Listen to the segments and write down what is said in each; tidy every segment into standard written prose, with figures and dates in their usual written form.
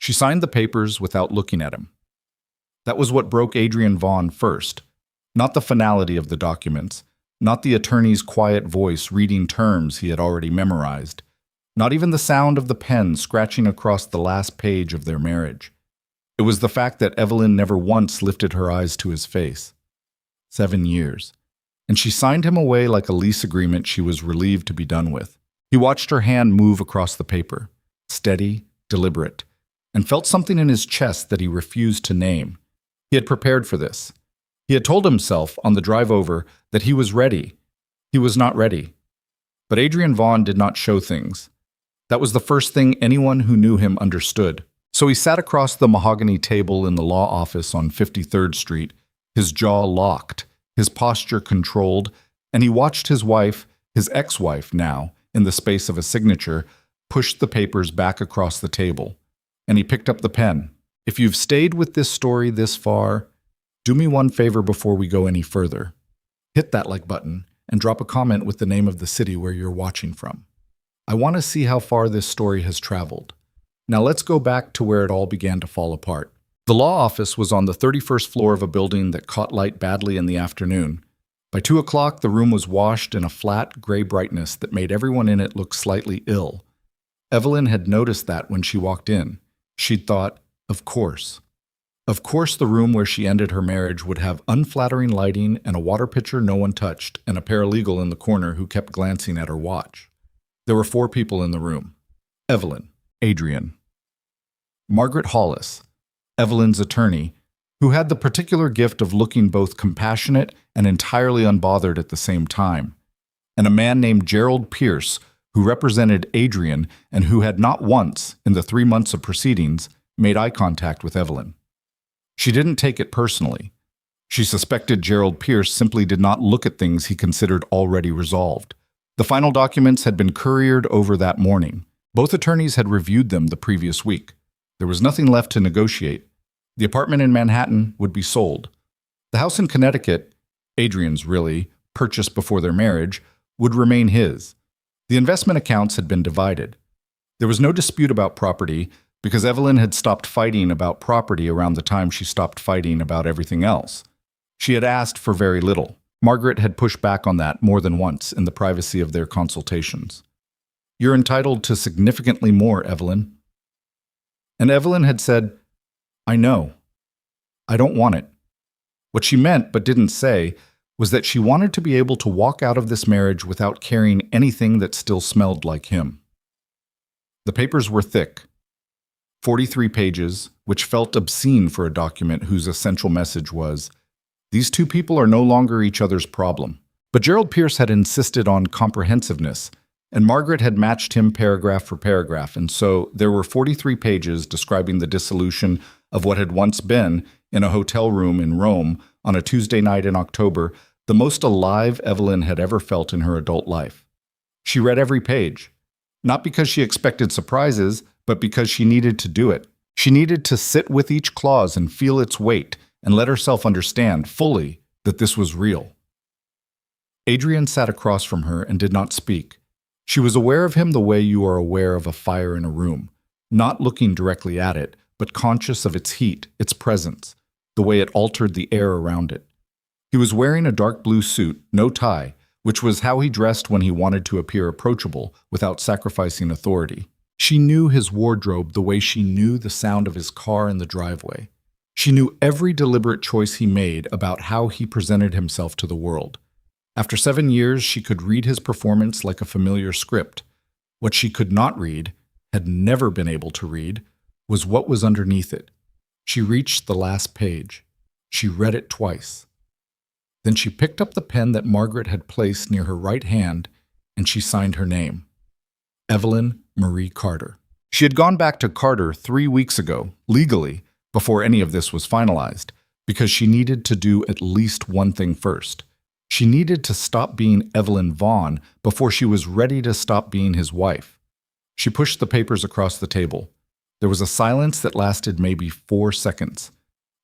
She signed the papers without looking at him. That was what broke Adrian Vaughn first. Not the finality of the documents, not the attorney's quiet voice reading terms he had already memorized, not even the sound of the pen scratching across the last page of their marriage. It was the fact that Evelyn never once lifted her eyes to his face. 7 years. And she signed him away like a lease agreement she was relieved to be done with. He watched her hand move across the paper, steady, deliberate, and felt something in his chest that he refused to name. He had prepared for this. He had told himself on the drive over that he was ready. He was not ready. But Adrian Vaughn did not show things. That was the first thing anyone who knew him understood. So he sat across the mahogany table in the law office on 53rd Street, his jaw locked, his posture controlled, and he watched his wife, his ex-wife now, in the space of a signature, push the papers back across the table. And he picked up the pen. If you've stayed with this story this far, do me one favor before we go any further. Hit that like button and drop a comment with the name of the city where you're watching from. I want to see how far this story has traveled. Now let's go back to where it all began to fall apart. The law office was on the 31st floor of a building that caught light badly in the afternoon. By 2 o'clock, the room was washed in a flat, gray brightness that made everyone in it look slightly ill. Evelyn had noticed that when she walked in. She'd thought, of course. Of course the room where she ended her marriage would have unflattering lighting and a water pitcher no one touched and a paralegal in the corner who kept glancing at her watch. There were 4 people in the room. Evelyn, Adrian, Margaret Hollis, Evelyn's attorney, who had the particular gift of looking both compassionate and entirely unbothered at the same time, and a man named Gerald Pierce, who represented Adrian and who had not once, in the 3 months of proceedings, made eye contact with Evelyn. She didn't take it personally. She suspected Gerald Pierce simply did not look at things he considered already resolved. The final documents had been couriered over that morning. Both attorneys had reviewed them the previous week. There was nothing left to negotiate. The apartment in Manhattan would be sold. The house in Connecticut, Adrian's really, purchased before their marriage, would remain his. The investment accounts had been divided. There was no dispute about property because Evelyn had stopped fighting about property around the time she stopped fighting about everything else. She had asked for very little. Margaret had pushed back on that more than once in the privacy of their consultations. You're entitled to significantly more, Evelyn. And Evelyn had said, I know. I don't want it. What she meant but didn't say was that she wanted to be able to walk out of this marriage without carrying anything that still smelled like him. The papers were thick. 43 pages, which felt obscene for a document whose essential message was, these 2 people are no longer each other's problem. But Gerald Pierce had insisted on comprehensiveness, and Margaret had matched him paragraph for paragraph, and so there were 43 pages describing the dissolution of what had once been, in a hotel room in Rome on a Tuesday night in October, the most alive Evelyn had ever felt in her adult life. She read every page, not because she expected surprises, but because she needed to do it. She needed to sit with each clause and feel its weight and let herself understand fully that this was real. Adrian sat across from her and did not speak. She was aware of him the way you are aware of a fire in a room, not looking directly at it, but conscious of its heat, its presence, the way it altered the air around it. He was wearing a dark blue suit, no tie, which was how he dressed when he wanted to appear approachable without sacrificing authority. She knew his wardrobe the way she knew the sound of his car in the driveway. She knew every deliberate choice he made about how he presented himself to the world. After 7 years, she could read his performance like a familiar script. What she could not read, had never been able to read, was what was underneath it. She reached the last page. She read it twice. Then she picked up the pen that Margaret had placed near her right hand, and she signed her name. Evelyn Marie Carter. She had gone back to Carter 3 weeks ago, legally, before any of this was finalized, because she needed to do at least one thing first. She needed to stop being Evelyn Vaughn before she was ready to stop being his wife. She pushed the papers across the table. There was a silence that lasted maybe 4 seconds.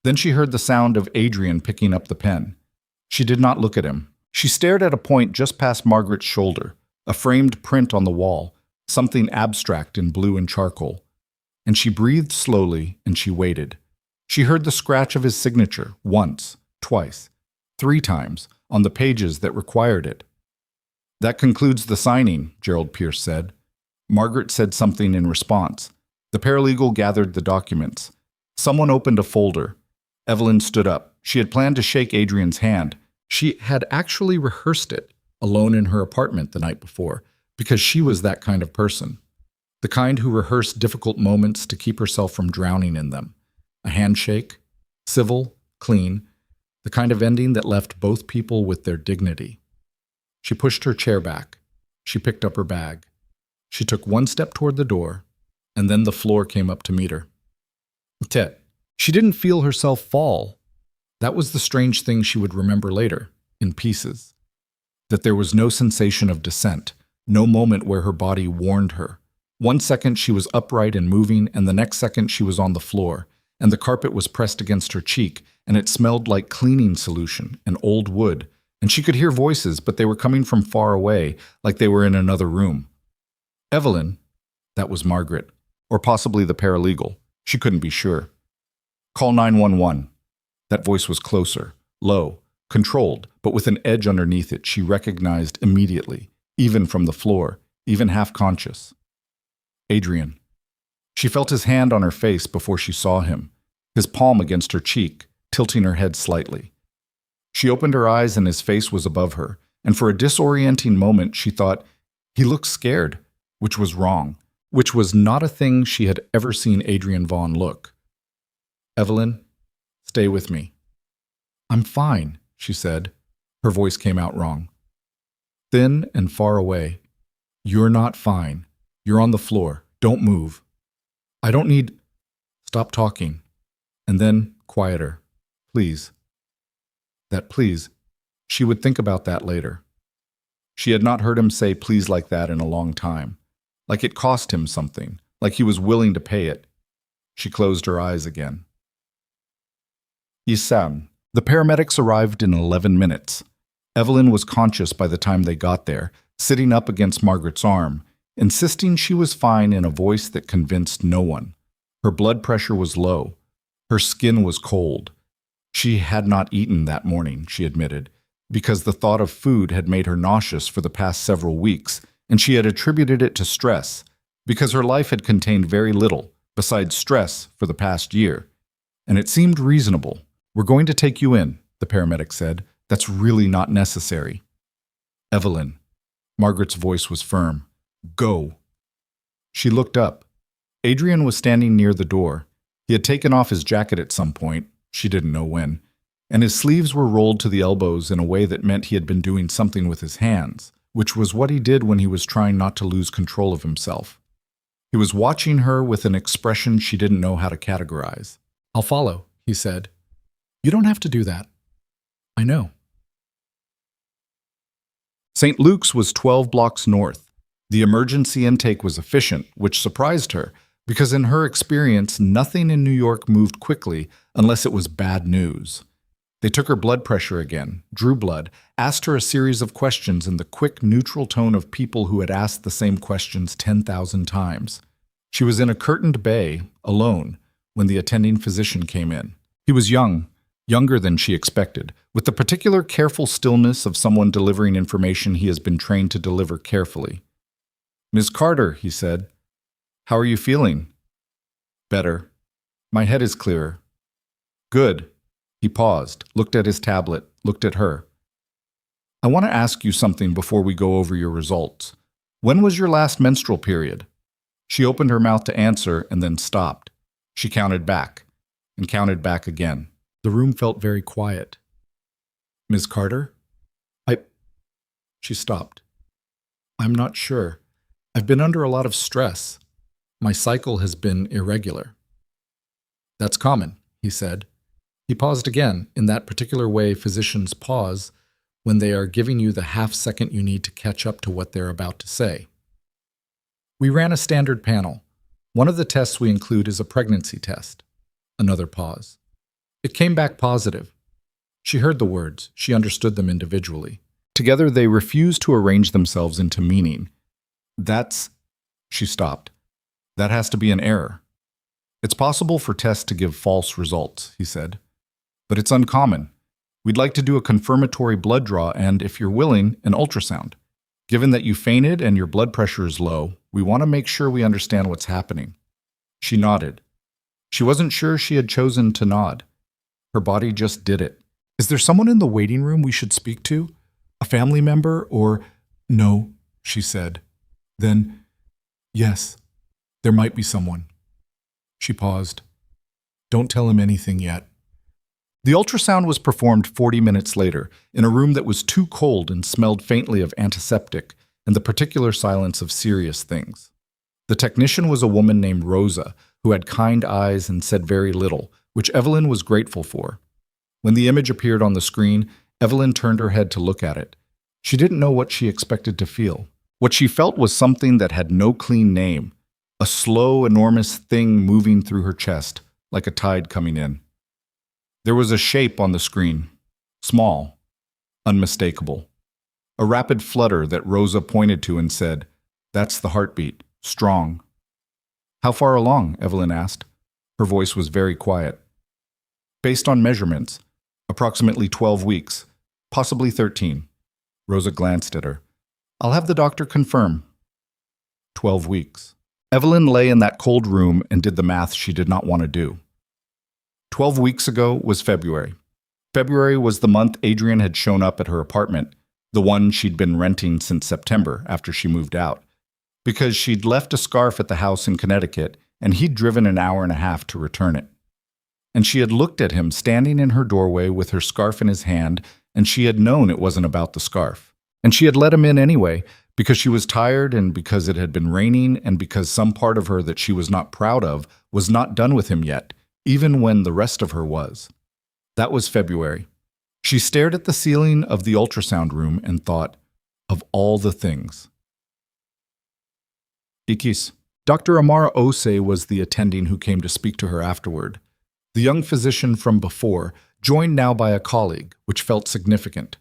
Then she heard the sound of Adrian picking up the pen. She did not look at him. She stared at a point just past Margaret's shoulder, a framed print on the wall, something abstract in blue and charcoal. and she breathed slowly and she waited. She heard the scratch of his signature once, twice, 3 times on the pages that required it. "That concludes the signing," Gerald Pierce said. Margaret said something in response. The paralegal gathered the documents. Someone opened a folder. Evelyn stood up. She had planned to shake Adrian's hand. She had actually rehearsed it, alone in her apartment the night before, because she was that kind of person. The kind who rehearsed difficult moments to keep herself from drowning in them. A handshake, civil, clean, the kind of ending that left both people with their dignity. She pushed her chair back. She picked up her bag. She took 1 step toward the door, and then the floor came up to meet her. Tet. She didn't feel herself fall. That was the strange thing she would remember later, in pieces. That there was no sensation of descent, no moment where her body warned her. 1 second she was upright and moving, and the next second she was on the floor, and the carpet was pressed against her cheek, and it smelled like cleaning solution and old wood, and she could hear voices, but they were coming from far away, like they were in another room. Evelyn, that was Margaret, or possibly the paralegal. She couldn't be sure. "Call 911. That voice was closer, low, controlled, but with an edge underneath it she recognized immediately, even from the floor, even half-conscious. Adrian. She felt his hand on her face before she saw him, his palm against her cheek, tilting her head slightly. She opened her eyes and his face was above her, and for a disorienting moment she thought, he looked scared, which was wrong, which was not a thing she had ever seen Adrian Vaughn look. "Evelyn, stay with me." "I'm fine," she said. Her voice came out wrong. Thin and far away. "You're not fine. You're on the floor. Don't move." "I don't need—" "Stop talking." And then, quieter. "Please." That please, she would think about that later. She had not heard him say please like that in a long time. Like it cost him something, like he was willing to pay it. She closed her eyes again. Isam. The paramedics arrived in 11 minutes. Evelyn was conscious by the time they got there, sitting up against Margaret's arm, insisting she was fine in a voice that convinced no one. Her blood pressure was low. Her skin was cold. She had not eaten that morning, she admitted, because the thought of food had made her nauseous for the past several weeks, and she had attributed it to stress, because her life had contained very little, besides stress, for the past year. And it seemed reasonable. "We're going to take you in," the paramedic said. "That's really not necessary." "Evelyn." Margaret's voice was firm. "Go." She looked up. Adrian was standing near the door. He had taken off his jacket at some point, she didn't know when, and his sleeves were rolled to the elbows in a way that meant he had been doing something with his hands, which was what he did when he was trying not to lose control of himself. He was watching her with an expression she didn't know how to categorize. "I'll follow," he said. "You don't have to do that." "I know." St. Luke's was 12 blocks north. The emergency intake was efficient, which surprised her, because in her experience, nothing in New York moved quickly unless it was bad news. They took her blood pressure again, drew blood, asked her a series of questions in the quick, neutral tone of people who had asked the same questions 10,000 times. She was in a curtained bay, alone, when the attending physician came in. He was young, younger than she expected, with the particular careful stillness of someone delivering information he has been trained to deliver carefully. "Ms. Carter," he said. "How are you feeling?" "Better. My head is clearer." "Good." He paused, looked at his tablet, looked at her. "I want to ask you something before we go over your results. When was your last menstrual period?" She opened her mouth to answer and then stopped. She counted back, and counted back again. The room felt very quiet. "Ms. Carter?" She stopped. "I'm not sure. I've been under a lot of stress. My cycle has been irregular." "That's common," he said. He paused again, in that particular way physicians pause when they are giving you the half-second you need to catch up to what they're about to say. "We ran a standard panel. One of the tests we include is a pregnancy test." Another pause. "It came back positive." She heard the words. She understood them individually. Together they refused to arrange themselves into meaning. "That's—" She stopped. "That has to be an error." It's possible for tests to give false results, he said, but it's uncommon. We'd like to do a confirmatory blood draw and, if you're willing, an ultrasound. Given that you fainted and your blood pressure is low, we want to make sure we understand what's happening. She nodded. She wasn't sure she had chosen to nod. Her body just did it. Is there someone in the waiting room we should speak to? A family member or... No, she said. Then, yes, there might be someone. She paused. Don't tell him anything yet. The ultrasound was performed 40 minutes later, in a room that was too cold and smelled faintly of antiseptic and the particular silence of serious things. The technician was a woman named Rosa, who had kind eyes and said very little, which Evelyn was grateful for. When the image appeared on the screen, Evelyn turned her head to look at it. She didn't know what she expected to feel. What she felt was something that had no clean name, a slow, enormous thing moving through her chest, like a tide coming in. There was a shape on the screen, small, unmistakable. A rapid flutter that Rosa pointed to and said, "That's the heartbeat, strong." "How far along?" Evelyn asked. Her voice was very quiet. "Based on measurements, approximately 12 weeks, possibly 13. Rosa glanced at her. "I'll have the doctor confirm." 12 weeks. Evelyn lay in that cold room and did the math she did not want to do. 12 weeks ago was February. February was the month Adrian had shown up at her apartment, the one she'd been renting since September after she moved out, because she'd left a scarf at the house in Connecticut and he'd driven an hour and a half to return it. And she had looked at him standing in her doorway with her scarf in his hand, and she had known it wasn't about the scarf. And she had let him in anyway, because she was tired and because it had been raining and because some part of her that she was not proud of was not done with him yet, even when the rest of her was. That was February. She stared at the ceiling of the ultrasound room and thought, of all the things. Ikis. Dr. Amara Ose was the attending who came to speak to her afterward. The young physician from before, joined now by a colleague, which felt significant.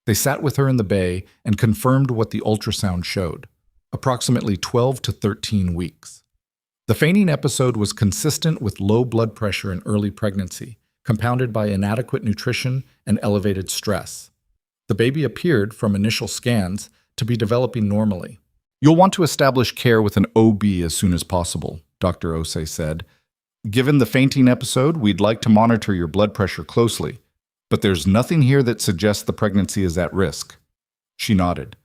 They sat with her in the bay and confirmed what the ultrasound showed, approximately 12 to 13 weeks. The fainting episode was consistent with low blood pressure in early pregnancy, compounded by inadequate nutrition and elevated stress. The baby appeared, from initial scans, to be developing normally. "You'll want to establish care with an OB as soon as possible," Dr. Ose said. "Given the fainting episode, we'd like to monitor your blood pressure closely, but there's nothing here that suggests the pregnancy is at risk." She nodded.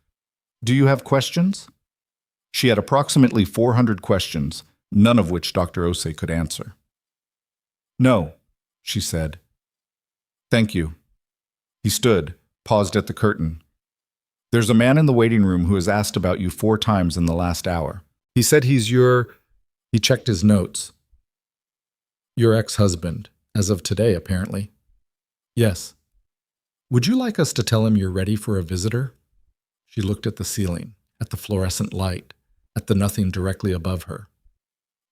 "Do you have questions?" She had approximately 400 questions, none of which Dr. Ose could answer. "No," she said. "Thank you." He stood, paused at the curtain. "There's a man in the waiting room who has asked about you 4 times in the last hour. He said he's your..." He checked his notes. "Your ex-husband, as of today, apparently." "Yes." "Would you like us to tell him you're ready for a visitor?" She looked at the ceiling, at the fluorescent light, at the nothing directly above her.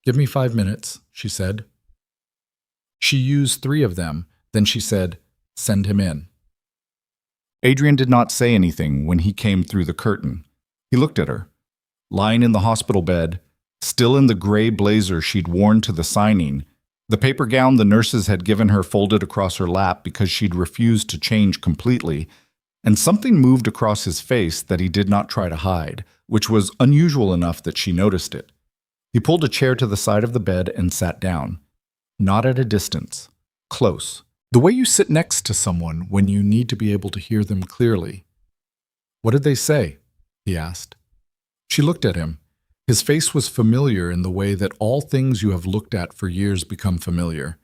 "Give me 5 minutes," she said. She used 3 of them, then she said, "Send him in." Adrian did not say anything when he came through the curtain. He looked at her. Lying in the hospital bed, still in the gray blazer she'd worn to the signing, the paper gown the nurses had given her folded across her lap because she'd refused to change completely, and something moved across his face that he did not try to hide, which was unusual enough that she noticed it. He pulled a chair to the side of the bed and sat down. Not at a distance. Close. The way you sit next to someone when you need to be able to hear them clearly. "What did they say?" he asked. She looked at him. His face was familiar in the way that all things you have looked at for years become familiar.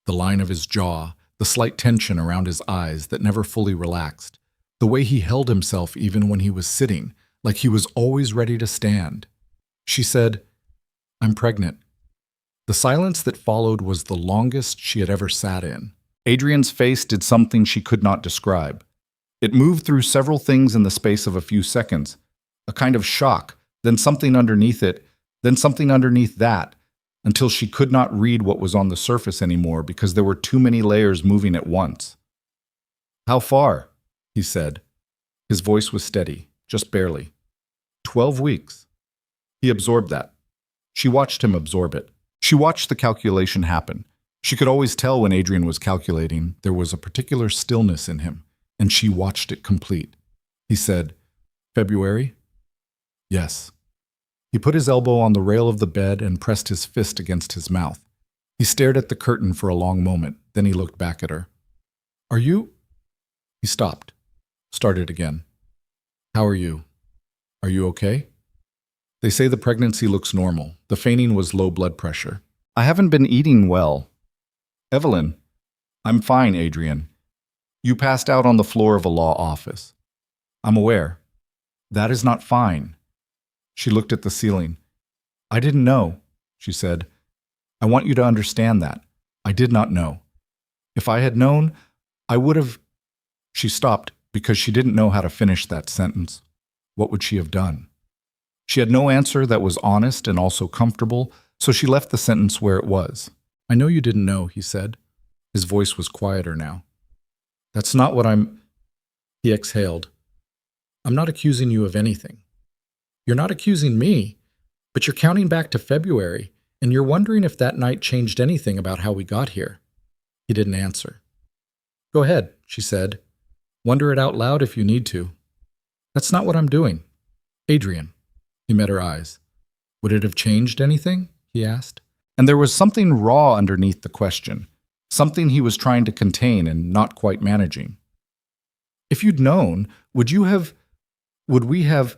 The line of his jaw, the slight tension around his eyes that never fully relaxed, the way he held himself even when he was sitting, like he was always ready to stand. She said, "I'm pregnant." The silence that followed was the longest she had ever sat in. Adrian's face did something she could not describe. It moved through several things in the space of a few seconds. A kind of shock, then something underneath it, then something underneath that, until she could not read what was on the surface anymore because there were too many layers moving at once. "How far?" he said. His voice was steady, just barely. 12 weeks. He absorbed that. She watched him absorb it. She watched the calculation happen. She could always tell when Adrian was calculating. There was a particular stillness in him, and she watched it complete. He said, "February?" "Yes." He put his elbow on the rail of the bed and pressed his fist against his mouth. He stared at the curtain for a long moment. Then he looked back at her. "Are you—" He stopped. Started again. "How are you? Are you okay?" "They say the pregnancy looks normal. The feigning was low blood pressure. I haven't been eating well." "Evelyn." "I'm fine, Adrian. You passed out on the floor of a law office." "I'm aware." "That is not fine." She looked at the ceiling. "I didn't know," she said. "I want you to understand that. I did not know. If I had known, I would have—" She stopped because she didn't know how to finish that sentence. What would she have done? She had no answer that was honest and also comfortable, so she left the sentence where it was. "I know you didn't know," he said. His voice was quieter now. "That's not what I'm—" He exhaled. "I'm not accusing you of anything. You're not accusing me, but you're counting back to February, and you're wondering if that night changed anything about how we got here." He didn't answer. "Go ahead," she said. "Wonder it out loud if you need to." "That's not what I'm doing." "Adrian." He met her eyes. "Would it have changed anything?" he asked. And there was something raw underneath the question, something he was trying to contain and not quite managing. "If you'd known, would we have—"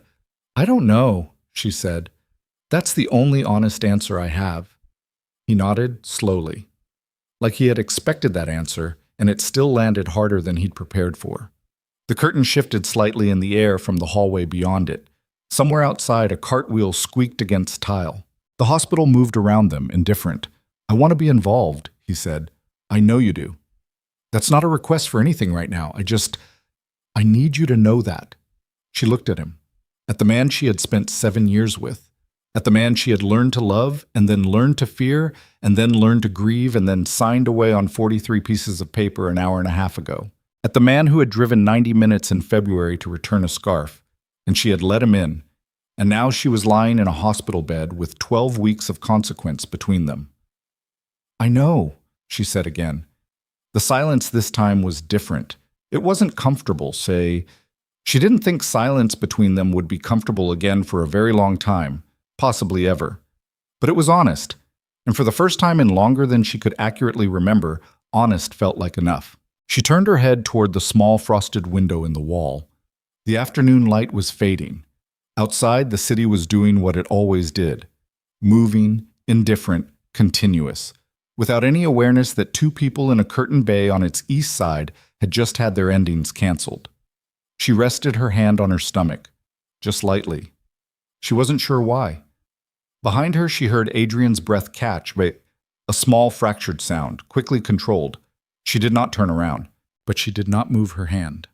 "I don't know," she said. "That's the only honest answer I have." He nodded slowly, like he had expected that answer, and it still landed harder than he'd prepared for. The curtain shifted slightly in the air from the hallway beyond it. Somewhere outside, a cartwheel squeaked against tile. The hospital moved around them, indifferent. "I want to be involved," he said. "I know you do. That's not a request for anything right now. I need you to know that." She looked at him, at the man she had spent 7 years with, at the man she had learned to love, and then learned to fear, and then learned to grieve, and then signed away on 43 pieces of paper an hour and a half ago, at the man who had driven 90 minutes in February to return a scarf, and she had let him in, and now she was lying in a hospital bed with 12 weeks of consequence between them. "I know," she said again. The silence this time was different. It wasn't comfortable, say. She didn't think silence between them would be comfortable again for a very long time, possibly ever. But it was honest, and for the first time in longer than she could accurately remember, honest felt like enough. She turned her head toward the small frosted window in the wall. The afternoon light was fading. Outside, the city was doing what it always did, moving, indifferent, continuous, without any awareness that 2 people in a curtained bay on its east side had just had their endings canceled. She rested her hand on her stomach, just lightly. She wasn't sure why. Behind her, she heard Adrian's breath catch, but a small fractured sound, quickly controlled. She did not turn around, but she did not move her hand.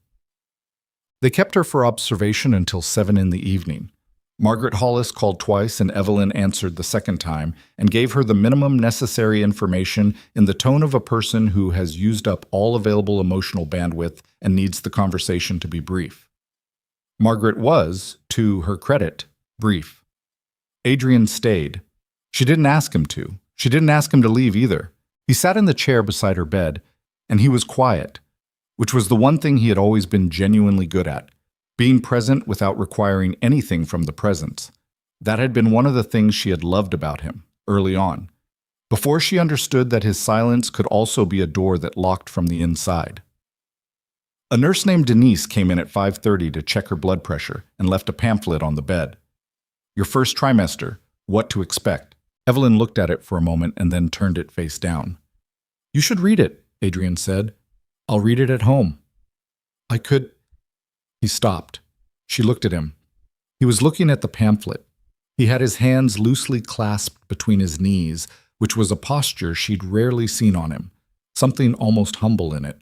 They kept her for observation until 7 in the evening. Margaret Hollis called twice and Evelyn answered the second time and gave her the minimum necessary information in the tone of a person who has used up all available emotional bandwidth and needs the conversation to be brief. Margaret was, to her credit, brief. Adrian stayed. She didn't ask him to. She didn't ask him to leave either. He sat in the chair beside her bed, and he was quiet, which was the one thing he had always been genuinely good at. Being present without requiring anything from the presence. That had been one of the things she had loved about him, early on, before she understood that his silence could also be a door that locked from the inside. A nurse named Denise came in at 5:30 to check her blood pressure and left a pamphlet on the bed. "Your first trimester, what to expect." Evelyn looked at it for a moment and then turned it face down. "You should read it," Adrian said. "I'll read it at home." "I could—" He stopped. She looked at him. He was looking at the pamphlet. He had his hands loosely clasped between his knees, which was a posture she'd rarely seen on him, something almost humble in it.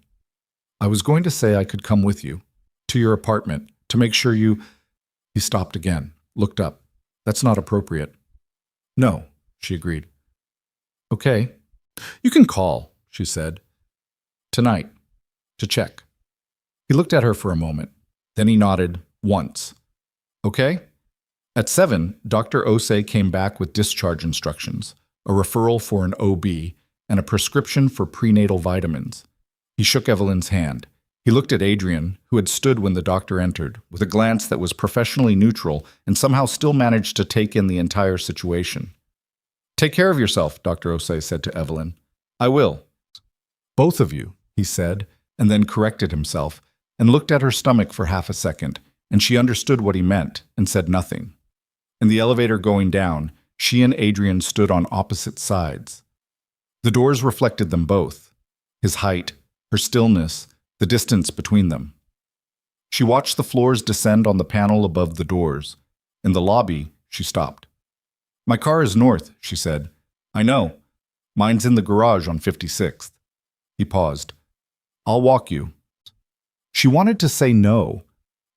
"I was going to say I could come with you, to your apartment, to make sure you—" He stopped again, looked up. "That's not appropriate." "No," she agreed. "Okay. You can call," she said. "Tonight, to check." He looked at her for a moment. Then he nodded, once. "Okay?" At 7, Dr. Osei came back with discharge instructions. a referral for an OB, and a prescription for prenatal vitamins. He shook Evelyn's hand. He looked at Adrian, who had stood when the doctor entered, with a glance that was professionally neutral and somehow still managed to take in the entire situation. "Take care of yourself," Dr. Osei said to Evelyn. "I will." "Both of you," he said, and then corrected himself, and looked at her stomach for half a second, and she understood what he meant and said nothing. In the elevator going down, she and Adrian stood on opposite sides. The doors reflected them both, his height, her stillness, the distance between them. She watched the floors descend on the panel above the doors. In the lobby, she stopped. "My car is north," she said. "I know. Mine's in the garage on 56th. He paused. "I'll walk you." She wanted to say no.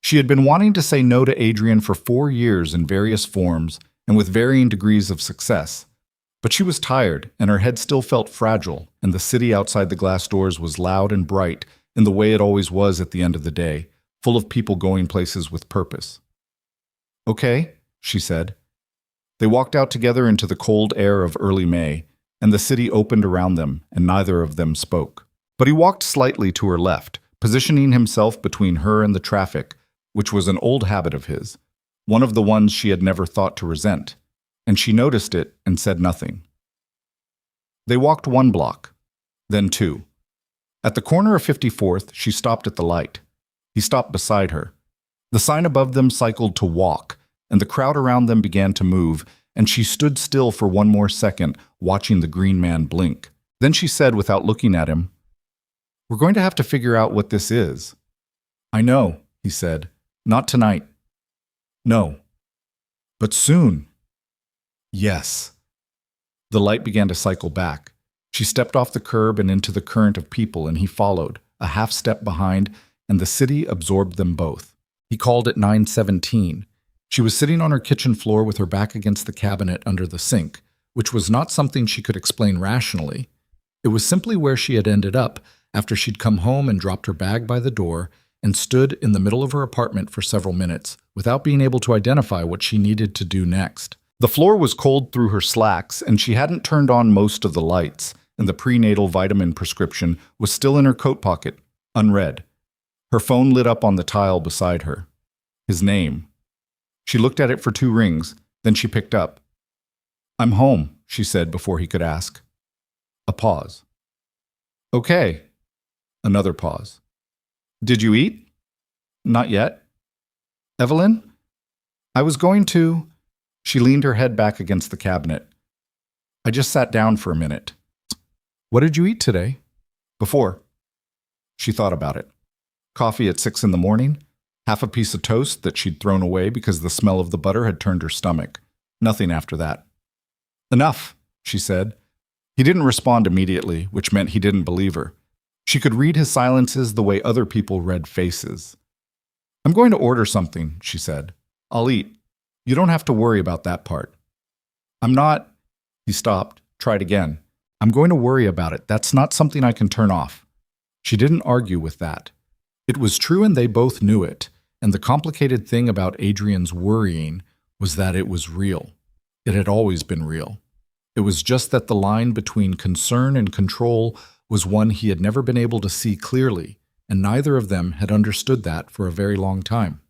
She had been wanting to say no to Adrian for 4 years in various forms and with varying degrees of success. But she was tired, and her head still felt fragile, and the city outside the glass doors was loud and bright in the way it always was at the end of the day, full of people going places with purpose. "Okay," she said. They walked out together into the cold air of early May, and the city opened around them, and neither of them spoke. But he walked slightly to her left, positioning himself between her and the traffic, which was an old habit of his, one of the ones she had never thought to resent, and she noticed it and said nothing. They walked 1 block, then 2. At the corner of 54th, she stopped at the light. He stopped beside her. The sign above them cycled to walk, and the crowd around them began to move, and she stood still for 1 more second, watching the green man blink. Then she said, without looking at him, "We're going to have to figure out what this is." "I know," he said. "Not tonight." "No." "But soon." "Yes." The light began to cycle back. She stepped off the curb and into the current of people, and he followed, a half step behind, and the city absorbed them both. He called at 9:17. She was sitting on her kitchen floor with her back against the cabinet under the sink, which was not something she could explain rationally. It was simply where she had ended up after she'd come home and dropped her bag by the door and stood in the middle of her apartment for several minutes without being able to identify what she needed to do next. The floor was cold through her slacks, and she hadn't turned on most of the lights, and the prenatal vitamin prescription was still in her coat pocket, unread. Her phone lit up on the tile beside her. His name. She looked at it for 2 rings, then she picked up. "I'm home," she said before he could ask. A pause. "Okay." Another pause. "Did you eat?" "Not yet." "Evelyn?" "I was going to." She leaned her head back against the cabinet. "I just sat down for a minute." "What did you eat today?" "Before." She thought about it. Coffee at 6 in the morning, half a piece of toast that she'd thrown away because the smell of the butter had turned her stomach. Nothing after that. "Enough," she said. He didn't respond immediately, which meant he didn't believe her. She could read his silences the way other people read faces. "I'm going to order something," she said. "I'll eat. You don't have to worry about that part." "I'm not." He stopped, tried again. "I'm going to worry about it. That's not something I can turn off." She didn't argue with that. It was true and they both knew it, and the complicated thing about Adrian's worrying was that it was real. It had always been real. It was just that the line between concern and control was one he had never been able to see clearly, and neither of them had understood that for a very long time.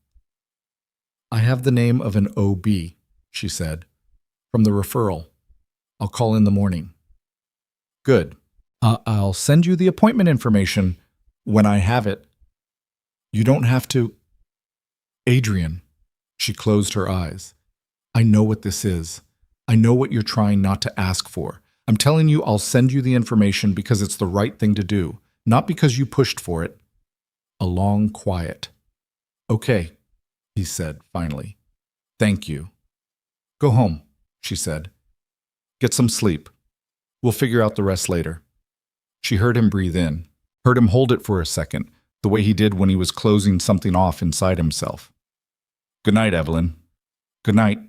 "I have the name of an OB, she said, "from the referral. I'll call in the morning." "Good. I'll send you the appointment information when I have it." "You don't have to." "Adrian." She closed her eyes. "I know what this is. I know what you're trying not to ask for. I'm telling you I'll send you the information because it's the right thing to do, not because you pushed for it." A long quiet. "Okay," he said finally. "Thank you." "Go home," she said. "Get some sleep. We'll figure out the rest later." She heard him breathe in, heard him hold it for a second, the way he did when he was closing something off inside himself. "Good night, Evelyn." "Good night."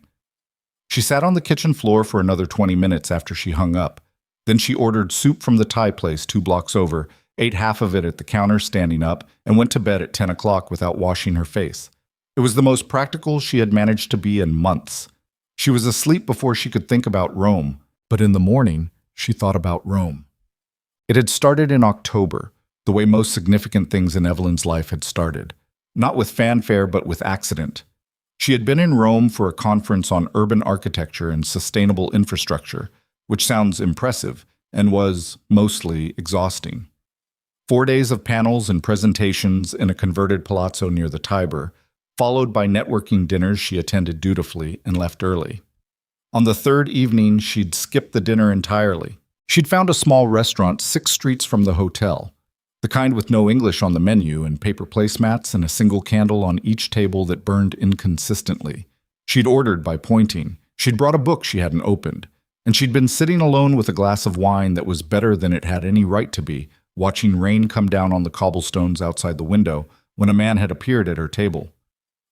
She sat on the kitchen floor for another 20 minutes after she hung up. Then she ordered soup from the Thai place 2 blocks over, ate half of it at the counter standing up, and went to bed at 10 o'clock without washing her face. It was the most practical she had managed to be in months. She was asleep before she could think about Rome, But in the morning, she thought about Rome. It had started in October, the way most significant things in Evelyn's life had started. Not with fanfare, but with accident. She had been in Rome for a conference on urban architecture and sustainable infrastructure, which sounds impressive and was mostly exhausting. 4 days of panels and presentations in a converted palazzo near the Tiber, followed by networking dinners she attended dutifully and left early. On the third evening, she'd skipped the dinner entirely. She'd found a small restaurant 6 streets from the hotel, the kind with no English on the menu and paper placemats and a single candle on each table that burned inconsistently. She'd ordered by pointing. She'd brought a book she hadn't opened. And she'd been sitting alone with a glass of wine that was better than it had any right to be, watching rain come down on the cobblestones outside the window when a man had appeared at her table.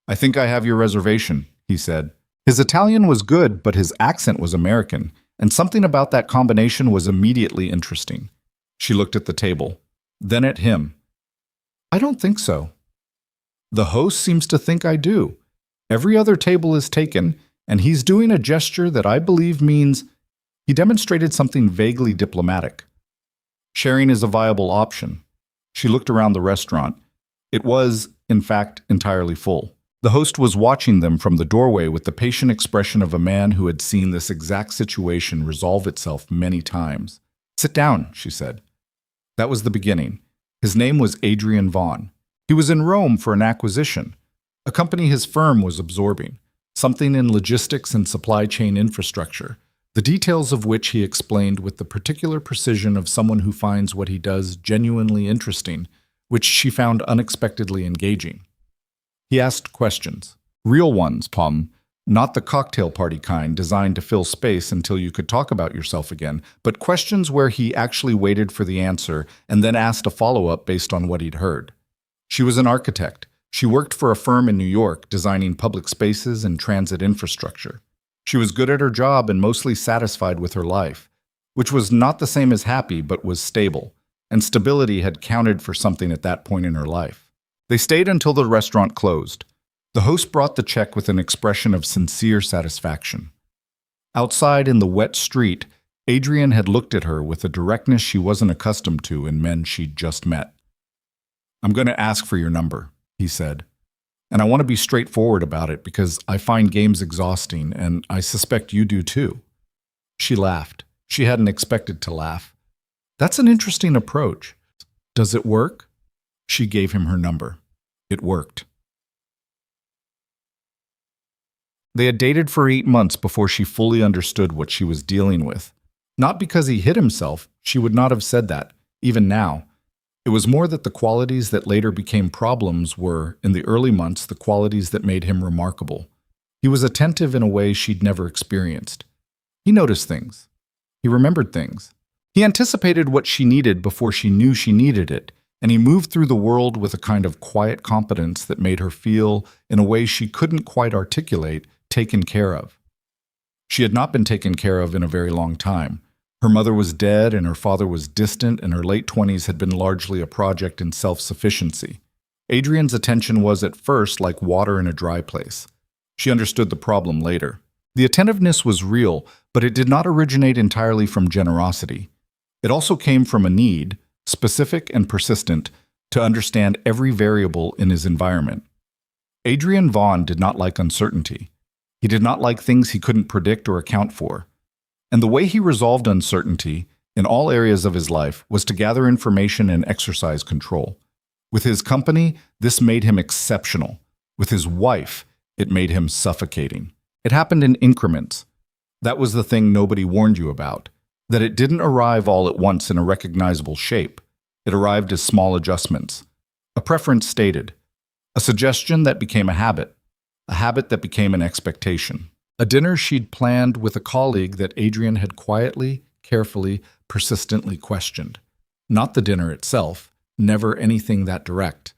"I think I have your reservation," he said. His Italian was good, but his accent was American, and something about that combination was immediately interesting. She looked at the table, then at him. "I don't think so." "The host seems to think I do. Every other table is taken, and he's doing a gesture that I believe means—" He demonstrated something vaguely diplomatic. "Sharing is a viable option." She looked around the restaurant. It was, in fact, entirely full. The host was watching them from the doorway with the patient expression of a man who had seen this exact situation resolve itself many times. "Sit down," she said. That was the beginning. His name was Adrian Vaughn. He was in Rome for an acquisition, a company his firm was absorbing, something in logistics and supply chain infrastructure, the details of which he explained with the particular precision of someone who finds what he does genuinely interesting, which she found unexpectedly engaging. He asked questions. Real ones, Pom. Not the cocktail party kind designed to fill space until you could talk about yourself again, but questions where he actually waited for the answer and then asked a follow-up based on what he'd heard. She was an architect. She worked for a firm in New York designing public spaces and transit infrastructure. She was good at her job and mostly satisfied with her life, which was not the same as happy but was stable, and stability had counted for something at that point in her life. They stayed until the restaurant closed. The host brought the check with an expression of sincere satisfaction. Outside in the wet street, Adrian had looked at her with a directness she wasn't accustomed to in men she'd just met. "I'm going to ask for your number," he said. "And I want to be straightforward about it because I find games exhausting, and I suspect you do too." She laughed. She hadn't expected to laugh. "That's an interesting approach. Does it work?" She gave him her number. It worked. They had dated for 8 months before she fully understood what she was dealing with. Not because he hid himself, she would not have said that, even now. It was more that the qualities that later became problems were, in the early months, the qualities that made him remarkable. He was attentive in a way she'd never experienced. He noticed things. He remembered things. He anticipated what she needed before she knew she needed it, and he moved through the world with a kind of quiet competence that made her feel, in a way she couldn't quite articulate, taken care of. She had not been taken care of in a very long time. Her mother was dead and her father was distant, and her late 20s had been largely a project in self-sufficiency. Adrian's attention was at first like water in a dry place. She understood the problem later. The attentiveness was real, but it did not originate entirely from generosity. It also came from a need, specific and persistent, to understand every variable in his environment. Adrian Vaughn did not like uncertainty. He did not like things he couldn't predict or account for. And the way he resolved uncertainty, in all areas of his life, was to gather information and exercise control. With his company, this made him exceptional. With his wife, it made him suffocating. It happened in increments. That was the thing nobody warned you about, that it didn't arrive all at once in a recognizable shape. It arrived as small adjustments. A preference stated. A suggestion that became a habit that became an expectation. A dinner she'd planned with a colleague that Adrian had quietly, carefully, persistently questioned. Not the dinner itself, never anything that direct,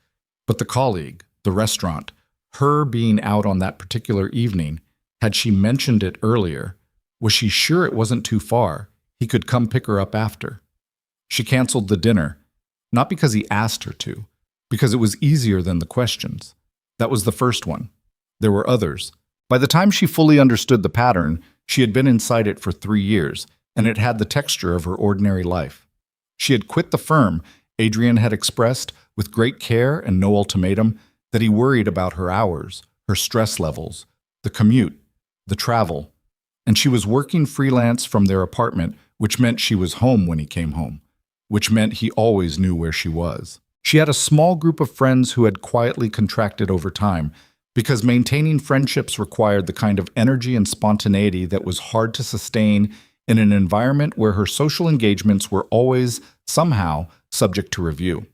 but the colleague, the restaurant, her being out on that particular evening. Had she mentioned it earlier? Was she sure it wasn't too far? He could come pick her up after. She canceled the dinner, not because he asked her to, because it was easier than the questions. That was the first one. There were others. By the time she fully understood the pattern, she had been inside it for 3 years, and it had the texture of her ordinary life. She had quit the firm. Adrian had expressed, with great care and no ultimatum, that he worried about her hours, her stress levels, the commute, the travel, and she was working freelance from their apartment, which meant she was home when he came home, which meant he always knew where she was. She had a small group of friends who had quietly contracted over time, because maintaining friendships required the kind of energy and spontaneity that was hard to sustain in an environment where her social engagements were always, somehow, subject to review.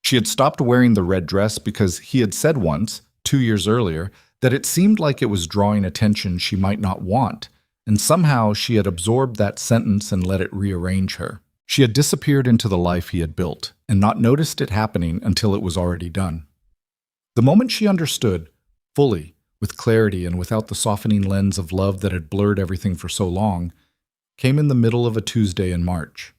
She had stopped wearing the red dress because he had said once, 2 years earlier, that it seemed like it was drawing attention she might not want, and somehow she had absorbed that sentence and let it rearrange her. She had disappeared into the life he had built, and not noticed it happening until it was already done. The moment she understood, fully, with clarity and without the softening lens of love that had blurred everything for so long, came in the middle of a Tuesday in March.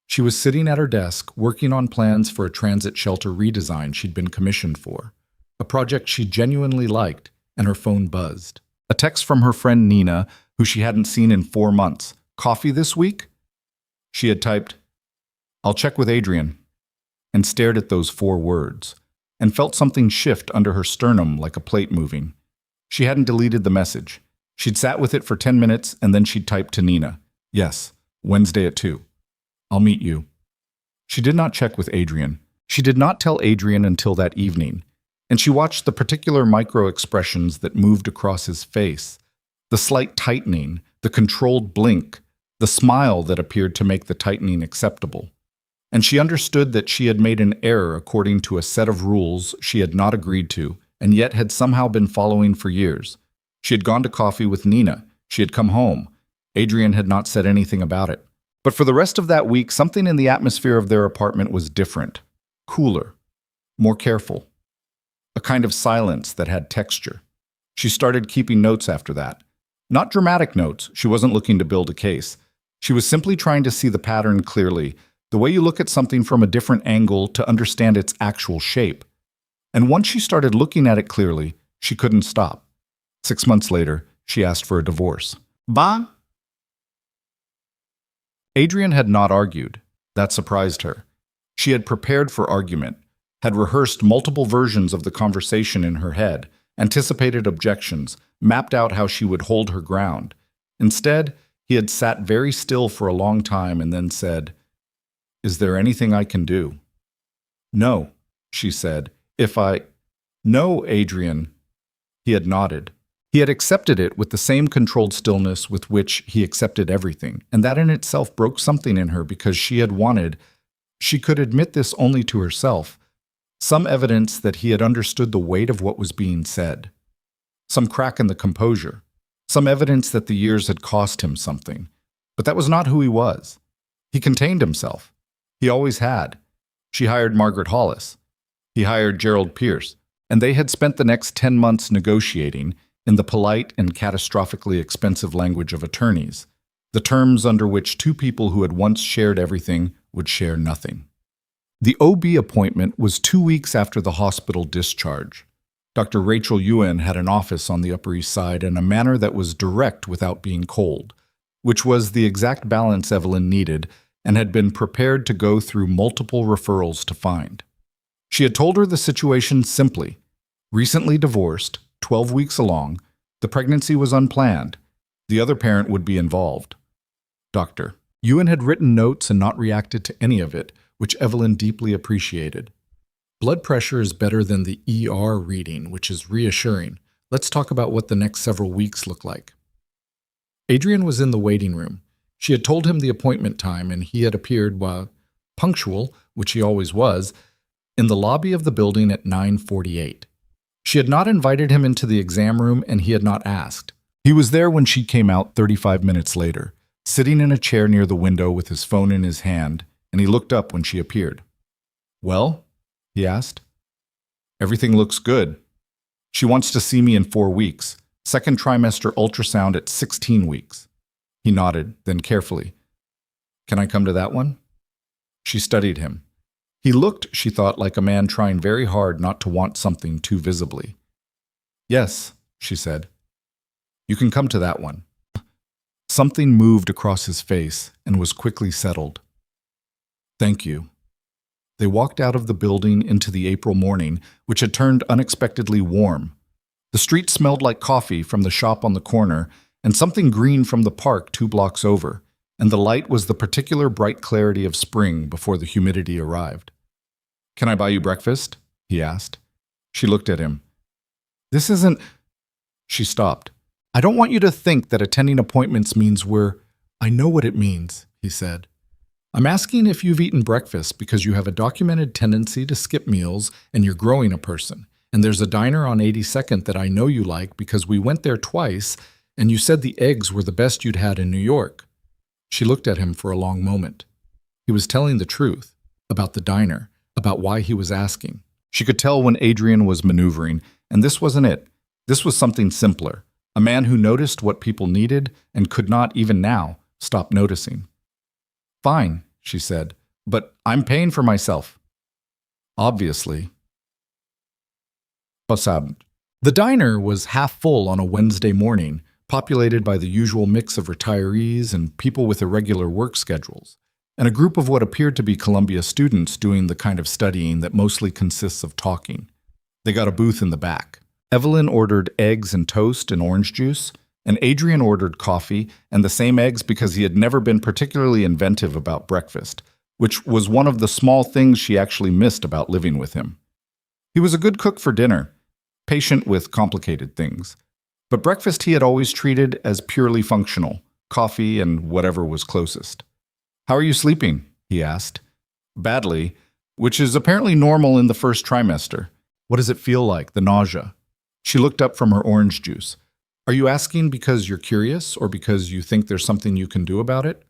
She was sitting at her desk, working on plans for a transit shelter redesign she'd been commissioned for, a project she genuinely liked, and her phone buzzed. A text from her friend Nina, who she hadn't seen in 4 months. "Coffee this week?" She had typed, "I'll check with Adrian," and stared at those 4 words, and felt something shift under her sternum like a plate moving. She hadn't deleted the message. She'd sat with it for 10 minutes, and then she'd typed to Nina, "Yes, Wednesday at 2. I'll meet you." She did not check with Adrian. She did not tell Adrian until that evening, and she watched the particular micro-expressions that moved across his face, the slight tightening, the controlled blink, the smile that appeared to make the tightening acceptable. And she understood that she had made an error according to a set of rules she had not agreed to, and yet had somehow been following for years. She had gone to coffee with Nina. She had come home. Adrian had not said anything about it. But for the rest of that week, something in the atmosphere of their apartment was different, cooler, more careful. A kind of silence that had texture. She started keeping notes after that. Not dramatic notes. She wasn't looking to build a case. She was simply trying to see the pattern clearly, the way you look at something from a different angle to understand its actual shape. And once she started looking at it clearly, she couldn't stop. 6 months later, she asked for a divorce. Ba? Adrian had not argued. That surprised her. She had prepared for argument, had rehearsed multiple versions of the conversation in her head, anticipated objections, mapped out how she would hold her ground. Instead, he had sat very still for a long time and then said, "Is there anything I can do?" "No," she said. "No, Adrian." He had nodded. He had accepted it with the same controlled stillness with which he accepted everything, and that in itself broke something in her because she had wanted, she could admit this only to herself, some evidence that he had understood the weight of what was being said. Some crack in the composure. Some evidence that the years had cost him something. But that was not who he was. He contained himself. He always had. She hired Margaret Hollis. He hired Gerald Pierce. And they had spent the next 10 months negotiating, in the polite and catastrophically expensive language of attorneys, the terms under which 2 people who had once shared everything would share nothing. The OB appointment was 2 weeks after the hospital discharge. Dr. Rachel Ewan had an office on the Upper East Side and a manner that was direct without being cold, which was the exact balance Evelyn needed and had been prepared to go through multiple referrals to find. She had told her the situation simply. Recently divorced, 12 weeks along, the pregnancy was unplanned. The other parent would be involved. Doctor. Ewan had written notes and not reacted to any of it, which Evelyn deeply appreciated. Blood pressure is better than the ER reading, which is reassuring. Let's talk about what the next several weeks look like. Adrian was in the waiting room. She had told him the appointment time, and he had appeared, punctual, which he always was, in the lobby of the building at 9:48. She had not invited him into the exam room, and he had not asked. He was there when she came out 35 minutes later, sitting in a chair near the window with his phone in his hand, and he looked up when she appeared. "Well?" he asked. "Everything looks good. She wants to see me in 4 weeks. Second trimester ultrasound at 16 weeks. He nodded, then carefully. "Can I come to that one?" She studied him. He looked, she thought, like a man trying very hard not to want something too visibly. "Yes," she said. "You can come to that one." Something moved across his face and was quickly settled. Thank you. They walked out of the building into the April morning, which had turned unexpectedly warm. The street smelled like coffee from the shop on the corner and something green from the park 2 blocks over, and the light was the particular bright clarity of spring before the humidity arrived. Can I buy you breakfast? He asked. She looked at him. This isn't... She stopped. I don't want you to think that attending appointments means I know what it means, he said. I'm asking if you've eaten breakfast because you have a documented tendency to skip meals and you're growing a person. And there's a diner on 82nd that I know you like because we went there twice and you said the eggs were the best you'd had in New York. She looked at him for a long moment. He was telling the truth about the diner, about why he was asking. She could tell when Adrian was maneuvering, and this wasn't it. This was something simpler. A man who noticed what people needed and could not, even now, stop noticing. Fine, she said, but I'm paying for myself. Obviously. Passabend. The diner was half full on a Wednesday morning, populated by the usual mix of retirees and people with irregular work schedules, and a group of what appeared to be Columbia students doing the kind of studying that mostly consists of talking. They got a booth in the back. Evelyn ordered eggs and toast and orange juice, and Adrian ordered coffee and the same eggs because he had never been particularly inventive about breakfast, which was one of the small things she actually missed about living with him. He was a good cook for dinner, patient with complicated things, but breakfast he had always treated as purely functional, coffee and whatever was closest. How are you sleeping? He asked. Badly, which is apparently normal in the first trimester. What does it feel like, the nausea? She looked up from her orange juice. Are you asking because you're curious or because you think there's something you can do about it?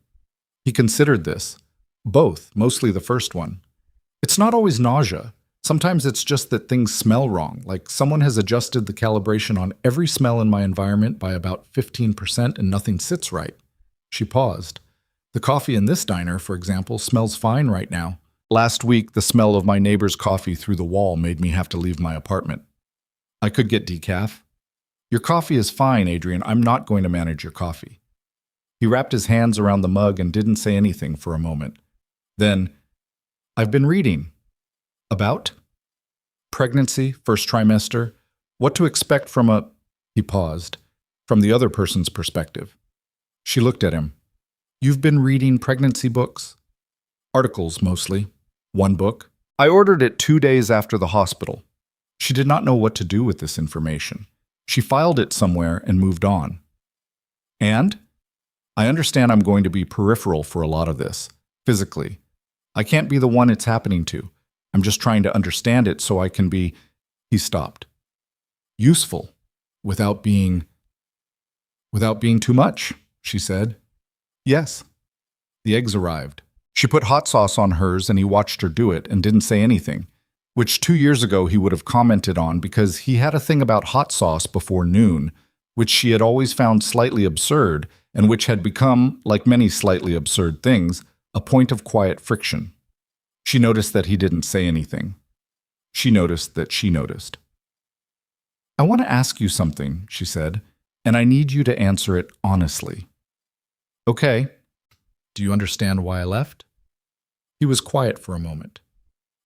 He considered this. Both, mostly the first one. It's not always nausea. Sometimes it's just that things smell wrong, like someone has adjusted the calibration on every smell in my environment by about 15% and nothing sits right. She paused. The coffee in this diner, for example, smells fine right now. Last week, the smell of my neighbor's coffee through the wall made me have to leave my apartment. I could get decaf. Your coffee is fine, Adrian. I'm not going to manage your coffee. He wrapped his hands around the mug and didn't say anything for a moment. Then, I've been reading. About? Pregnancy, first trimester, what to expect from he paused, from the other person's perspective. She looked at him. You've been reading pregnancy books? Articles, mostly. One book. I ordered it 2 days after the hospital. She did not know what to do with this information. She filed it somewhere and moved on. And? I understand I'm going to be peripheral for a lot of this, physically. I can't be the one it's happening to. I'm just trying to understand it so I can be... He stopped. Useful, without being too much, she said. Yes. The eggs arrived. She put hot sauce on hers and he watched her do it and didn't say anything, which 2 years ago he would have commented on because he had a thing about hot sauce before noon, which she had always found slightly absurd and which had become, like many slightly absurd things, a point of quiet friction. She noticed that he didn't say anything. She noticed that she noticed. I want to ask you something, she said, and I need you to answer it honestly. Okay. Do you understand why I left? He was quiet for a moment.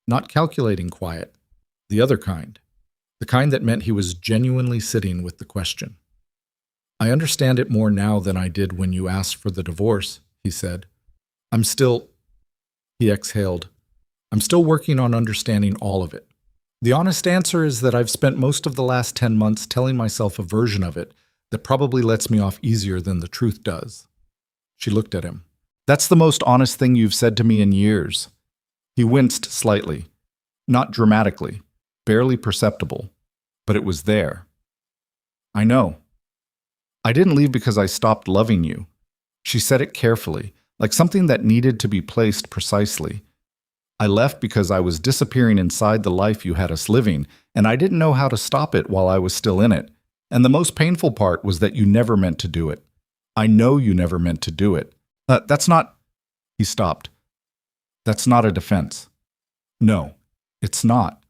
Not calculating quiet, the other kind. The kind that meant he was genuinely sitting with the question. I understand it more now than I did when you asked for the divorce, he said. He exhaled. I'm still working on understanding all of it. The honest answer is that I've spent most of the last 10 months telling myself a version of it that probably lets me off easier than the truth does. She looked at him. That's the most honest thing you've said to me in years. He winced slightly. Not dramatically, barely perceptible, but it was there. I know. I didn't leave because I stopped loving you. She said it carefully, like something that needed to be placed precisely. I left because I was disappearing inside the life you had us living, and I didn't know how to stop it while I was still in it. And the most painful part was that you never meant to do it. I know you never meant to do it. That's not... He stopped. That's not a defense. No, it's not.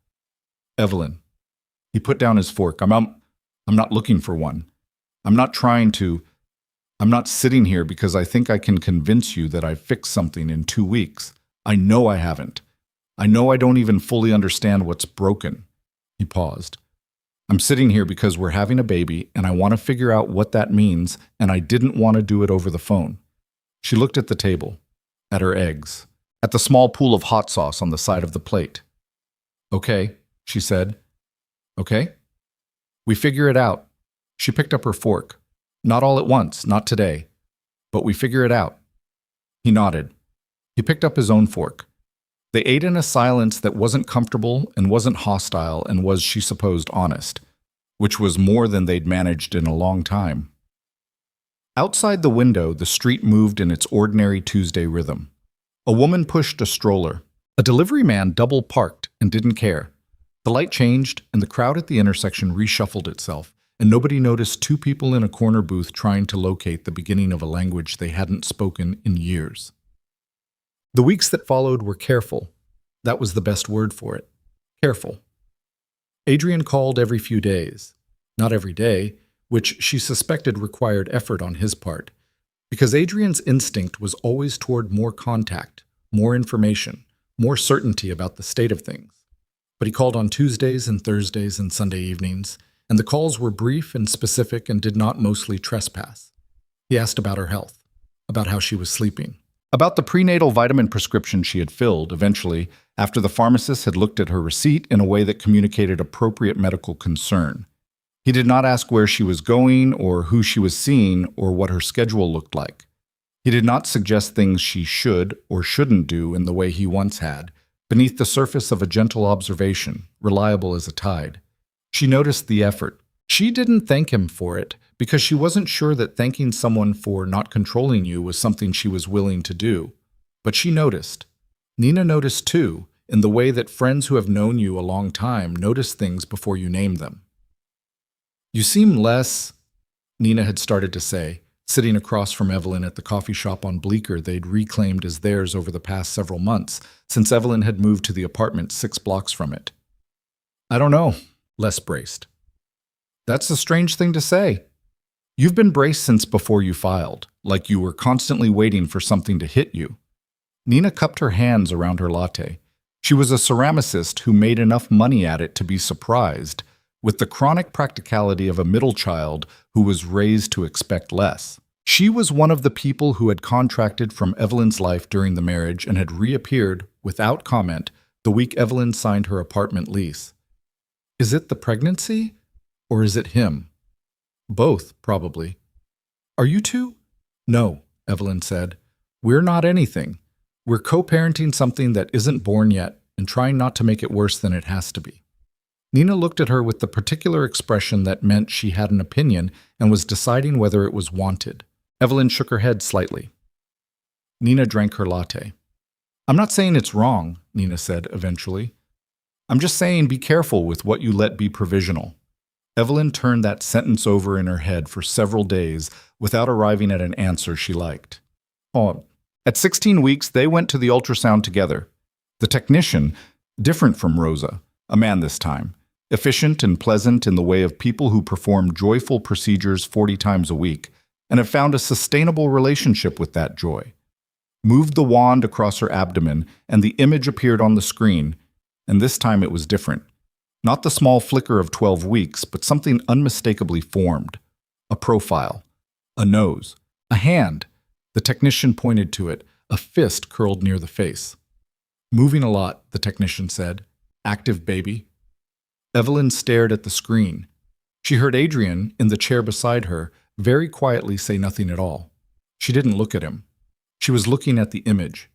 Evelyn. He put down his fork. I'm not looking for one. I'm not trying to... I'm not sitting here because I think I can convince you that I've fixed something in 2 weeks. I know I haven't. I know I don't even fully understand what's broken." He paused. "I'm sitting here because we're having a baby and I want to figure out what that means, and I didn't want to do it over the phone." She looked at the table, at her eggs, at the small pool of hot sauce on the side of the plate. "Okay," she said. "Okay? We figure it out." She picked up her fork. "Not all at once, not today. But we figure it out." He nodded. He picked up his own fork. They ate in a silence that wasn't comfortable and wasn't hostile and was, she supposed, honest, which was more than they'd managed in a long time. Outside the window, the street moved in its ordinary Tuesday rhythm. A woman pushed a stroller. A delivery man double-parked and didn't care. The light changed, and the crowd at the intersection reshuffled itself, and nobody noticed two people in a corner booth trying to locate the beginning of a language they hadn't spoken in years. The weeks that followed were careful. That was the best word for it. Careful. Adrian called every few days. Not every day, which she suspected required effort on his part, because Adrian's instinct was always toward more contact, more information, more certainty about the state of things. But he called on Tuesdays and Thursdays and Sunday evenings, and the calls were brief and specific and did not mostly trespass. He asked about her health, about how she was sleeping, about the prenatal vitamin prescription she had filled, eventually, after the pharmacist had looked at her receipt in a way that communicated appropriate medical concern. He did not ask where she was going or who she was seeing or what her schedule looked like. He did not suggest things she should or shouldn't do in the way he once had, beneath the surface of a gentle observation, reliable as a tide. She noticed the effort. She didn't thank him for it, because she wasn't sure that thanking someone for not controlling you was something she was willing to do. But she noticed. Nina noticed too, in the way that friends who have known you a long time notice things before you name them. "You seem less," Nina had started to say, sitting across from Evelyn at the coffee shop on Bleecker they'd reclaimed as theirs over the past several months, since Evelyn had moved to the apartment 6 blocks from it. "I don't know," Les braced. "That's a strange thing to say. You've been braced since before you filed, like you were constantly waiting for something to hit you." Nina cupped her hands around her latte. She was a ceramicist who made enough money at it to be surprised, with the chronic practicality of a middle child who was raised to expect less. She was one of the people who had contracted from Evelyn's life during the marriage and had reappeared, without comment, the week Evelyn signed her apartment lease. Is it the pregnancy, or is it him? Both, probably. "Are you two?" "No," Evelyn said. "We're not anything. We're co-parenting something that isn't born yet and trying not to make it worse than it has to be." Nina looked at her with the particular expression that meant she had an opinion and was deciding whether it was wanted. Evelyn shook her head slightly. Nina drank her latte. "I'm not saying it's wrong," Nina said eventually. "I'm just saying be careful with what you let be provisional." Evelyn turned that sentence over in her head for several days without arriving at an answer she liked. At 16 weeks, they went to the ultrasound together. The technician, different from Rosa, a man this time, efficient and pleasant in the way of people who perform joyful procedures 40 times a week, and have found a sustainable relationship with that joy. Moved the wand across her abdomen, and the image appeared on the screen, and this time it was different. Not the small flicker of 12 weeks, but something unmistakably formed. A profile. A nose. A hand. The technician pointed to it, a fist curled near the face. "Moving a lot," the technician said. "Active baby." Evelyn stared at the screen. She heard Adrian, in the chair beside her, very quietly say nothing at all. She didn't look at him. She was looking at the image.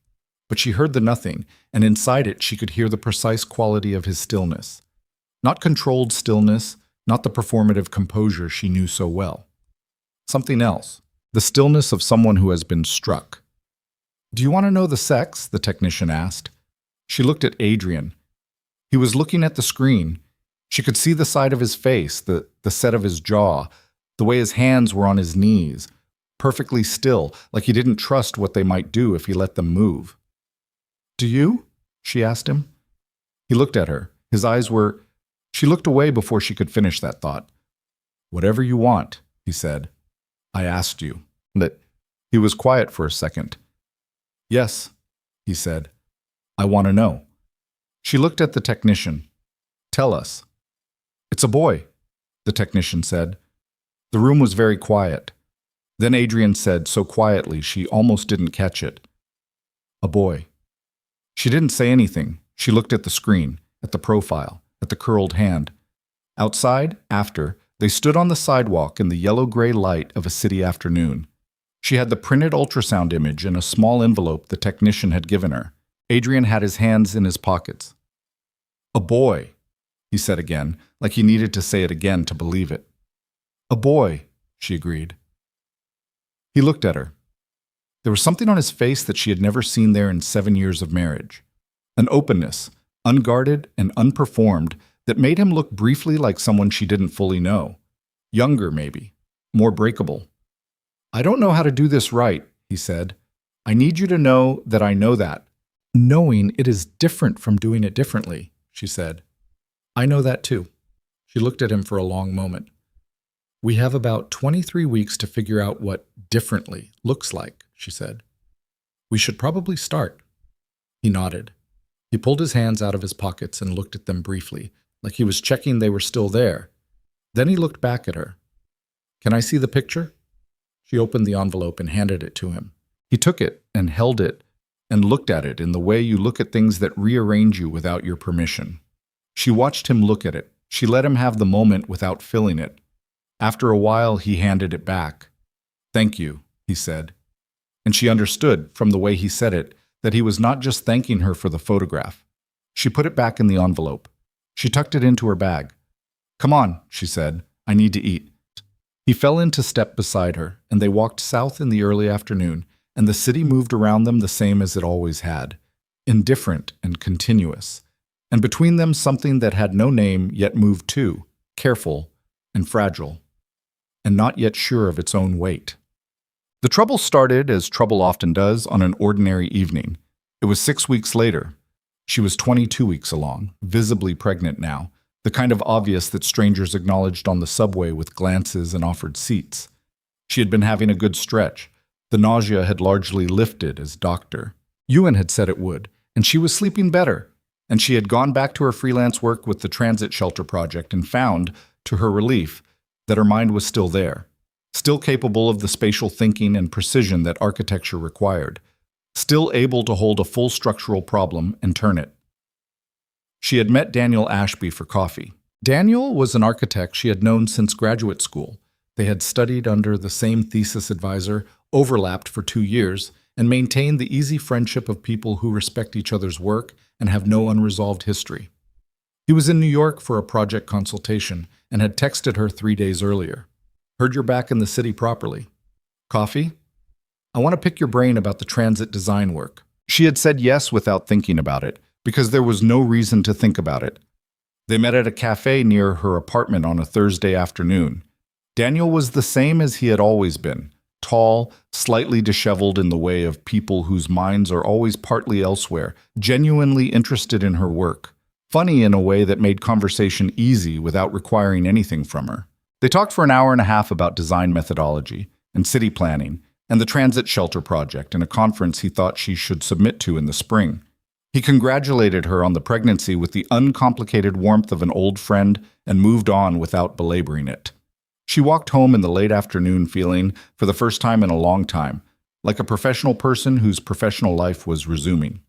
But she heard the nothing, and inside it she could hear the precise quality of his stillness. Not controlled stillness, not the performative composure she knew so well. Something else, the stillness of someone who has been struck. "Do you want to know the sex?" the technician asked. She looked at Adrian. He was looking at the screen. She could see the side of his face, the set of his jaw, the way his hands were on his knees, perfectly still, like he didn't trust what they might do if he let them move. "Do you?" she asked him. He looked at her. His eyes were... She looked away before she could finish that thought. "Whatever you want," he said. "I asked you." He was quiet for a second. Yes, he said. I want to know. She looked at the technician. Tell us. It's a boy, the technician said. The room was very quiet. Then Adrian said so quietly she almost didn't catch it. A boy. She didn't say anything. She looked at the screen, at the profile, at the curled hand. Outside, after, they stood on the sidewalk in the yellow-gray light of a city afternoon. She had the printed ultrasound image in a small envelope the technician had given her. Adrian had his hands in his pockets. A boy, he said again, like he needed to say it again to believe it. A boy, she agreed. He looked at her. There was something on his face that she had never seen there in 7 years of marriage. An openness, unguarded and unperformed, that made him look briefly like someone she didn't fully know. Younger, maybe. More breakable. I don't know how to do this right, he said. I need you to know that I know that. Knowing it is different from doing it differently, she said. I know that too. She looked at him for a long moment. We have about 23 weeks to figure out what differently looks like, she said. We should probably start. He nodded. He pulled his hands out of his pockets and looked at them briefly, like he was checking they were still there. Then he looked back at her. Can I see the picture? She opened the envelope and handed it to him. He took it and held it and looked at it in the way you look at things that rearrange you without your permission. She watched him look at it. She let him have the moment without filling it. After a while, he handed it back. Thank you, he said. And she understood, from the way he said it, that he was not just thanking her for the photograph. She put it back in the envelope. She tucked it into her bag. Come on, she said. I need to eat. He fell into step beside her, and they walked south in the early afternoon, and the city moved around them the same as it always had, indifferent and continuous, and between them something that had no name yet moved too, careful and fragile, and not yet sure of its own weight. The trouble started, as trouble often does, on an ordinary evening. It was 6 weeks later. She was 22 weeks along, visibly pregnant now, the kind of obvious that strangers acknowledged on the subway with glances and offered seats. She had been having a good stretch. The nausea had largely lifted as doctor. Ewan had said it would, and she was sleeping better. And she had gone back to her freelance work with the transit shelter project and found, to her relief, that her mind was still there, still capable of the spatial thinking and precision that architecture required, still able to hold a full structural problem and turn it. She had met Daniel Ashby for coffee. Daniel was an architect she had known since graduate school. They had studied under the same thesis advisor, overlapped for 2 years, and maintained the easy friendship of people who respect each other's work and have no unresolved history. He was in New York for a project consultation and had texted her 3 days earlier. Heard you're back in the city properly. Coffee? I want to pick your brain about the transit design work. She had said yes without thinking about it, because there was no reason to think about it. They met at a cafe near her apartment on a Thursday afternoon. Daniel was the same as he had always been, tall, slightly disheveled in the way of people whose minds are always partly elsewhere, genuinely interested in her work, funny in a way that made conversation easy without requiring anything from her. They talked for an hour and a half about design methodology and city planning and the transit shelter project and a conference he thought she should submit to in the spring. He congratulated her on the pregnancy with the uncomplicated warmth of an old friend and moved on without belaboring it. She walked home in the late afternoon feeling, for the first time in a long time, like a professional person whose professional life was resuming.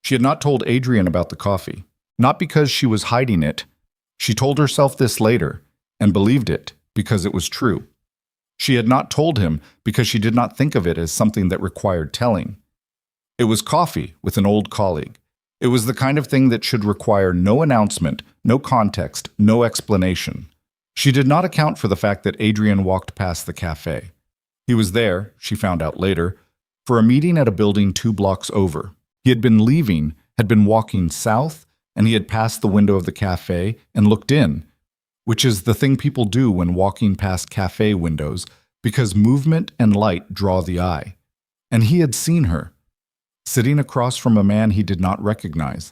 She had not told Adrian about the coffee, not because she was hiding it. She told herself this later, and believed it because it was true. She had not told him because she did not think of it as something that required telling. It was coffee with an old colleague. It was the kind of thing that should require no announcement, no context, no explanation. She did not account for the fact that Adrian walked past the cafe. He was there, she found out later, for a meeting at a building 2 blocks over. He had been leaving, had been walking south, and he had passed the window of the cafe and looked in, which is the thing people do when walking past cafe windows, because movement and light draw the eye. And he had seen her, sitting across from a man he did not recognize,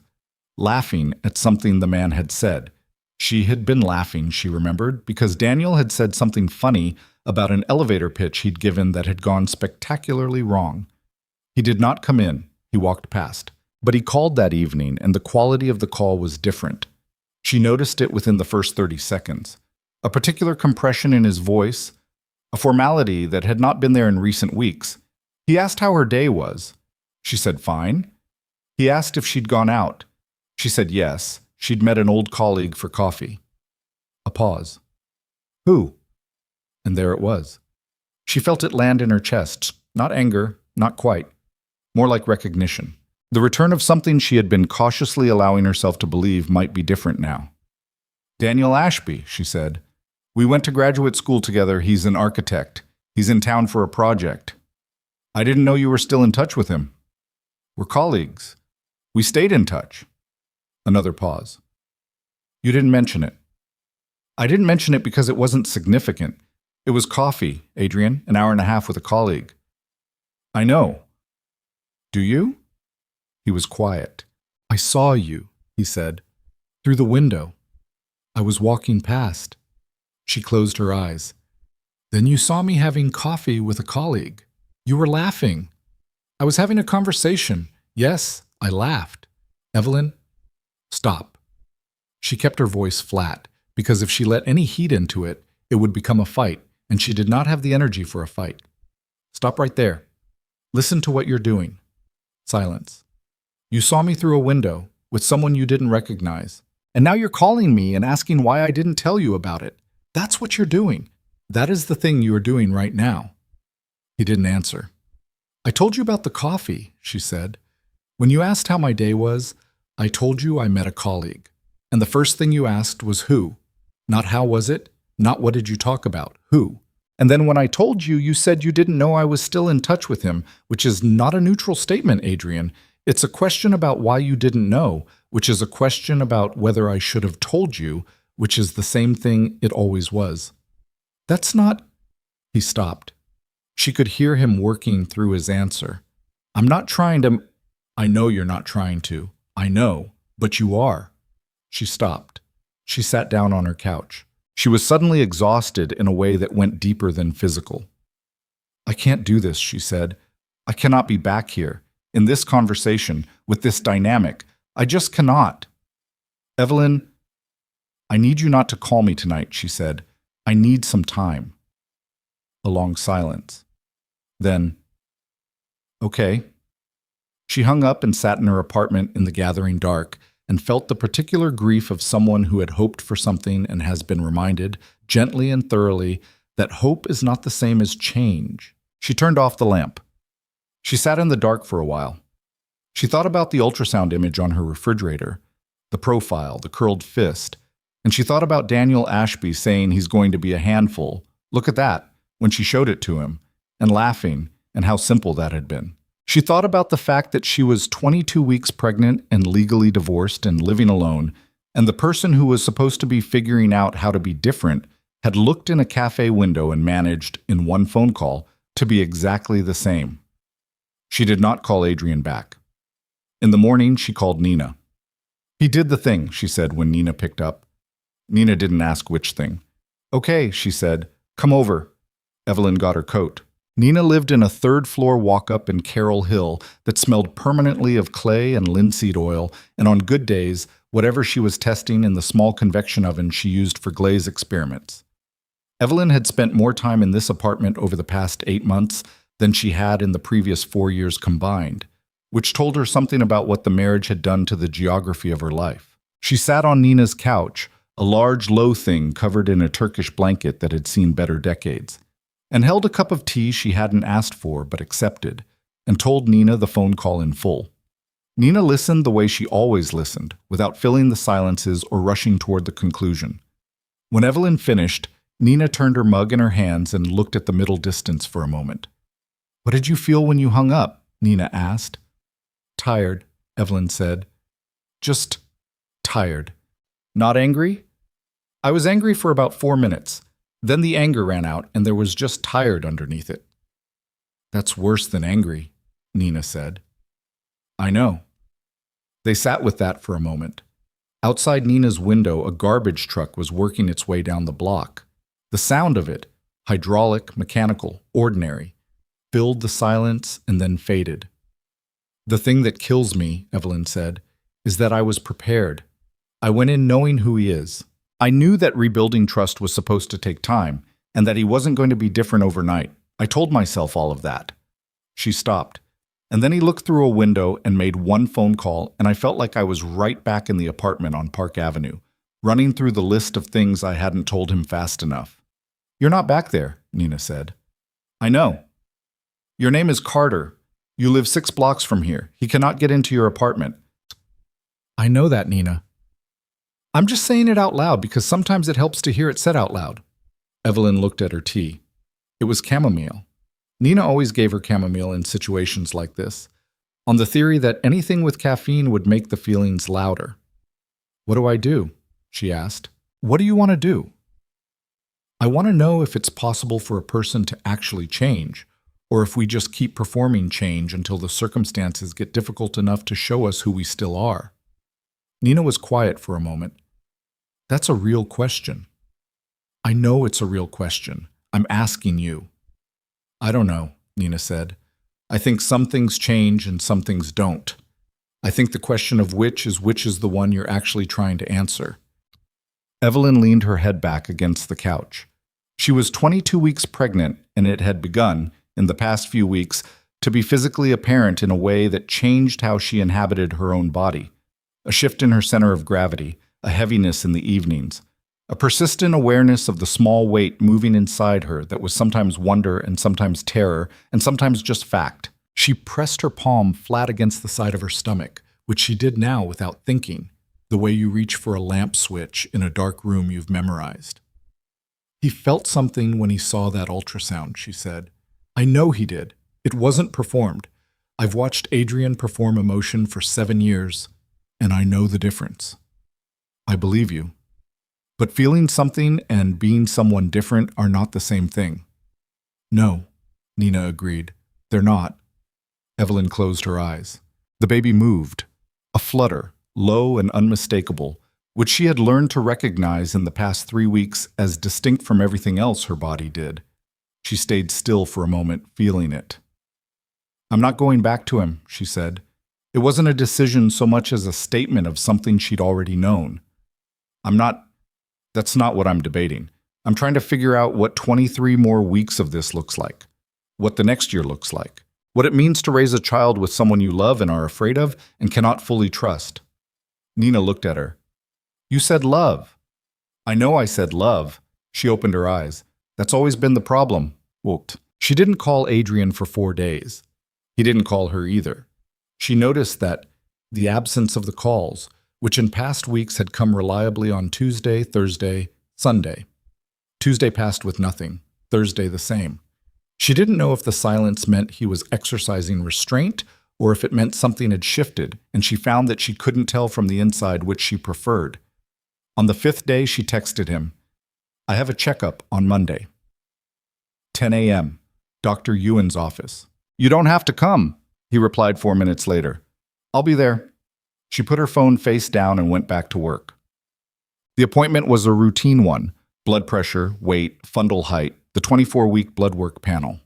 laughing at something the man had said. She had been laughing, she remembered, because Daniel had said something funny about an elevator pitch he'd given that had gone spectacularly wrong. He did not come in, he walked past. But he called that evening, and the quality of the call was different. She noticed it within the first 30 seconds. A particular compression in his voice, a formality that had not been there in recent weeks. He asked how her day was. She said fine. He asked if she'd gone out. She said yes. She'd met an old colleague for coffee. A pause. Who? And there it was. She felt it land in her chest. Not anger, not quite. More like recognition. The return of something she had been cautiously allowing herself to believe might be different now. Daniel Ashby, she said. We went to graduate school together. He's an architect. He's in town for a project. I didn't know you were still in touch with him. We're colleagues. We stayed in touch. Another pause. You didn't mention it. I didn't mention it because it wasn't significant. It was coffee, Adrian, an hour and a half with a colleague. I know. Do you? He was quiet. I saw you, he said, through the window. I was walking past. She closed her eyes. Then you saw me having coffee with a colleague. You were laughing. I was having a conversation. Yes, I laughed. Evelyn, stop. She kept her voice flat, because if she let any heat into it, it would become a fight, and she did not have the energy for a fight. Stop right there. Listen to what you're doing. Silence. You saw me through a window with someone you didn't recognize, and now you're calling me and asking why I didn't tell you about it. That's what you're doing. That is the thing you are doing right now. He didn't answer. I told you about the coffee, she said. When you asked how my day was, I told you I met a colleague. And the first thing you asked was who. Not how was it, not what did you talk about, who. And then when I told you, you said you didn't know I was still in touch with him, which is not a neutral statement, Adrian. It's a question about why you didn't know, which is a question about whether I should have told you, which is the same thing it always was. That's not... He stopped. She could hear him working through his answer. I'm not trying to... I know you're not trying to. I know, but you are. She stopped. She sat down on her couch. She was suddenly exhausted in a way that went deeper than physical. I can't do this, she said. I cannot be back here. In this conversation, with this dynamic, I just cannot. Evelyn, I need you not to call me tonight, she said. I need some time. A long silence. Then, okay. She hung up and sat in her apartment in the gathering dark and felt the particular grief of someone who had hoped for something and has been reminded, gently and thoroughly, that hope is not the same as change. She turned off the lamp. She sat in the dark for a while. She thought about the ultrasound image on her refrigerator, the profile, the curled fist, and she thought about Daniel Ashby saying he's going to be a handful. Look at that, when she showed it to him, and laughing, and how simple that had been. She thought about the fact that she was 22 weeks pregnant and legally divorced and living alone, and the person who was supposed to be figuring out how to be different had looked in a cafe window and managed, in one phone call, to be exactly the same. She did not call Adrian back. In the morning, she called Nina. He did the thing, she said when Nina picked up. Nina didn't ask which thing. Okay, she said. Come over. Evelyn got her coat. Nina lived in a third-floor walk-up in Carroll Hill that smelled permanently of clay and linseed oil, and on good days, whatever she was testing in the small convection oven she used for glaze experiments. Evelyn had spent more time in this apartment over the past 8 months than she had in the previous 4 years combined, which told her something about what the marriage had done to the geography of her life. She sat on Nina's couch, a large, low thing covered in a Turkish blanket that had seen better decades, and held a cup of tea she hadn't asked for but accepted, and told Nina the phone call in full. Nina listened the way she always listened, without filling the silences or rushing toward the conclusion. When Evelyn finished, Nina turned her mug in her hands and looked at the middle distance for a moment. What did you feel when you hung up? Nina asked. Tired, Evelyn said. Just tired. Not angry? I was angry for about 4 minutes. Then the anger ran out and there was just tired underneath it. That's worse than angry, Nina said. I know. They sat with that for a moment. Outside Nina's window, a garbage truck was working its way down the block. The sound of it, hydraulic, mechanical, ordinary, filled the silence and then faded. "The thing that kills me," Evelyn said, "is that I was prepared. I went in knowing who he is. I knew that rebuilding trust was supposed to take time and that he wasn't going to be different overnight. I told myself all of that." She stopped, and then he looked through a window and made one phone call, and I felt like I was right back in the apartment on Park Avenue, running through the list of things I hadn't told him fast enough. "You're not back there," Nina said. "I know. Your name is Carter. You live 6 blocks from here. He cannot get into your apartment." "I know that, Nina. I'm just saying it out loud because sometimes it helps to hear it said out loud." Evelyn looked at her tea. It was chamomile. Nina always gave her chamomile in situations like this, on the theory that anything with caffeine would make the feelings louder. "What do I do?" she asked. "What do you want to do?" "I want to know if it's possible for a person to actually change, or if we just keep performing change until the circumstances get difficult enough to show us who we still are." Nina was quiet for a moment. "That's a real question." "I know it's a real question. I'm asking you." "I don't know," Nina said. "I think some things change and some things don't. I think the question of which is the one you're actually trying to answer." Evelyn leaned her head back against the couch. She was 22 weeks pregnant, and it had begun, in the past few weeks, to be physically apparent in a way that changed how she inhabited her own body. A shift in her center of gravity, a heaviness in the evenings, a persistent awareness of the small weight moving inside her that was sometimes wonder and sometimes terror and sometimes just fact. She pressed her palm flat against the side of her stomach, which she did now without thinking, the way you reach for a lamp switch in a dark room you've memorized. "He felt something when he saw that ultrasound," she said. "I know he did. It wasn't performed. I've watched Adrian perform emotion for 7 years, and I know the difference." "I believe you. But feeling something and being someone different are not the same thing." "No," Nina agreed. "They're not." Evelyn closed her eyes. The baby moved, a flutter, low and unmistakable, which she had learned to recognize in the past 3 weeks as distinct from everything else her body did. She stayed still for a moment, feeling it. "I'm not going back to him," she said. It wasn't a decision so much as a statement of something she'd already known. That's not what I'm debating. I'm trying to figure out what 23 more weeks of this looks like, what the next year looks like, what it means to raise a child with someone you love and are afraid of and cannot fully trust." Nina looked at her. "You said love." "I know I said love." She opened her eyes. "That's always been the problem." She didn't call Adrian for 4 days. He didn't call her either. She noticed that the absence of the calls, which in past weeks had come reliably on Tuesday, Thursday, Sunday. Tuesday passed with nothing, Thursday the same. She didn't know if the silence meant he was exercising restraint or if it meant something had shifted, and she found that she couldn't tell from the inside which she preferred. On the 5th day, she texted him, "I have a checkup on Monday. 10 a.m., Dr. Ewan's office." "You don't have to come," he replied 4 minutes later. "I'll be there." She put her phone face down and went back to work. The appointment was a routine one: blood pressure, weight, fundal height, the 24-week blood work panel.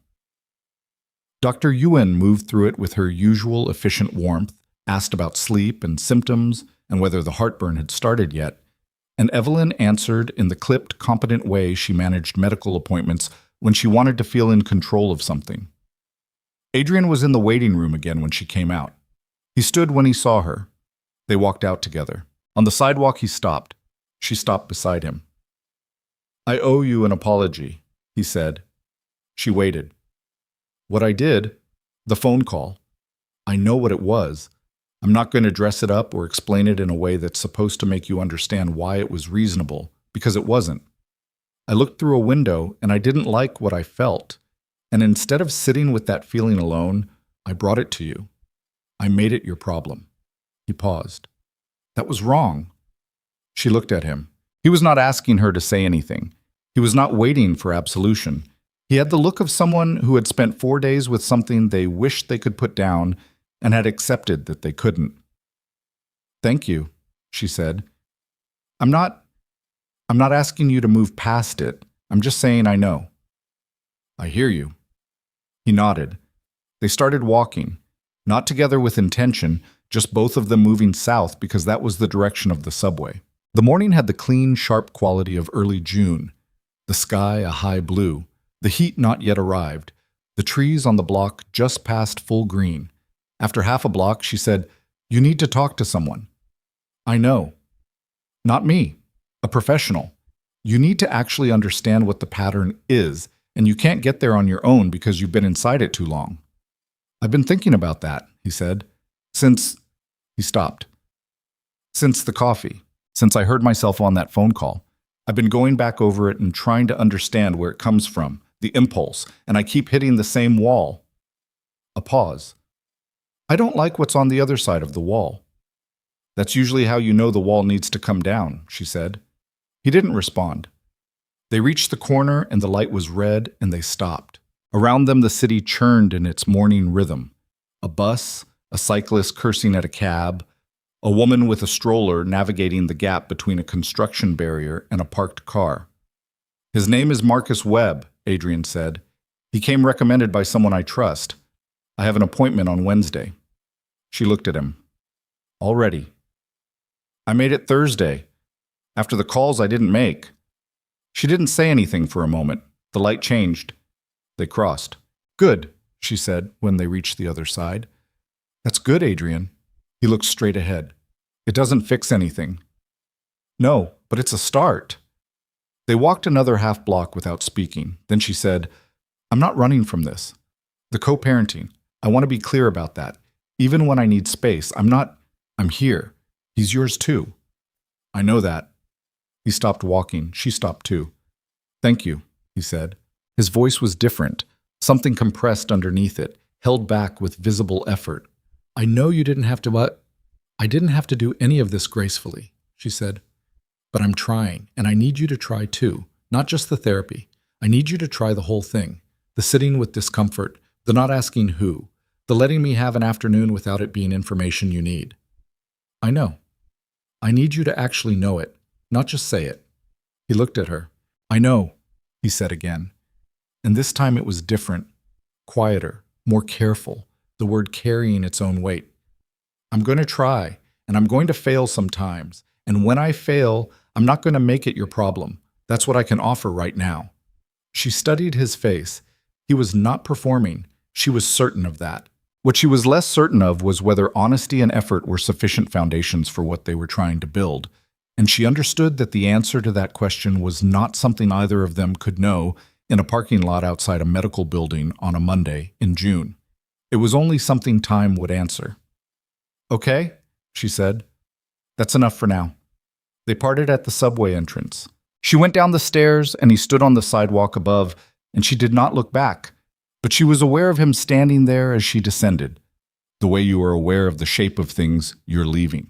Dr. Ewan moved through it with her usual efficient warmth, asked about sleep and symptoms and whether the heartburn had started yet, and Evelyn answered in the clipped, competent way she managed medical appointments when she wanted to feel in control of something. Adrian was in the waiting room again when she came out. He stood when he saw her. They walked out together. On the sidewalk, he stopped. She stopped beside him. "I owe you an apology," he said. She waited. "What I did? The phone call. I know what it was. I'm not going to dress it up or explain it in a way that's supposed to make you understand why it was reasonable, because it wasn't. I looked through a window and I didn't like what I felt. And instead of sitting with that feeling alone, I brought it to you. I made it your problem." He paused. "That was wrong." She looked at him. He was not asking her to say anything. He was not waiting for absolution. He had the look of someone who had spent 4 days with something they wished they could put down and had accepted that they couldn't. "Thank you," she said. I'm not I'm not asking you to move past it. I'm just saying I know. I hear you. He nodded. They started walking, not together with intention, just both of them moving south because that was the direction of the subway. The morning had the clean, sharp quality of early June. The sky a high blue, the heat not yet arrived, the trees on the block just past full green. After half a block, she said, "You need to talk to someone." "I know." "Not me. A professional. You need to actually understand what the pattern is, and you can't get there on your own because you've been inside it too long." "I've been thinking about that," he said. "Since—" He stopped. "Since the coffee. Since I heard myself on that phone call. I've been going back over it and trying to understand where it comes from, the impulse, and I keep hitting the same wall." A pause. "I don't like what's on the other side of the wall." "That's usually how you know the wall needs to come down," she said. He didn't respond. They reached the corner and the light was red and they stopped. Around them the city churned in its morning rhythm. A bus, a cyclist cursing at a cab, a woman with a stroller navigating the gap between a construction barrier and a parked car. "His name is Marcus Webb," Adrian said. "He came recommended by someone I trust. I have an appointment on Wednesday." She looked at him. "Already?" "I made it Thursday. After the calls I didn't make." She didn't say anything for a moment. The light changed. They crossed. "Good," she said when they reached the other side. "That's good, Adrian." He looked straight ahead. "It doesn't fix anything." "No, but it's a start." They walked another half block without speaking. Then she said, "I'm not running from this. The co-parenting. I want to be clear about that. Even when I need space, I'm here. He's yours too." "I know that." He stopped walking. She stopped too. "Thank you," he said. His voice was different, something compressed underneath it, held back with visible effort. "I know you didn't have to, but I didn't have to do any of this gracefully," she said. "But I'm trying, and I need you to try too, not just the therapy. I need you to try the whole thing. The sitting with discomfort, the not asking who, the letting me have an afternoon without it being information you need." "I know. I need you to actually know it, not just say it." He looked at her. "I know," he said again. And this time it was different, quieter, more careful, the word carrying its own weight. "I'm going to try, and I'm going to fail sometimes. And when I fail, I'm not going to make it your problem. That's what I can offer right now." She studied his face. He was not performing. She was certain of that. What she was less certain of was whether honesty and effort were sufficient foundations for what they were trying to build. And she understood that the answer to that question was not something either of them could know in a parking lot outside a medical building on a Monday in June. It was only something time would answer. "Okay," she said. "That's enough for now." They parted at the subway entrance. She went down the stairs and he stood on the sidewalk above, and she did not look back, but she was aware of him standing there as she descended, the way you are aware of the shape of things you're leaving.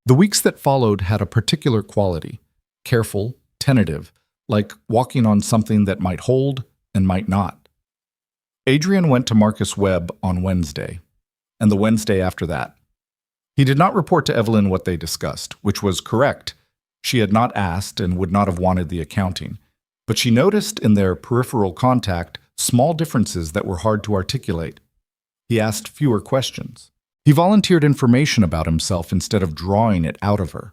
The weeks that followed had a particular quality, careful, tentative, like walking on something that might hold and might not. Adrian went to Marcus Webb on Wednesday, and the Wednesday after that. He did not report to Evelyn what they discussed, which was correct. She had not asked and would not have wanted the accounting, but she noticed in their peripheral contact small differences that were hard to articulate. He asked fewer questions. He volunteered information about himself instead of drawing it out of her.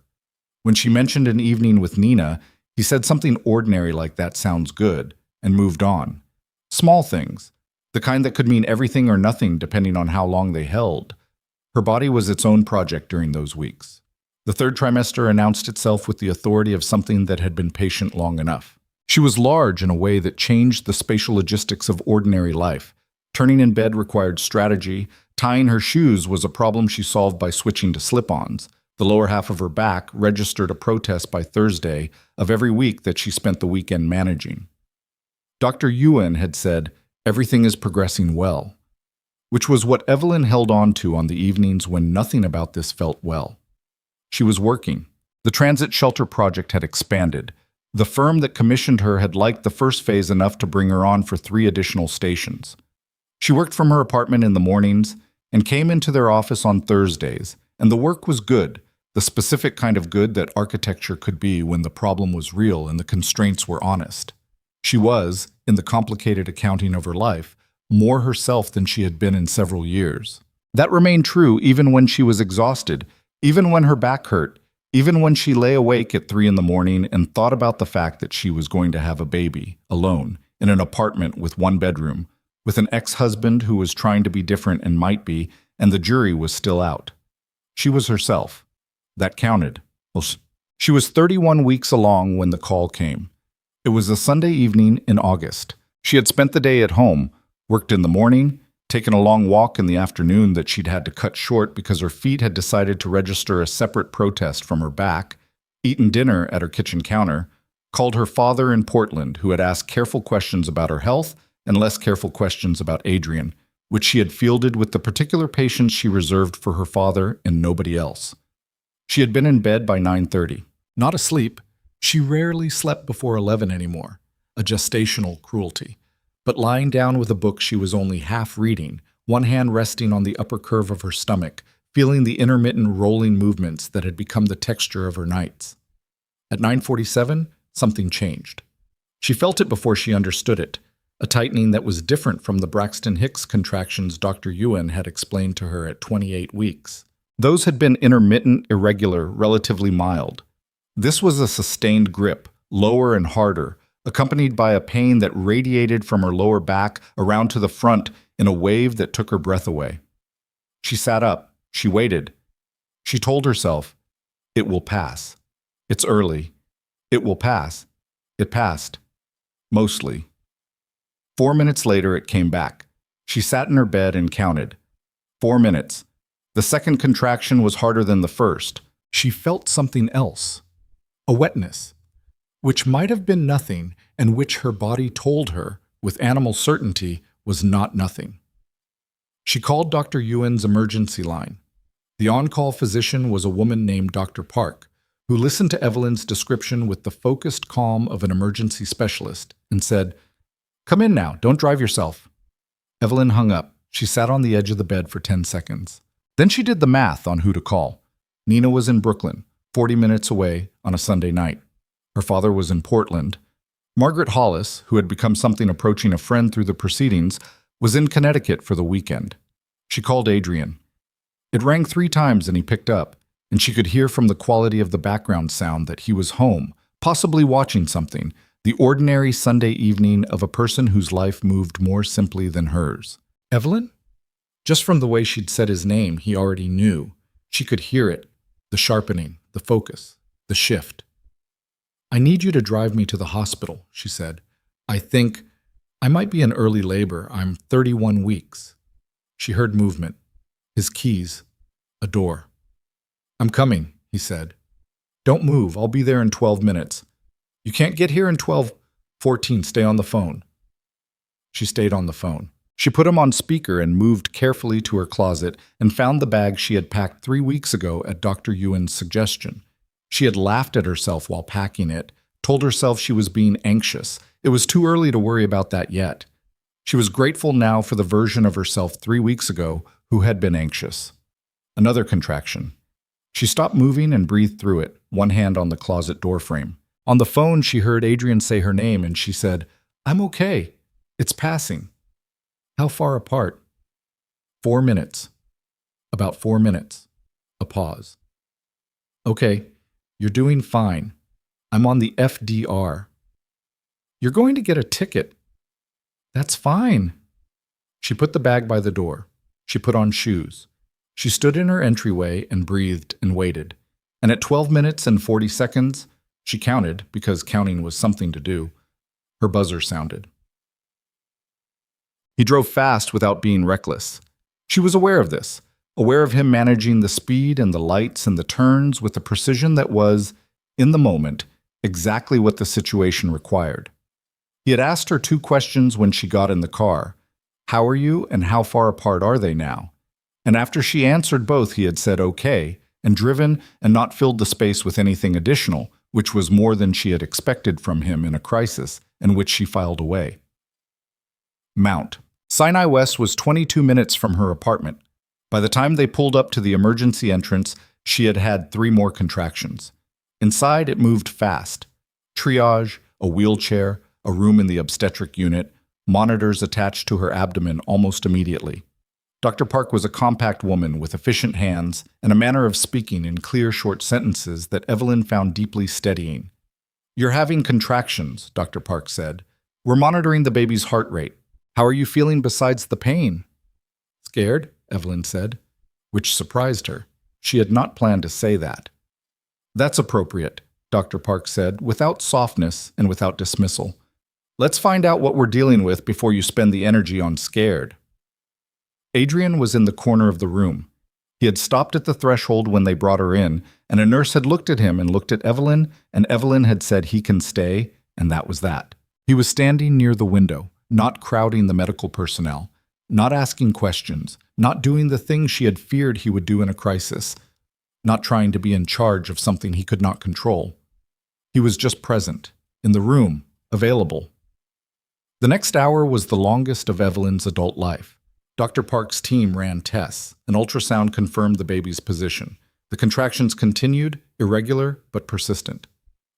When she mentioned an evening with Nina, he said something ordinary like "that sounds good," and moved on. Small things, the kind that could mean everything or nothing depending on how long they held. Her body was its own project during those weeks. The third trimester announced itself with the authority of something that had been patient long enough. She was large in a way that changed the spatial logistics of ordinary life. Turning in bed required strategy. Tying her shoes was a problem she solved by switching to slip-ons. The lower half of her back registered a protest by Thursday of every week that she spent the weekend managing. Dr. Ewan had said, "Everything is progressing well," which was what Evelyn held on to on the evenings when nothing about this felt well. She was working. The transit shelter project had expanded. The firm that commissioned her had liked the first phase enough to bring her on for 3 additional stations. She worked from her apartment in the mornings and came into their office on Thursdays, and the work was good. The the specific kind of good that architecture could be when the problem was real and the constraints were honest. She was, in the complicated accounting of her life, more herself than she had been in several years. That remained true even when she was exhausted, even when her back hurt, even when she lay awake at 3 in the morning and thought about the fact that she was going to have a baby, alone, in an apartment with 1 bedroom, with an ex-husband who was trying to be different and might be, and the jury was still out. She was herself. That counted. Well, she was 31 weeks along when the call came. It was a Sunday evening in August. She had spent the day at home, worked in the morning, taken a long walk in the afternoon that she'd had to cut short because her feet had decided to register a separate protest from her back, eaten dinner at her kitchen counter, called her father in Portland, who had asked careful questions about her health and less careful questions about Adrian, which she had fielded with the particular patience she reserved for her father and nobody else. She had been in bed by 9:30. Not asleep. She rarely slept before 11 anymore, a gestational cruelty. But lying down with a book she was only half reading, one hand resting on the upper curve of her stomach, feeling the intermittent rolling movements that had become the texture of her nights. At 9:47, something changed. She felt it before she understood it, a tightening that was different from the Braxton Hicks contractions Dr. Ewan had explained to her at 28 weeks. Those had been intermittent, irregular, relatively mild. This was a sustained grip, lower and harder, accompanied by a pain that radiated from her lower back around to the front in a wave that took her breath away. She sat up. She waited. She told herself, "It will pass. It's early. It will pass." It passed. Mostly. 4 minutes later, it came back. She sat in her bed and counted. 4 minutes. The second contraction was harder than the first. She felt something else. A wetness, which might have been nothing and which her body told her, with animal certainty, was not nothing. She called Dr. Ewan's emergency line. The on-call physician was a woman named Dr. Park, who listened to Evelyn's description with the focused calm of an emergency specialist and said, "Come in now, don't drive yourself." Evelyn hung up. She sat on the edge of the bed for 10 seconds. Then she did the math on who to call. Nina was in Brooklyn, 40 minutes away on a Sunday night. Her father was in Portland. Margaret Hollis, who had become something approaching a friend through the proceedings, was in Connecticut for the weekend. She called Adrian. It rang 3 times and he picked up, and she could hear from the quality of the background sound that he was home, possibly watching something, the ordinary Sunday evening of a person whose life moved more simply than hers. Evelyn? Just from the way she'd said his name, he already knew. She could hear it, the sharpening, the focus, the shift. "I need you to drive me to the hospital," she said. "I think I might be in early labor. I'm 31 weeks. She heard movement. His keys. A door. "I'm coming," he said. "Don't move. I'll be there in 12 minutes. You can't get here in 14. Stay on the phone." She stayed on the phone. She put him on speaker and moved carefully to her closet and found the bag she had packed 3 weeks ago at Dr. Ewan's suggestion. She had laughed at herself while packing it, told herself she was being anxious. It was too early to worry about that yet. She was grateful now for the version of herself 3 weeks ago who had been anxious. Another contraction. She stopped moving and breathed through it, one hand on the closet door frame. On the phone, she heard Adrian say her name and she said, "I'm okay. It's passing." How far apart? 4 minutes. About 4 minutes. A pause. "Okay, you're doing fine. I'm on the FDR. You're going to get a ticket." "That's fine." She put the bag by the door. She put on shoes. She stood in her entryway and breathed and waited. And at 12 minutes and 40 seconds, she counted, because counting was something to do, her buzzer sounded. He drove fast without being reckless. She was aware of this, aware of him managing the speed and the lights and the turns with a precision that was, in the moment, exactly what the situation required. He had asked her 2 questions when she got in the car. How are you and how far apart are they now? And after she answered both, he had said okay, and driven and not filled the space with anything additional, which was more than she had expected from him in a crisis, and which she filed away. Mount. Sinai West was 22 minutes from her apartment. By the time they pulled up to the emergency entrance, she had had 3 more contractions. Inside, it moved fast. Triage, a wheelchair, a room in the obstetric unit, monitors attached to her abdomen almost immediately. Dr. Park was a compact woman with efficient hands and a manner of speaking in clear, short sentences that Evelyn found deeply steadying. "You're having contractions," Dr. Park said. "We're monitoring the baby's heart rate. How are you feeling besides the pain?" "Scared," Evelyn said, which surprised her. She had not planned to say that. "That's appropriate," Dr. Park said, without softness and without dismissal. "Let's find out what we're dealing with before you spend the energy on scared." Adrian was in the corner of the room. He had stopped at the threshold when they brought her in, and a nurse had looked at him and looked at Evelyn, and Evelyn had said he can stay, and that was that. He was standing near the window, not crowding the medical personnel, not asking questions, not doing the things she had feared he would do in a crisis, not trying to be in charge of something he could not control. He was just present, in the room, available. The next hour was the longest of Evelyn's adult life. Dr. Park's team ran tests. An ultrasound confirmed the baby's position. The contractions continued, irregular but persistent.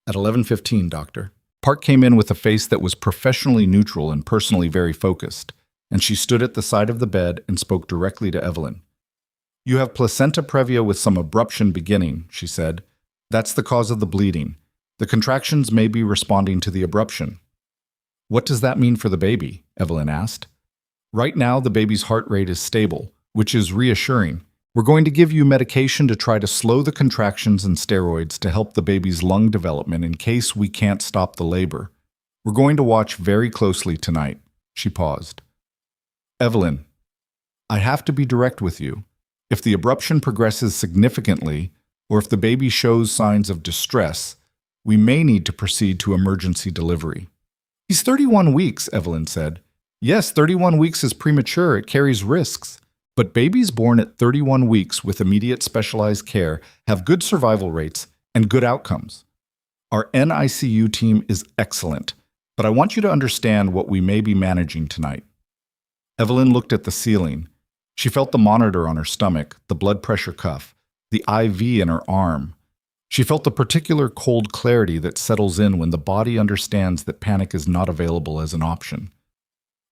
At 11:15, Doctor. Park came in with a face that was professionally neutral and personally very focused, and she stood at the side of the bed and spoke directly to Evelyn. "You have placenta previa with some abruption beginning," she said. "That's the cause of the bleeding. The contractions may be responding to the abruption." "What does that mean for the baby?" Evelyn asked. "Right now, the baby's heart rate is stable, which is reassuring. We're going to give you medication to try to slow the contractions and steroids to help the baby's lung development in case we can't stop the labor. We're going to watch very closely tonight." She paused. "Evelyn, I have to be direct with you. If the abruption progresses significantly, or if the baby shows signs of distress, we may need to proceed to emergency delivery." "He's 31 weeks, Evelyn said. "Yes, 31 weeks is premature. It carries risks. But babies born at 31 weeks with immediate specialized care have good survival rates and good outcomes. Our NICU team is excellent, but I want you to understand what we may be managing tonight." Evelyn looked at the ceiling. She felt the monitor on her stomach, the blood pressure cuff, the IV in her arm. She felt the particular cold clarity that settles in when the body understands that panic is not available as an option.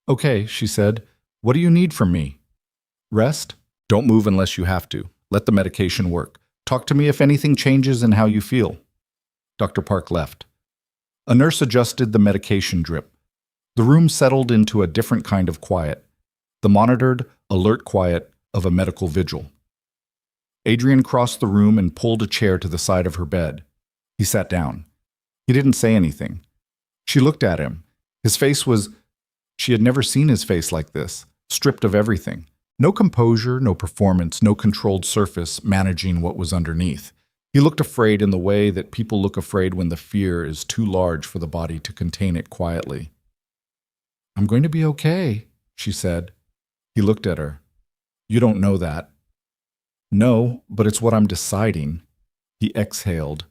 "Okay," she said. "What do you need from me?" "Rest. Don't move unless you have to. Let the medication work. Talk to me if anything changes in how you feel." Dr. Park left. A nurse adjusted the medication drip. The room settled into a different kind of quiet, the monitored, alert quiet of a medical vigil. Adrian crossed the room and pulled a chair to the side of her bed. He sat down. He didn't say anything. She looked at him. His face was... She had never seen his face like this, stripped of everything. No composure, no performance, no controlled surface managing what was underneath. He looked afraid in the way that people look afraid when the fear is too large for the body to contain it quietly. "I'm going to be okay," she said. He looked at her. "You don't know that." "No, but it's what I'm deciding." He exhaled.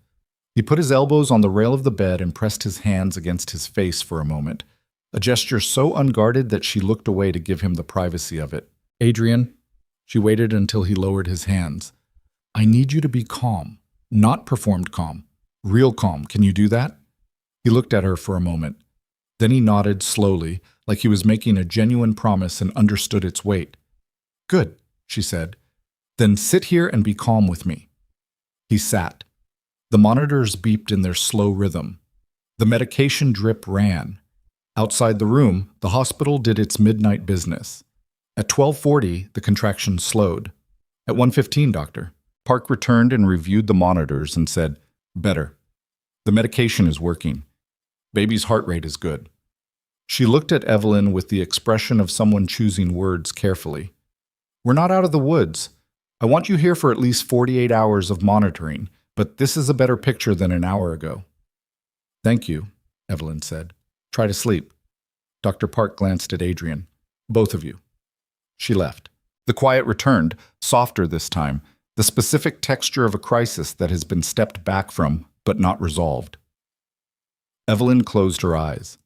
He put his elbows on the rail of the bed and pressed his hands against his face for a moment, a gesture so unguarded that she looked away to give him the privacy of it. "Adrian," she waited until he lowered his hands. "I need you to be calm, not performed calm, real calm. Can you do that?" He looked at her for a moment. Then he nodded slowly, like he was making a genuine promise and understood its weight. "Good," she said. "Then sit here and be calm with me." He sat. The monitors beeped in their slow rhythm. The medication drip ran. Outside the room, the hospital did its midnight business. At 12:40, the contractions slowed. At 1:15, Doctor. Park returned and reviewed the monitors and said, "Better. The medication is working. Baby's heart rate is good." She looked at Evelyn with the expression of someone choosing words carefully. "We're not out of the woods. I want you here for at least 48 hours of monitoring, but this is a better picture than an hour ago." "Thank you," Evelyn said. "Try to sleep." Dr. Park glanced at Adrian. "Both of you." She left. The quiet returned, softer this time, the specific texture of a crisis that has been stepped back from, but not resolved. Evelyn closed her eyes.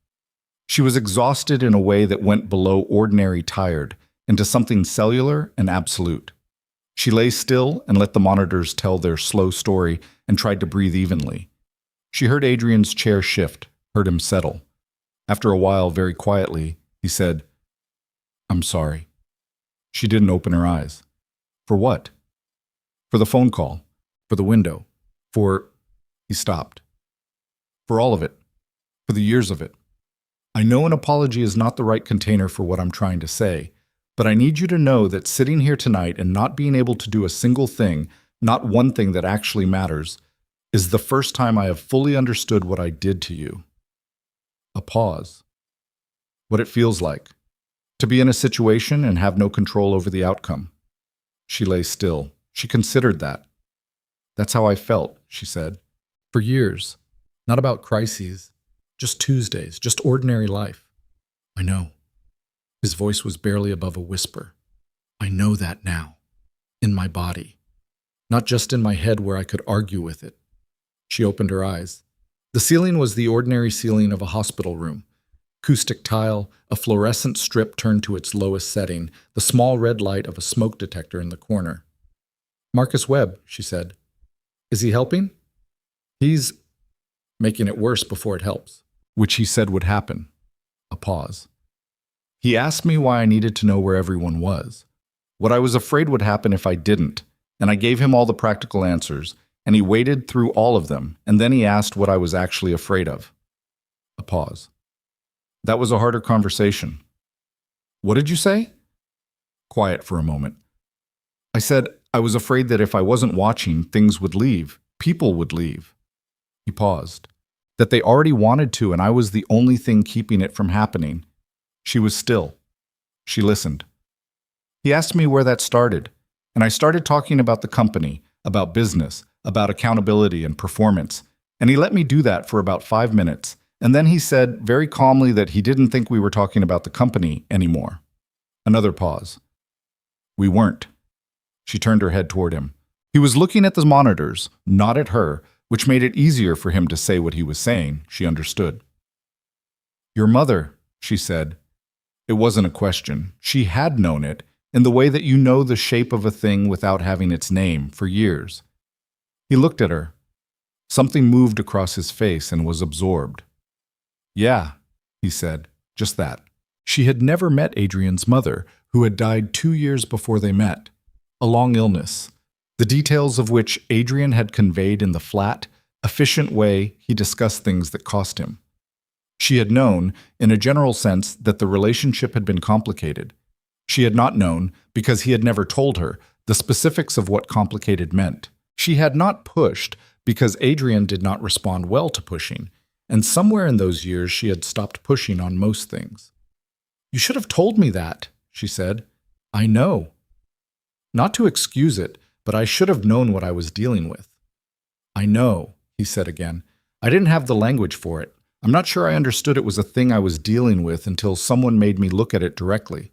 She was exhausted in a way that went below ordinary tired, into something cellular and absolute. She lay still and let the monitors tell their slow story and tried to breathe evenly. She heard Adrian's chair shift, heard him settle. After a while, very quietly, he said, "I'm sorry." She didn't open her eyes. For what? For the phone call, for the window, for... He stopped. For all of it, for the years of it. I know an apology is not the right container for what I'm trying to say, but I need you to know that sitting here tonight and not being able to do a single thing, not one thing that actually matters, is the first time I have fully understood what I did to you. A pause. What it feels like. To be in a situation and have no control over the outcome. She lay still. She considered that. That's how I felt, she said. For years. Not about crises. Just Tuesdays. Just ordinary life. I know. His voice was barely above a whisper. I know that now. In my body. Not just in my head where I could argue with it. She opened her eyes. The ceiling was the ordinary ceiling of a hospital room. Acoustic tile, a fluorescent strip turned to its lowest setting, the small red light of a smoke detector in the corner. Marcus Webb, she said. Is he helping? He's making it worse before it helps. Which he said would happen. A pause. He asked me why I needed to know where everyone was. What I was afraid would happen if I didn't, and I gave him all the practical answers, and he waded through all of them, and then he asked what I was actually afraid of. A pause. That was a harder conversation. What did you say? Quiet for a moment. I said I was afraid that if I wasn't watching, things would leave. People would leave. He paused. That they already wanted to, and I was the only thing keeping it from happening. She was still. She listened. He asked me where that started, and I started talking about the company, about business, about accountability and performance, and he let me do that for about 5 minutes, and then he said very calmly that he didn't think we were talking about the company anymore. Another pause. We weren't. She turned her head toward him. He was looking at the monitors, not at her, which made it easier for him to say what he was saying. She understood. Your mother, she said. It wasn't a question. She had known it, in the way that you know the shape of a thing without having its name for years. He looked at her. Something moved across his face and was absorbed. Yeah, he said, just that. She had never met Adrian's mother, who had died 2 years before they met. A long illness, the details of which Adrian had conveyed in the flat, efficient way he discussed things that cost him. She had known, in a general sense, that the relationship had been complicated. She had not known, because he had never told her, the specifics of what complicated meant. She had not pushed, because Adrian did not respond well to pushing, and somewhere in those years she had stopped pushing on most things. You should have told me that, she said. I know. Not to excuse it, but I should have known what I was dealing with. I know, he said again. I didn't have the language for it. I'm not sure I understood it was a thing I was dealing with until someone made me look at it directly.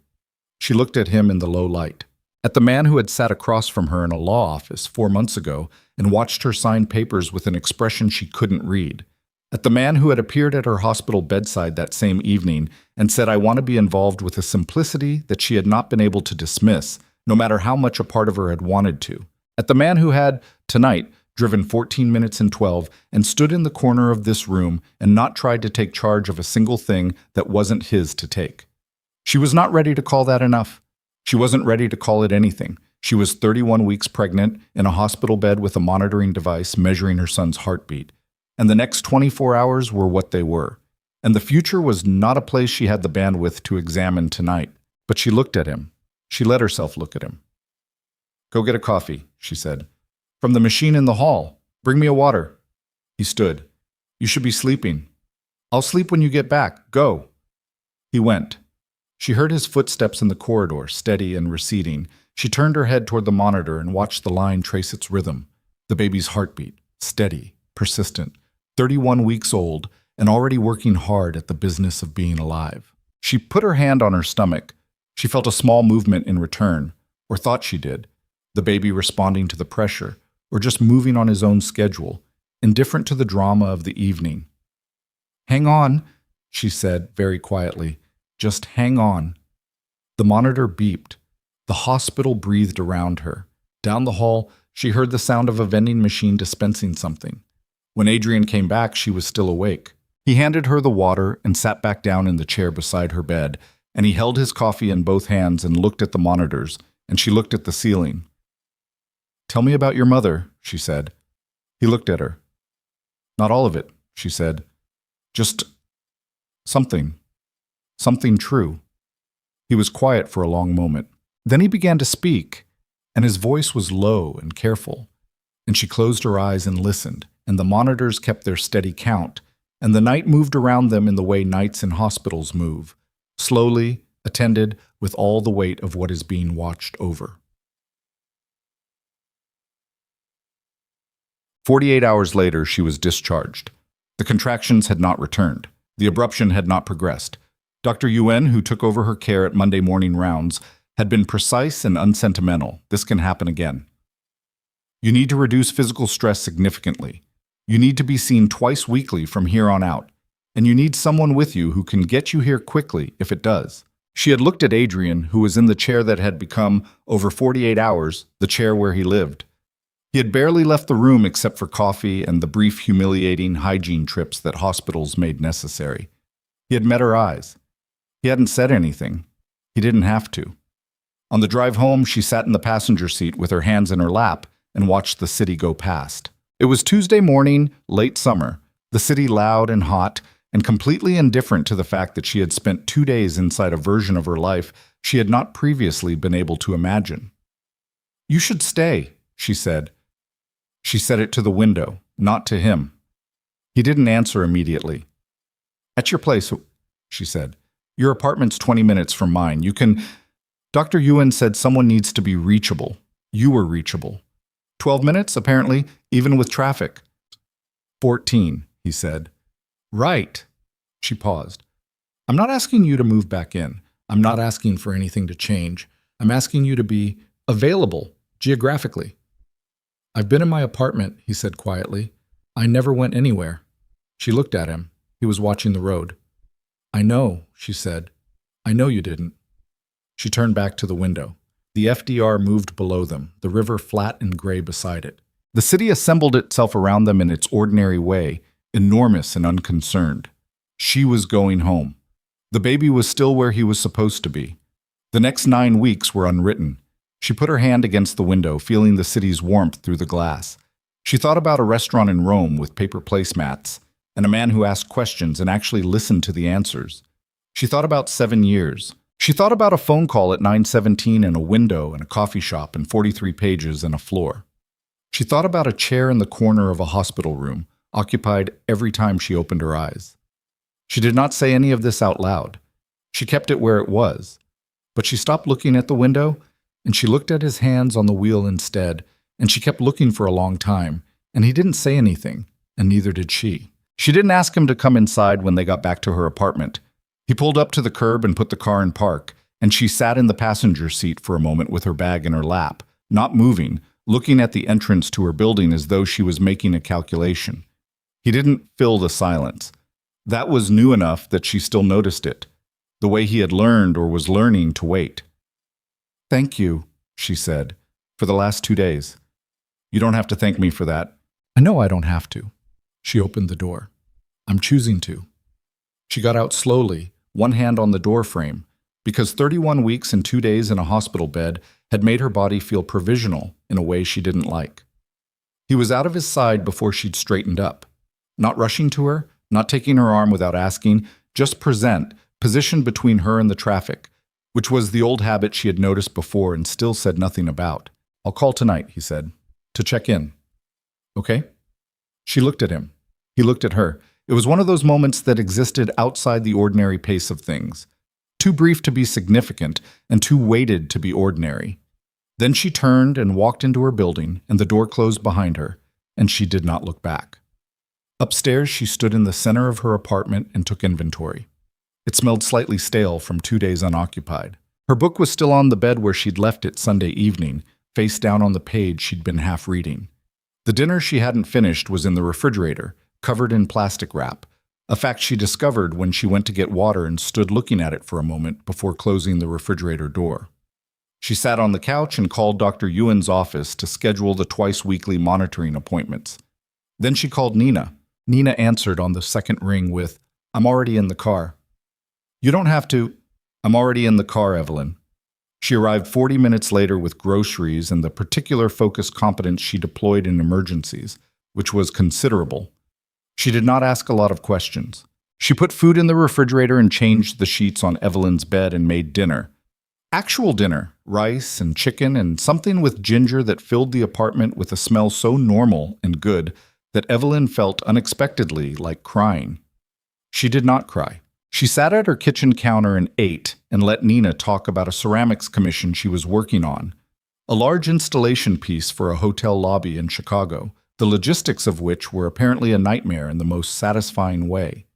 She looked at him in the low light, at the man who had sat across from her in a law office 4 months ago and watched her sign papers with an expression she couldn't read, at the man who had appeared at her hospital bedside that same evening and said, I want to be involved with a simplicity that she had not been able to dismiss, no matter how much a part of her had wanted to, at the man who had, tonight, driven 14 minutes in 12 and stood in the corner of this room and not tried to take charge of a single thing that wasn't his to take. She was not ready to call that enough. She wasn't ready to call it anything. She was 31 weeks pregnant, in a hospital bed with a monitoring device measuring her son's heartbeat. And the next 24 hours were what they were. And the future was not a place she had the bandwidth to examine tonight. But she looked at him. She let herself look at him. Go get a coffee, she said. From the machine in the hall. Bring me a water. He stood. You should be sleeping. I'll sleep when you get back. Go. He went. She heard his footsteps in the corridor, steady and receding. She turned her head toward the monitor and watched the line trace its rhythm. The baby's heartbeat, steady, persistent, 31 weeks old, and already working hard at the business of being alive. She put her hand on her stomach. She felt a small movement in return, or thought she did, the baby responding to the pressure, or just moving on his own schedule, indifferent to the drama of the evening. Hang on, she said very quietly. Just hang on. The monitor beeped. The hospital breathed around her. Down the hall, she heard the sound of a vending machine dispensing something. When Adrian came back, she was still awake. He handed her the water and sat back down in the chair beside her bed, and he held his coffee in both hands and looked at the monitors, and she looked at the ceiling. "Tell me about your mother," she said. He looked at her. "Not all of it," she said. "Just something. Something true." He was quiet for a long moment. Then he began to speak, and his voice was low and careful. And she closed her eyes and listened, and the monitors kept their steady count, and the night moved around them in the way nights in hospitals move, slowly, attended with all the weight of what is being watched over. 48 hours later, she was discharged. The contractions had not returned. The abruption had not progressed. Dr. Yuen, who took over her care at Monday morning rounds, had been precise and unsentimental. "This can happen again. You need to reduce physical stress significantly. You need to be seen twice weekly from here on out. And you need someone with you who can get you here quickly if it does." She had looked at Adrian, who was in the chair that had become, over 48 hours, the chair where he lived. He had barely left the room except for coffee and the brief, humiliating hygiene trips that hospitals made necessary. He had met her eyes. He hadn't said anything. He didn't have to. On the drive home, she sat in the passenger seat with her hands in her lap and watched the city go past. It was Tuesday morning, late summer, the city loud and hot, and completely indifferent to the fact that she had spent 2 days inside a version of her life she had not previously been able to imagine. "You should stay," she said. She said it to the window, not to him. He didn't answer immediately. "At your place," she said. "Your apartment's 20 minutes from mine. You can—" Dr. Yuen said someone needs to be reachable. You were reachable. 12 minutes, apparently, even with traffic. 14, he said. "Right." She paused. "I'm not asking you to move back in. I'm not asking for anything to change. I'm asking you to be available, geographically." "I've been in my apartment," he said quietly. "I never went anywhere." She looked at him. He was watching the road. "I know," she said. "I know you didn't." She turned back to the window. The FDR moved below them, the river flat and gray beside it. The city assembled itself around them in its ordinary way, enormous and unconcerned. She was going home. The baby was still where he was supposed to be. The next 9 weeks were unwritten. She put her hand against the window, feeling the city's warmth through the glass. She thought about a restaurant in Rome with paper placemats, and a man who asked questions and actually listened to the answers. She thought about 7 years. She thought about a phone call at 9:17 and a window and a coffee shop and 43 pages and a floor. She thought about a chair in the corner of a hospital room, occupied every time she opened her eyes. She did not say any of this out loud. She kept it where it was. But she stopped looking at the window, and she looked at his hands on the wheel instead, and she kept looking for a long time, and he didn't say anything, and neither did she. She didn't ask him to come inside when they got back to her apartment. He pulled up to the curb and put the car in park, and she sat in the passenger seat for a moment with her bag in her lap, not moving, looking at the entrance to her building as though she was making a calculation. He didn't fill the silence. That was new enough that she still noticed it, the way he had learned or was learning to wait. "Thank you," she said, "for the last 2 days. You don't have to thank me for that." "I know I don't have to." She opened the door. "I'm choosing to." She got out slowly, one hand on the door frame, because 31 weeks and 2 days in a hospital bed had made her body feel provisional in a way she didn't like. He was out of his side before she'd straightened up. Not rushing to her, not taking her arm without asking, just positioned between her and the traffic, which was the old habit she had noticed before and still said nothing about. "I'll call tonight," he said, "to check in. Okay?" She looked at him. He looked at her. It was one of those moments that existed outside the ordinary pace of things, too brief to be significant and too weighted to be ordinary. Then she turned and walked into her building, and the door closed behind her, and she did not look back. Upstairs, she stood in the center of her apartment and took inventory. It smelled slightly stale from 2 days unoccupied. Her book was still on the bed where she'd left it Sunday evening, face down on the page she'd been half reading. The dinner she hadn't finished was in the refrigerator, covered in plastic wrap, a fact she discovered when she went to get water and stood looking at it for a moment before closing the refrigerator door. She sat on the couch and called Dr. Ewan's office to schedule the twice-weekly monitoring appointments. Then she called Nina. Nina answered on the second ring with, "I'm already in the car." "You don't have to." "I'm already in the car, Evelyn." She arrived 40 minutes later with groceries and the particular focus competence she deployed in emergencies, which was considerable. She did not ask a lot of questions. She put food in the refrigerator and changed the sheets on Evelyn's bed and made dinner. Actual dinner, rice and chicken and something with ginger that filled the apartment with a smell so normal and good that Evelyn felt unexpectedly like crying. She did not cry. She sat at her kitchen counter and ate and let Nina talk about a ceramics commission she was working on, a large installation piece for a hotel lobby in Chicago, the logistics of which were apparently a nightmare in the most satisfying way.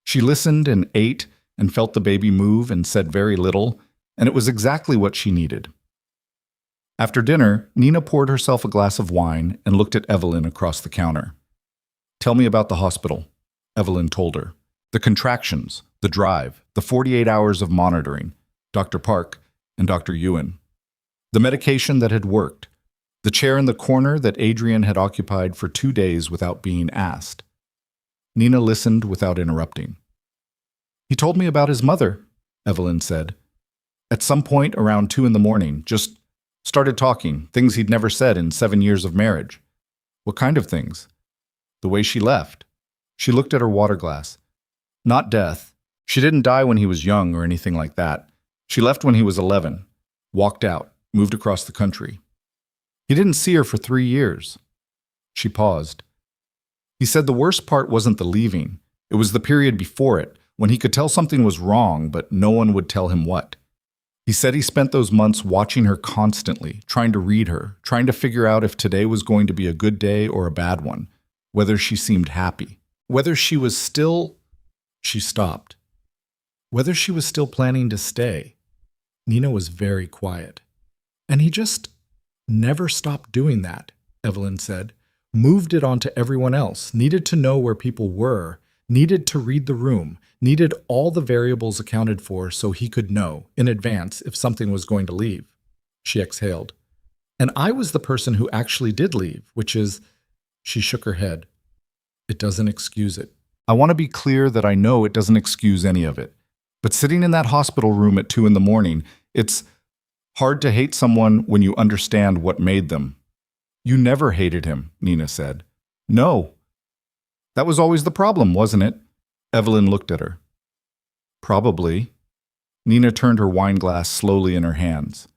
She listened and ate and felt the baby move and said very little, and it was exactly what she needed. After dinner, Nina poured herself a glass of wine and looked at Evelyn across the counter. "Tell me about the hospital," Evelyn told her. "The contractions, the drive, the 48 hours of monitoring, Dr. Park and Dr. Ewan. The medication that had worked, the chair in the corner that Adrian had occupied for 2 days without being asked." Nina listened without interrupting. "He told me about his mother," Evelyn said. "At some point around 2 in the morning, just started talking, things he'd never said in 7 years of marriage." "What kind of things?" "The way she left." She looked at her water glass. "Not death. She didn't die when he was young or anything like that. She left when he was 11, walked out, moved across the country. He didn't see her for 3 years. She paused. "He said the worst part wasn't the leaving. It was the period before it, when he could tell something was wrong, but no one would tell him what. He said he spent those months watching her constantly, trying to read her, trying to figure out if today was going to be a good day or a bad one, whether she seemed happy, whether she was still—" She stopped. "Whether she was still planning to stay." Nina was very quiet. "And he just never stopped doing that," Evelyn said. "Moved it onto everyone else, needed to know where people were, needed to read the room, needed all the variables accounted for so he could know, in advance, if something was going to leave." She exhaled. "And I was the person who actually did leave, which is—" She shook her head. "It doesn't excuse it. I want to be clear that I know it doesn't excuse any of it. But sitting in that hospital room at 2 in the morning, it's hard to hate someone when you understand what made them." "You never hated him," Nina said. "No. That was always the problem, wasn't it?" Evelyn looked at her. "Probably." Nina turned her wine glass slowly in her hands.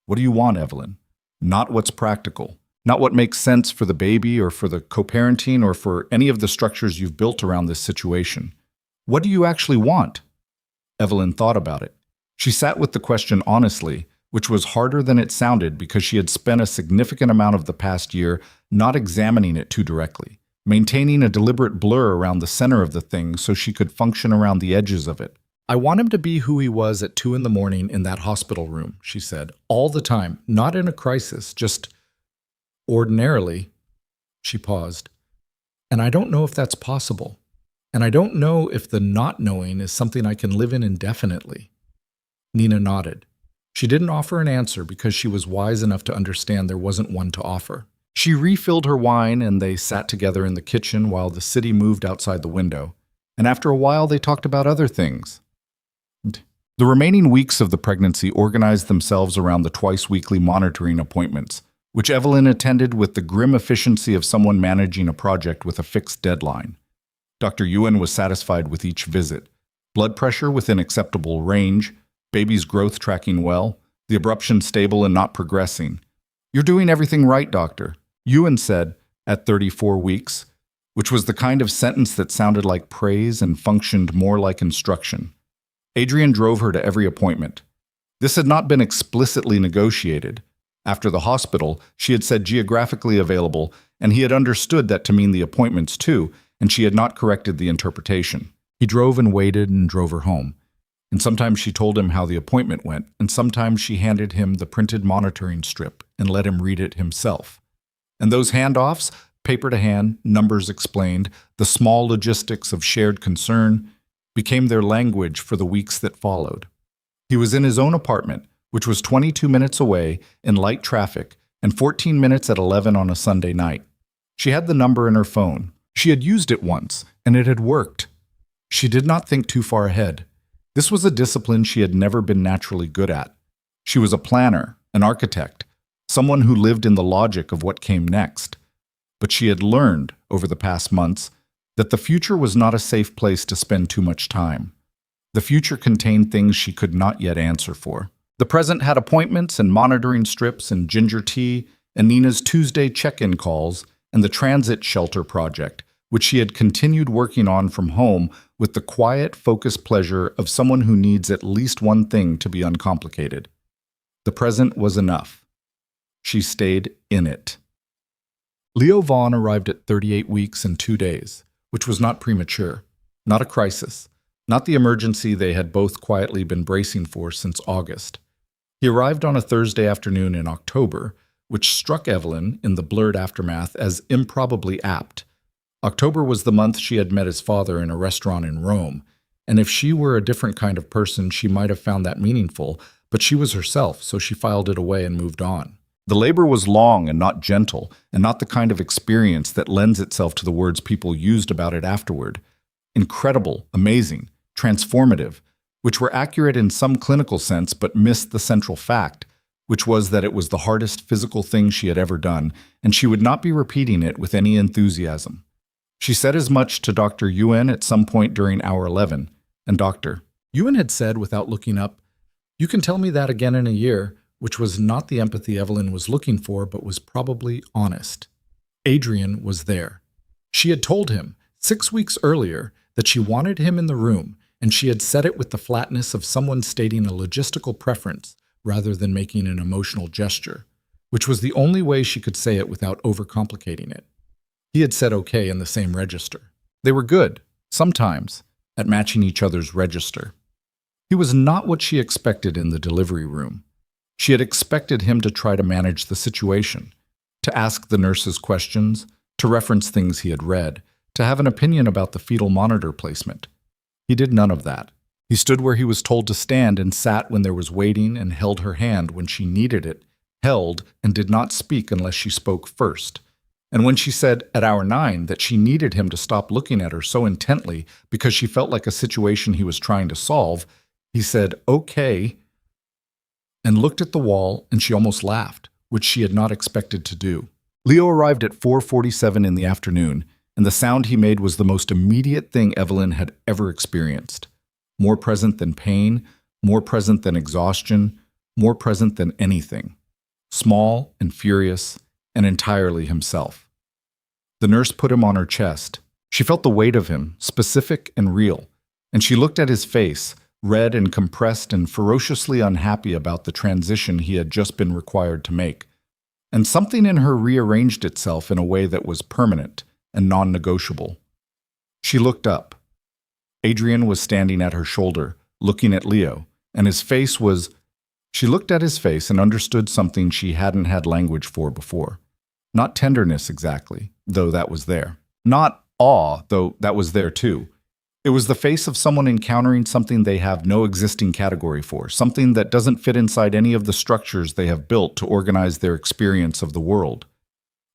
"What do you want, Evelyn? Not what's practical. Not what makes sense for the baby or for the co-parenting or for any of the structures you've built around this situation. What do you actually want?" Evelyn thought about it. She sat with the question honestly, which was harder than it sounded because she had spent a significant amount of the past year not examining it too directly, maintaining a deliberate blur around the center of the thing so she could function around the edges of it. "I want him to be who he was at 2 in the morning in that hospital room," she said, "all the time, not in a crisis, just ordinarily." She paused. "And I don't know if that's possible. And I don't know if the not knowing is something I can live in indefinitely." Nina nodded. She didn't offer an answer because she was wise enough to understand there wasn't one to offer. She refilled her wine and they sat together in the kitchen while the city moved outside the window. And after a while they talked about other things. The remaining weeks of the pregnancy organized themselves around the twice-weekly monitoring appointments, which Evelyn attended with the grim efficiency of someone managing a project with a fixed deadline. Dr. Ewan was satisfied with each visit. Blood pressure within acceptable range, baby's growth tracking well, the abruption stable and not progressing. "You're doing everything right, doctor," Ewan said at 34 weeks, which was the kind of sentence that sounded like praise and functioned more like instruction. Adrian drove her to every appointment. This had not been explicitly negotiated. After the hospital, she had said geographically available, and he had understood that to mean the appointments too, and she had not corrected the interpretation. He drove and waited and drove her home. And sometimes she told him how the appointment went, and sometimes she handed him the printed monitoring strip and let him read it himself. And those handoffs, paper to hand, numbers explained, the small logistics of shared concern, became their language for the weeks that followed. He was in his own apartment, which was 22 minutes away in light traffic and 14 minutes at 11 on a Sunday night. She had the number in her phone. She had used it once, and it had worked. She did not think too far ahead. This was a discipline she had never been naturally good at. She was a planner, an architect, someone who lived in the logic of what came next. But she had learned, over the past months, that the future was not a safe place to spend too much time. The future contained things she could not yet answer for. The present had appointments and monitoring strips and ginger tea and Nina's Tuesday check-in calls and the transit shelter project, which she had continued working on from home with the quiet, focused pleasure of someone who needs at least one thing to be uncomplicated. The present was enough. She stayed in it. Leo Vaughn arrived at 38 weeks and 2 days, which was not premature, not a crisis, not the emergency they had both quietly been bracing for since August. He arrived on a Thursday afternoon in October, which struck Evelyn, in the blurred aftermath, as improbably apt. October was the month she had met his father in a restaurant in Rome, and if she were a different kind of person, she might have found that meaningful, but she was herself, so she filed it away and moved on. The labor was long and not gentle, and not the kind of experience that lends itself to the words people used about it afterward. Incredible, amazing, transformative, which were accurate in some clinical sense but missed the central fact, which was that it was the hardest physical thing she had ever done, and she would not be repeating it with any enthusiasm. She said as much to Dr. Yuen at some point during hour 11, and Dr. Yuen had said without looking up, "You can tell me that again in a year," which was not the empathy Evelyn was looking for, but was probably honest. Adrian was there. She had told him 6 weeks earlier that she wanted him in the room, and she had said it with the flatness of someone stating a logistical preference rather than making an emotional gesture, which was the only way she could say it without overcomplicating it. He had said okay in the same register. They were good, sometimes, at matching each other's register. He was not what she expected in the delivery room. She had expected him to try to manage the situation, to ask the nurses questions, to reference things he had read, to have an opinion about the fetal monitor placement. He did none of that. He stood where he was told to stand and sat when there was waiting and held her hand when she needed it, held and did not speak unless she spoke first. And when she said at hour 9 that she needed him to stop looking at her so intently because she felt like a situation he was trying to solve, he said, "Okay," and looked at the wall, and she almost laughed, which she had not expected to do. Leo arrived at 4:47 in the afternoon, and the sound he made was the most immediate thing Evelyn had ever experienced. More present than pain, more present than exhaustion, more present than anything. Small and furious, and entirely himself. The nurse put him on her chest. She felt the weight of him, specific and real, and she looked at his face, red and compressed and ferociously unhappy about the transition he had just been required to make. And something in her rearranged itself in a way that was permanent and non-negotiable. She looked up. Adrian was standing at her shoulder, looking at Leo, and his face was... She looked at his face and understood something she hadn't had language for before. Not tenderness exactly, though that was there. Not awe, though that was there too. It was the face of someone encountering something they have no existing category for, something that doesn't fit inside any of the structures they have built to organize their experience of the world.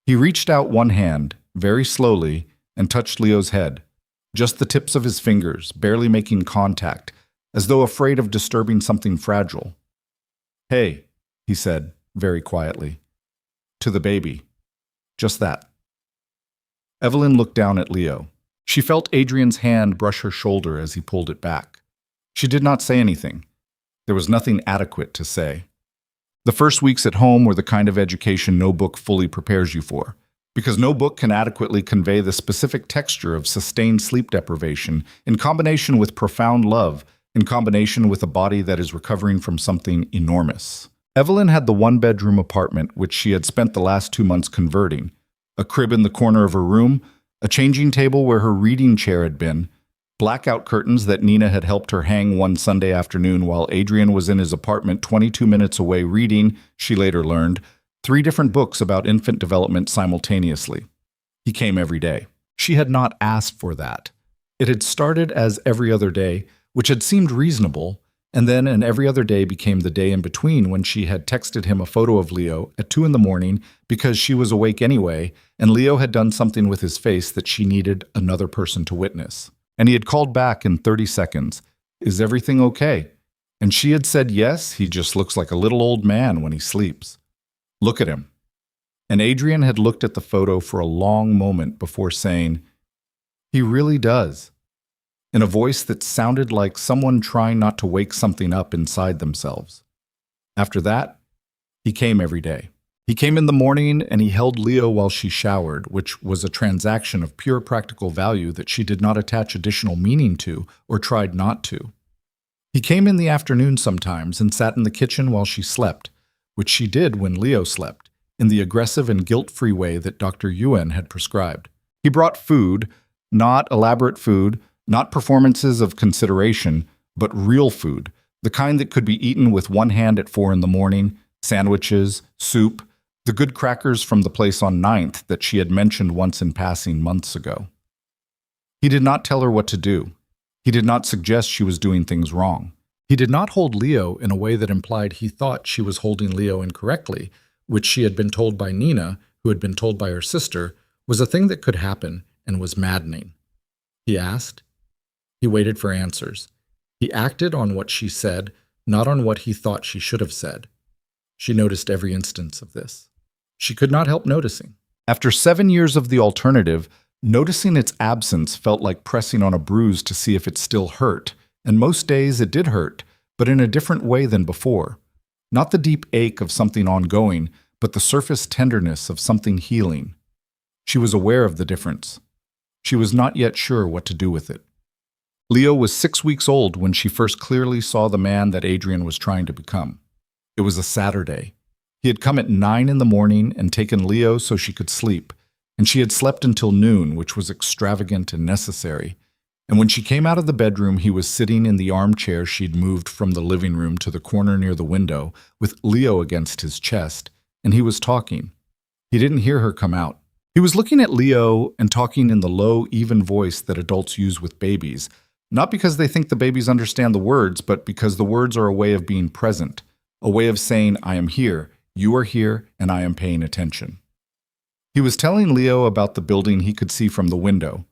He reached out one hand, very slowly, and touched Leo's head, just the tips of his fingers, barely making contact, as though afraid of disturbing something fragile. "Hey," he said, very quietly. "To the baby." Just that. Evelyn looked down at Leo. She felt Adrian's hand brush her shoulder as he pulled it back. She did not say anything. There was nothing adequate to say. The first weeks at home were the kind of education no book fully prepares you for, because no book can adequately convey the specific texture of sustained sleep deprivation in combination with profound love, in combination with a body that is recovering from something enormous. Evelyn had the one-bedroom apartment which she had spent the last 2 months converting, a crib in the corner of her room, a changing table where her reading chair had been, blackout curtains that Nina had helped her hang one Sunday afternoon while Adrian was in his apartment 22 minutes away reading, she later learned, 3 different books about infant development simultaneously. He came every day. She had not asked for that. It had started as every other day, which had seemed reasonable, And then and every other day became the day in between when she had texted him a photo of Leo at 2 in the morning because she was awake anyway, and Leo had done something with his face that she needed another person to witness. And he had called back in 30 seconds, "Is everything okay?" And she had said, "Yes, he just looks like a little old man when he sleeps. Look at him." And Adrian had looked at the photo for a long moment before saying, "He really does," in a voice that sounded like someone trying not to wake something up inside themselves. After that, he came every day. He came in the morning and he held Leo while she showered, which was a transaction of pure practical value that she did not attach additional meaning to or tried not to. He came in the afternoon sometimes and sat in the kitchen while she slept, which she did when Leo slept, in the aggressive and guilt-free way that Dr. Yuen had prescribed. He brought food, not elaborate food, not performances of consideration, but real food, the kind that could be eaten with one hand at 4 in the morning, sandwiches, soup, the good crackers from the place on 9th that she had mentioned once in passing months ago. He did not tell her what to do. He did not suggest she was doing things wrong. He did not hold Leo in a way that implied he thought she was holding Leo incorrectly, which she had been told by Nina, who had been told by her sister, was a thing that could happen and was maddening. He asked. He waited for answers. He acted on what she said, not on what he thought she should have said. She noticed every instance of this. She could not help noticing. After 7 years of the alternative, noticing its absence felt like pressing on a bruise to see if it still hurt, and most days it did hurt, but in a different way than before. Not the deep ache of something ongoing, but the surface tenderness of something healing. She was aware of the difference. She was not yet sure what to do with it. Leo was 6 weeks old when she first clearly saw the man that Adrian was trying to become. It was a Saturday. He had come at 9 in the morning and taken Leo so she could sleep, and she had slept until noon, which was extravagant and necessary. And when she came out of the bedroom, he was sitting in the armchair she'd moved from the living room to the corner near the window, with Leo against his chest, and he was talking. He didn't hear her come out. He was looking at Leo and talking in the low, even voice that adults use with babies, not because they think the babies understand the words, but because the words are a way of being present, a way of saying, "I am here, you are here, and I am paying attention." He was telling Leo about the building he could see from the window,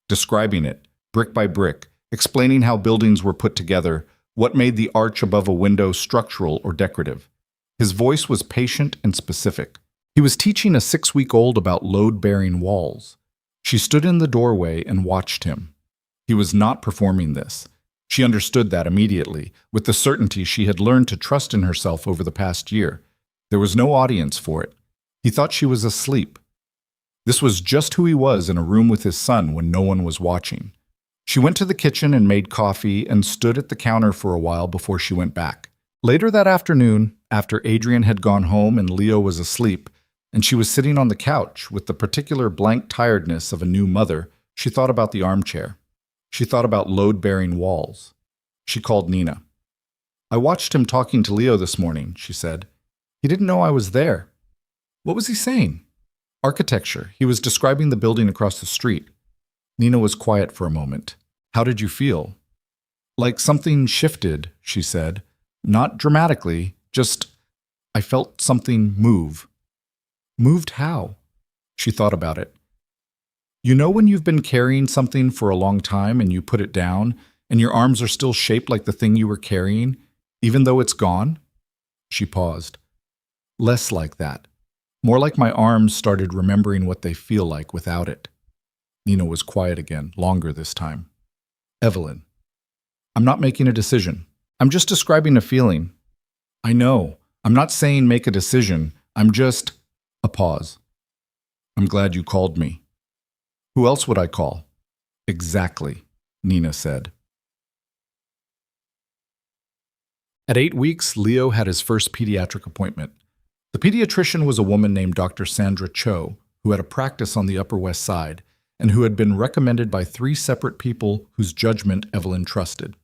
describing it, brick by brick, explaining how buildings were put together, what made the arch above a window structural or decorative. His voice was patient and specific. He was teaching a 6-week-old about load-bearing walls. She stood in the doorway and watched him. He was not performing this. She understood that immediately, with the certainty she had learned to trust in herself over the past year. There was no audience for it. He thought she was asleep. This was just who he was in a room with his son when no one was watching. She went to the kitchen and made coffee and stood at the counter for a while before she went back. Later that afternoon, after Adrian had gone home and Leo was asleep, and she was sitting on the couch with the particular blank tiredness of a new mother, she thought about the armchair. She thought about load-bearing walls. She called Nina. "I watched him talking to Leo this morning," she said. "He didn't know I was there." "What was he saying?" "Architecture. He was describing the building across the street." Nina was quiet for a moment. "How did you feel?" "Like something shifted," she said. "Not dramatically, just I felt something move." "Moved how?" She thought about it. "You know when you've been carrying something for a long time and you put it down, and your arms are still shaped like the thing you were carrying, even though it's gone?" She paused. "Less like that. More like my arms started remembering what they feel like without it." Nina was quiet again, longer this time. "Evelyn, I'm not making a decision. I'm just describing a feeling." "I know. I'm not saying make a decision. I'm just—" A pause. "I'm glad you called me." "Who else would I call?" "Exactly," Nina said. At 8 weeks, Leo had his first pediatric appointment. The pediatrician was a woman named Dr. Sandra Cho, who had a practice on the Upper West Side, and who had been recommended by 3 separate people whose judgment Evelyn trusted.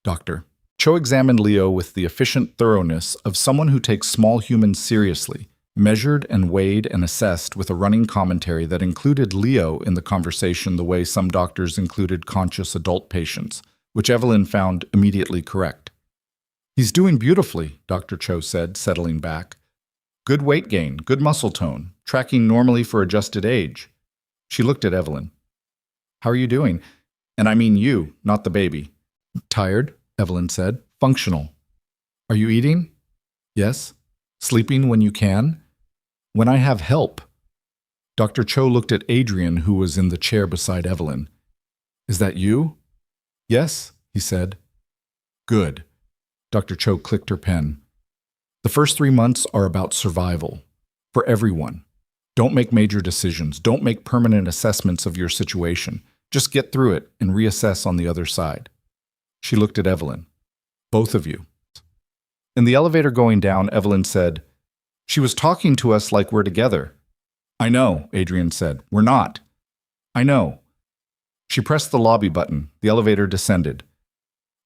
Dr. Cho examined Leo with the efficient thoroughness of someone who takes small humans seriously, measured and weighed and assessed with a running commentary that included Leo in the conversation the way some doctors included conscious adult patients, which Evelyn found immediately correct. "He's doing beautifully," Dr. Cho said, settling back. "Good weight gain, good muscle tone, tracking normally for adjusted age." She looked at Evelyn. "How are you doing? And I mean you, not the baby." "Tired," Evelyn said. "Functional." "Are you eating?" "Yes." "Sleeping when you can?" "When I have help." Dr. Cho looked at Adrian, who was in the chair beside Evelyn. "Is that you?" "Yes," he said. "Good." Dr. Cho clicked her pen. "The first 3 months are about survival. For everyone. Don't make major decisions. Don't make permanent assessments of your situation. Just get through it and reassess on the other side." She looked at Evelyn. "Both of you." In the elevator going down, Evelyn said, "She was talking to us like we're together." "I know," Adrian said. "We're not." "I know." She pressed the lobby button. The elevator descended.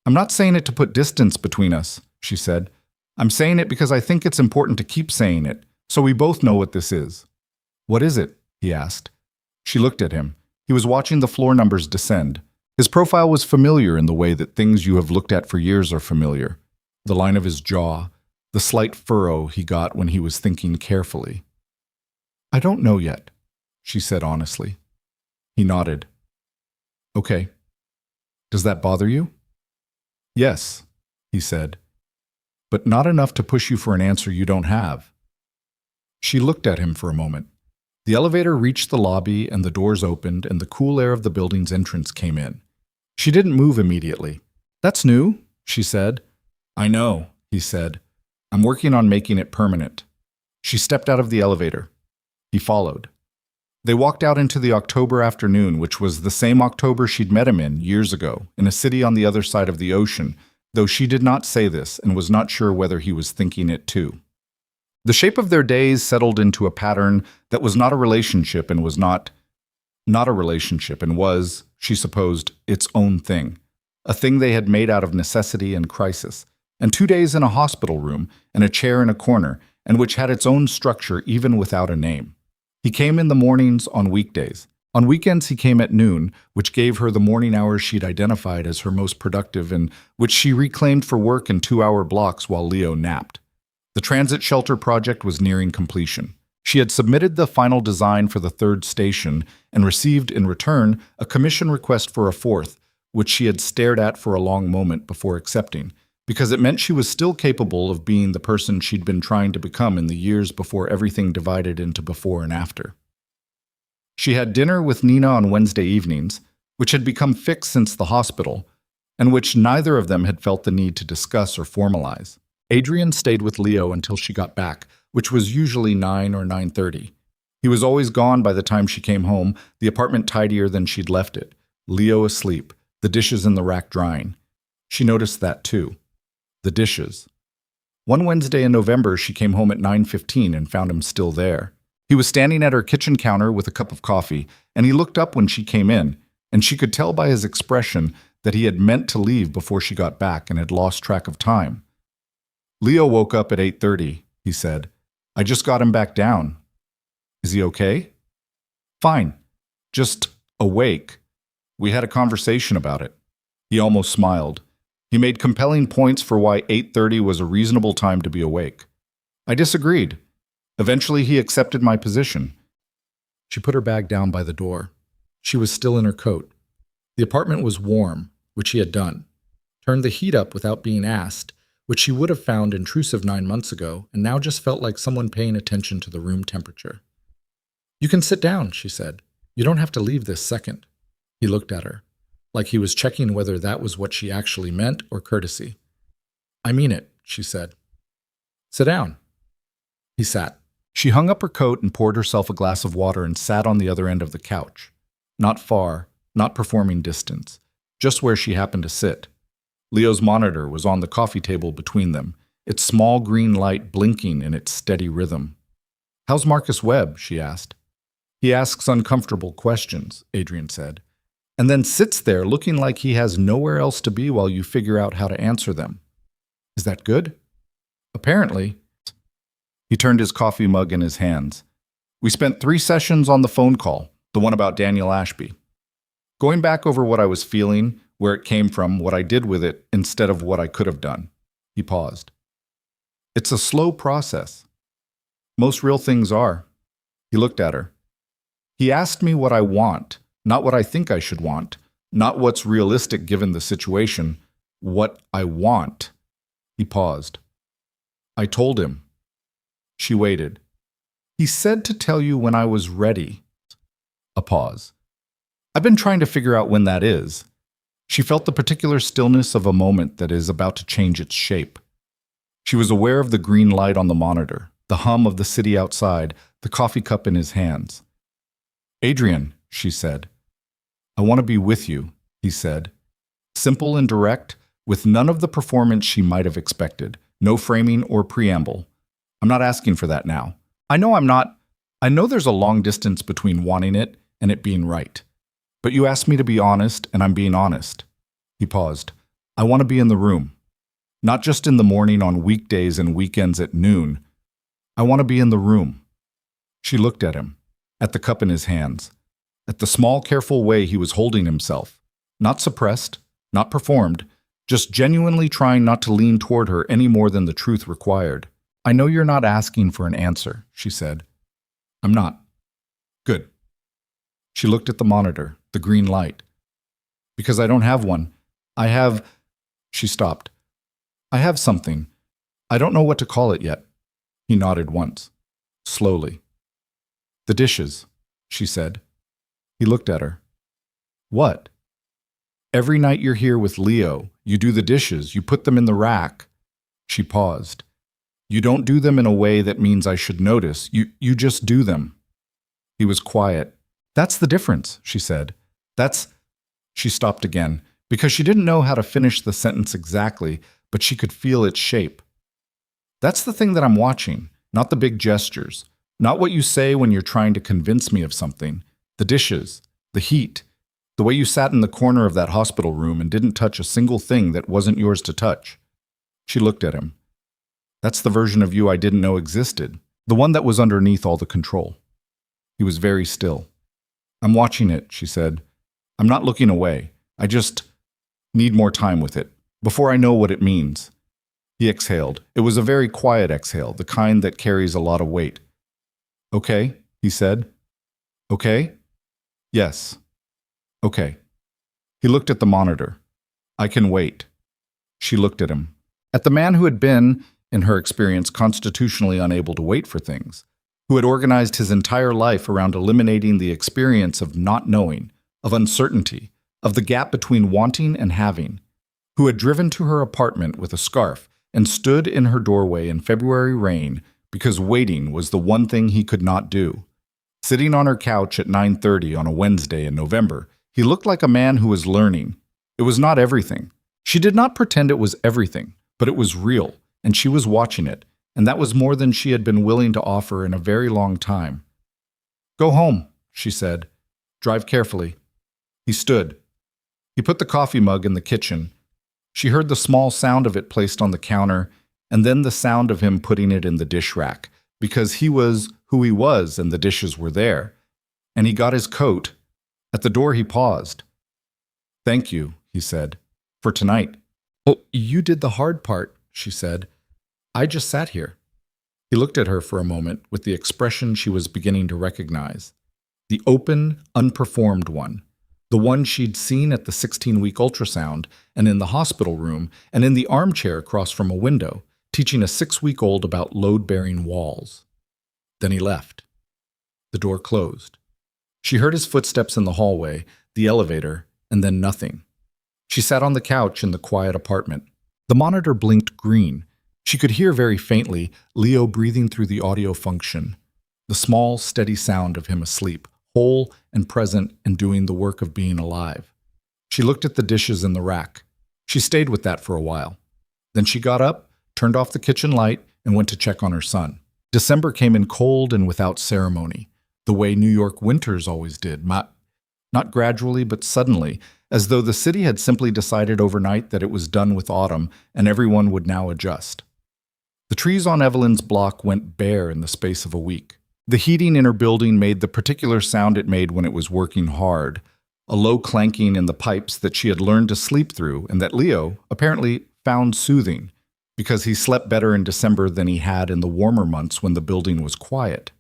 "I'm not saying it to put distance between us," she said. "I'm saying it because I think it's important to keep saying it, so we both know what this is." "What is it?" he asked. She looked at him. He was watching the floor numbers descend. His profile was familiar in the way that things you have looked at for years are familiar. The line of his jaw, the slight furrow he got when he was thinking carefully. "I don't know yet," she said honestly. He nodded. "Okay. Does that bother you?" "Yes," he said, "but not enough to push you for an answer you don't have." She looked at him for a moment. The elevator reached the lobby and the doors opened and the cool air of the building's entrance came in. She didn't move immediately. "That's new," she said. "I know," he said. "I'm working on making it permanent." She stepped out of the elevator. He followed. They walked out into the October afternoon, which was the same October she'd met him in years ago, in a city on the other side of the ocean, though she did not say this and was not sure whether he was thinking it too. The shape of their days settled into a pattern that was not a relationship and was not a relationship and was, she supposed, its own thing, a thing they had made out of necessity and crisis, and 2 days in a hospital room and a chair in a corner, and which had its own structure even without a name. He came in the mornings on weekdays. On weekends he came at noon, which gave her the morning hours she'd identified as her most productive and which she reclaimed for work in 2-hour blocks while Leo napped. The transit shelter project was nearing completion. She had submitted the final design for the 3rd station and received, in return, a commission request for a 4th, which she had stared at for a long moment before accepting, because it meant she was still capable of being the person she'd been trying to become in the years before everything divided into before and after. She had dinner with Nina on Wednesday evenings, which had become fixed since the hospital, and which neither of them had felt the need to discuss or formalize. Adrian stayed with Leo until she got back, which was usually 9 or 9:30. He was always gone by the time she came home, the apartment tidier than she'd left it, Leo asleep, the dishes in the rack drying. She noticed that too. The dishes. One Wednesday in November, she came home at 9:15 and found him still there. He was standing at her kitchen counter with a cup of coffee, and he looked up when she came in, and she could tell by his expression that he had meant to leave before she got back and had lost track of time. "Leo woke up at 8:30, he said. "I just got him back down." "Is he okay?" "Fine. Just awake. We had a conversation about it." He almost smiled. He made compelling points for why 8:30 was a reasonable time to be awake. I disagreed. Eventually, he accepted my position. She put her bag down by the door. She was still in her coat. The apartment was warm, which he had done. Turned the heat up without being asked, which she would have found intrusive 9 months ago, and now just felt like someone paying attention to the room temperature. "You can sit down," she said. "You don't have to leave this second." He looked at her, like he was checking whether that was what she actually meant or courtesy. "I mean it," she said. "Sit down." He sat. She hung up her coat and poured herself a glass of water and sat on the other end of the couch. Not far, not performing distance, just where she happened to sit. Leo's monitor was on the coffee table between them, its small green light blinking in its steady rhythm. "How's Marcus Webb?" she asked. "He asks uncomfortable questions," Adrian said, "and then sits there looking like he has nowhere else to be while you figure out how to answer them. Is that good?" "Apparently." He turned his coffee mug in his hands. "We spent 3 sessions on the phone call, the one about Daniel Ashby. Going back over what I was feeling, where it came from, what I did with it, instead of what I could have done. He paused. It's a slow process. Most real things are. He looked at her. He asked me what I want, not what I think I should want, not what's realistic given the situation, what I want. He paused. I told him. She waited. He said to tell you when I was ready. A pause. I've been trying to figure out when that is. She felt the particular stillness of a moment that is about to change its shape. She was aware of the green light on the monitor, the hum of the city outside, the coffee cup in his hands. Adrian, she said. I want to be with you, he said. Simple and direct, with none of the performance she might have expected, no framing or preamble. I'm not asking for that now. I know there's a long distance between wanting it and it being right. But you asked me to be honest, and I'm being honest. He paused. I want to be in the room. Not just in the morning on weekdays and weekends at noon. I want to be in the room. She looked at him, at the cup in his hands, at the small, careful way he was holding himself. Not suppressed, not performed, just genuinely trying not to lean toward her any more than the truth required. I know you're not asking for an answer, she said. I'm not. Good. She looked at the monitor, the green light. Because I don't have one. She stopped. I have something. I don't know what to call it yet. He nodded once, slowly. The dishes, she said. He looked at her. What? Every night you're here with Leo, you do the dishes, you put them in the rack. She paused. You don't do them in a way that means I should notice. You just do them. He was quiet. That's the difference, she said. She stopped again, because she didn't know how to finish the sentence exactly, but she could feel its shape. That's the thing that I'm watching, not the big gestures, not what you say when you're trying to convince me of something. The dishes, the heat, the way you sat in the corner of that hospital room and didn't touch a single thing that wasn't yours to touch. She looked at him. That's the version of you I didn't know existed, the one that was underneath all the control. He was very still. I'm watching it, she said. I'm not looking away. I just need more time with it, before I know what it means. He exhaled. It was a very quiet exhale, the kind that carries a lot of weight. Okay, he said. Okay? Yes. Okay. He looked at the monitor. I can wait. She looked at him. At the man who had been, in her experience, constitutionally unable to wait for things, who had organized his entire life around eliminating the experience of not knowing, of uncertainty, of the gap between wanting and having, who had driven to her apartment with a scarf and stood in her doorway in February rain because waiting was the one thing he could not do. Sitting on her couch at 9:30 on a Wednesday in November, he looked like a man who was learning. It was not everything. She did not pretend it was everything, but it was real, and she was watching it, and that was more than she had been willing to offer in a very long time. Go home, she said. Drive carefully. He stood. He put the coffee mug in the kitchen. She heard the small sound of it placed on the counter, and then the sound of him putting it in the dish rack, because he was who he was and the dishes were there. And he got his coat. At the door he paused. Thank you, he said, for tonight. Oh, you did the hard part, she said. I just sat here. He looked at her for a moment with the expression she was beginning to recognize. The open, unperformed one. The one she'd seen at the 16-week ultrasound and in the hospital room and in the armchair across from a window, teaching a 6-week-old about load-bearing walls. Then he left. The door closed. She heard his footsteps in the hallway, the elevator, and then nothing. She sat on the couch in the quiet apartment. The monitor blinked green. She could hear very faintly Leo breathing through the audio function, the small, steady sound of him asleep, whole and present and doing the work of being alive. She looked at the dishes in the rack. She stayed with that for a while. Then she got up, turned off the kitchen light, and went to check on her son. December came in cold and without ceremony, the way New York winters always did, not gradually but suddenly, as though the city had simply decided overnight that it was done with autumn and everyone would now adjust. The trees on Evelyn's block went bare in the space of a week. The heating in her building made the particular sound it made when it was working hard, a low clanking in the pipes that she had learned to sleep through and that Leo apparently found soothing because he slept better in December than he had in the warmer months when the building was quiet.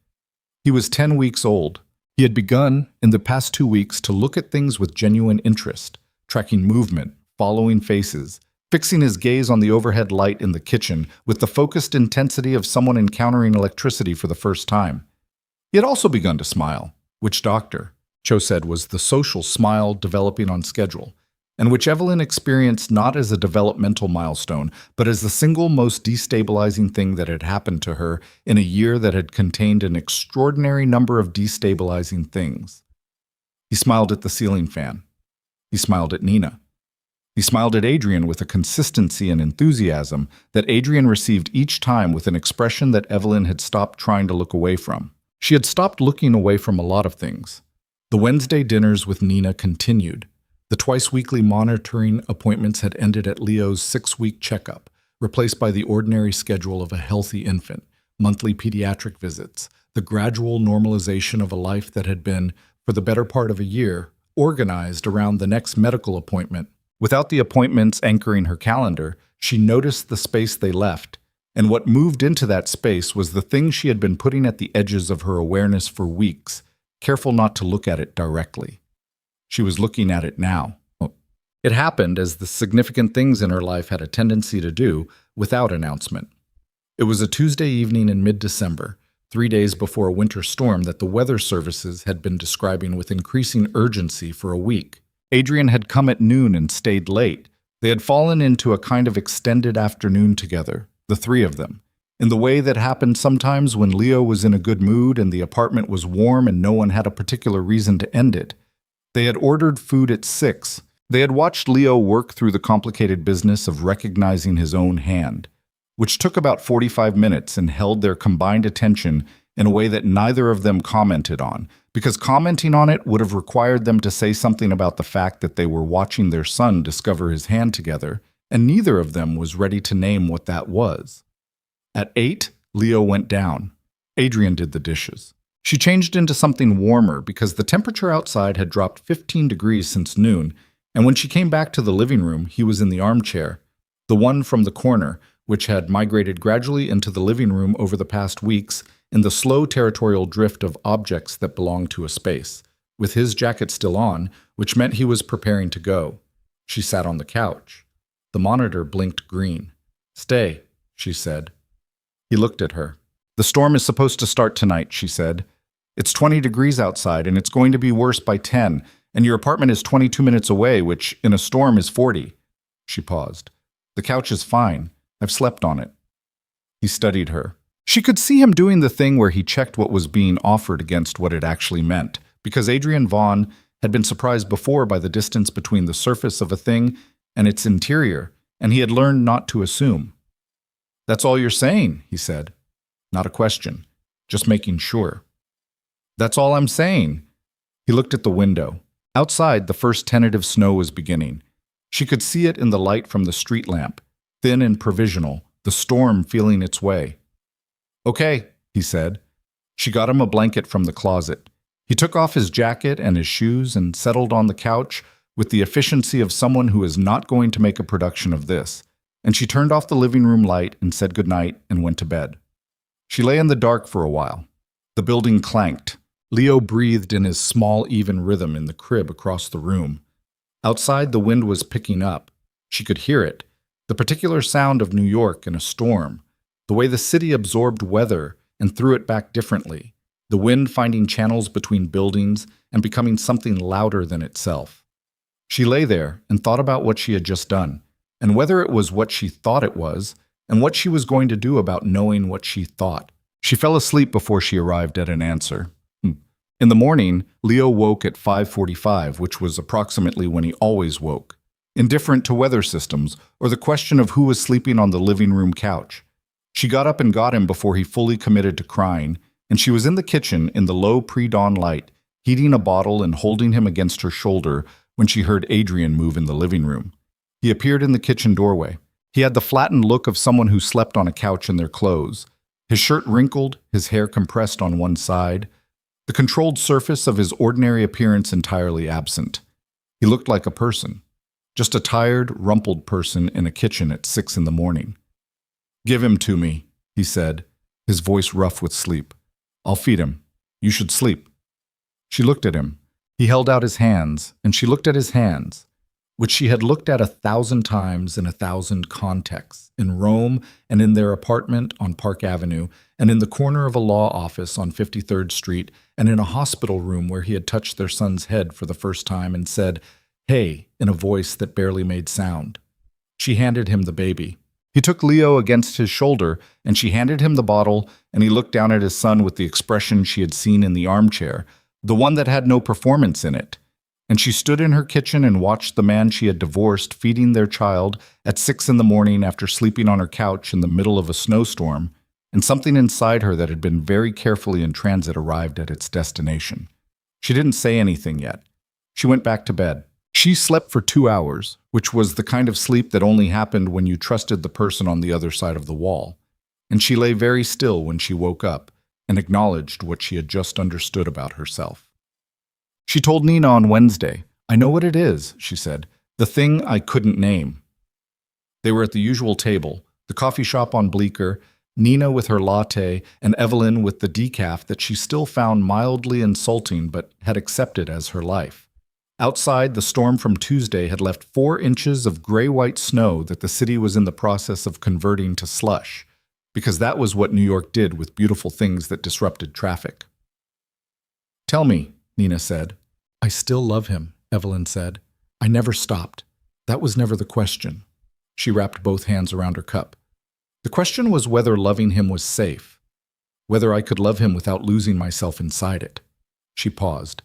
He was 10 weeks old. He had begun, in the past 2 weeks, to look at things with genuine interest, tracking movement, following faces, fixing his gaze on the overhead light in the kitchen with the focused intensity of someone encountering electricity for the first time. He had also begun to smile, which Dr. Cho said was the social smile developing on schedule, and which Evelyn experienced not as a developmental milestone, but as the single most destabilizing thing that had happened to her in a year that had contained an extraordinary number of destabilizing things. He smiled at the ceiling fan. He smiled at Nina. He smiled at Adrian with a consistency and enthusiasm that Adrian received each time with an expression that Evelyn had stopped trying to look away from. She had stopped looking away from a lot of things. The Wednesday dinners with Nina continued. The twice-weekly monitoring appointments had ended at Leo's 6-week checkup, replaced by the ordinary schedule of a healthy infant, monthly pediatric visits, the gradual normalization of a life that had been, for the better part of a year, organized around the next medical appointment. Without the appointments anchoring her calendar, she noticed the space they left, and what moved into that space was the thing she had been putting at the edges of her awareness for weeks, careful not to look at it directly. She was looking at it now. It happened as the significant things in her life had a tendency to do without announcement. It was a Tuesday evening in mid-December, 3 days before a winter storm that the weather services had been describing with increasing urgency for a week. Adrian had come at noon and stayed late. They had fallen into a kind of extended afternoon together, the three of them, in the way that happened sometimes when Leo was in a good mood and the apartment was warm and no one had a particular reason to end it. They had ordered food at 6. They had watched Leo work through the complicated business of recognizing his own hand, which took about 45 minutes and held their combined attention in a way that neither of them commented on, because commenting on it would have required them to say something about the fact that they were watching their son discover his hand together, and neither of them was ready to name what that was. At 8, Leo went down. Adrian did the dishes. She changed into something warmer because the temperature outside had dropped 15 degrees since noon, and when she came back to the living room, he was in the armchair, the one from the corner, which had migrated gradually into the living room over the past weeks in the slow territorial drift of objects that belonged to a space, with his jacket still on, which meant he was preparing to go. She sat on the couch. The monitor blinked green. "Stay," she said. He looked at her. "The storm is supposed to start tonight," she said. "It's 20 degrees outside, and it's going to be worse by 10, and your apartment is 22 minutes away, which, in a storm, is 40. She paused. "The couch is fine. I've slept on it." He studied her. She could see him doing the thing where he checked what was being offered against what it actually meant, because Adrian Vaughn had been surprised before by the distance between the surface of a thing and its interior, and he had learned not to assume. "That's all you're saying," he said. Not a question, just making sure. "That's all I'm saying." He looked at the window. Outside, the first tentative snow was beginning. She could see it in the light from the street lamp, thin and provisional, the storm feeling its way. "Okay," he said. She got him a blanket from the closet. He took off his jacket and his shoes and settled on the couch with the efficiency of someone who is not going to make a production of this, and she turned off the living room light and said goodnight and went to bed. She lay in the dark for a while. The building clanked. Leo breathed in his small, even rhythm in the crib across the room. Outside, the wind was picking up. She could hear it, the particular sound of New York in a storm, the way the city absorbed weather and threw it back differently, the wind finding channels between buildings and becoming something louder than itself. She lay there and thought about what she had just done, and whether it was what she thought it was, and what she was going to do about knowing what she thought. She fell asleep before she arrived at an answer. In the morning, Leo woke at 5:45, which was approximately when he always woke, indifferent to weather systems or the question of who was sleeping on the living room couch. She got up and got him before he fully committed to crying, and she was in the kitchen in the low pre-dawn light, heating a bottle and holding him against her shoulder when she heard Adrian move in the living room. He appeared in the kitchen doorway. He had the flattened look of someone who slept on a couch in their clothes, his shirt wrinkled, his hair compressed on one side, the controlled surface of his ordinary appearance entirely absent. He looked like a person, just a tired, rumpled person in a kitchen at 6 in the morning. "Give him to me," he said, his voice rough with sleep. "I'll feed him. You should sleep." She looked at him. He held out his hands, and she looked at his hands, which she had looked at 1,000 times in 1,000 contexts, in Rome and in their apartment on Park Avenue, and in the corner of a law office on 53rd Street, and in a hospital room where he had touched their son's head for the first time and said, "Hey," in a voice that barely made sound. She handed him the baby. He took Leo against his shoulder, and she handed him the bottle, and he looked down at his son with the expression she had seen in the armchair, the one that had no performance in it. And she stood in her kitchen and watched the man she had divorced feeding their child at 6 in the morning after sleeping on her couch in the middle of a snowstorm, and something inside her that had been very carefully in transit arrived at its destination. She didn't say anything yet. She went back to bed. She slept for 2 hours, which was the kind of sleep that only happened when you trusted the person on the other side of the wall. And she lay very still when she woke up and acknowledged what she had just understood about herself. She told Nina on Wednesday, "I know what it is," she said, "the thing I couldn't name." They were at the usual table, the coffee shop on Bleecker, Nina with her latte and Evelyn with the decaf that she still found mildly insulting but had accepted as her life. Outside, the storm from Tuesday had left 4 inches of gray-white snow that the city was in the process of converting to slush, because that was what New York did with beautiful things that disrupted traffic. "Tell me," Nina said. "I still love him," Evelyn said. "I never stopped. That was never the question." She wrapped both hands around her cup. "The question was whether loving him was safe, whether I could love him without losing myself inside it." She paused.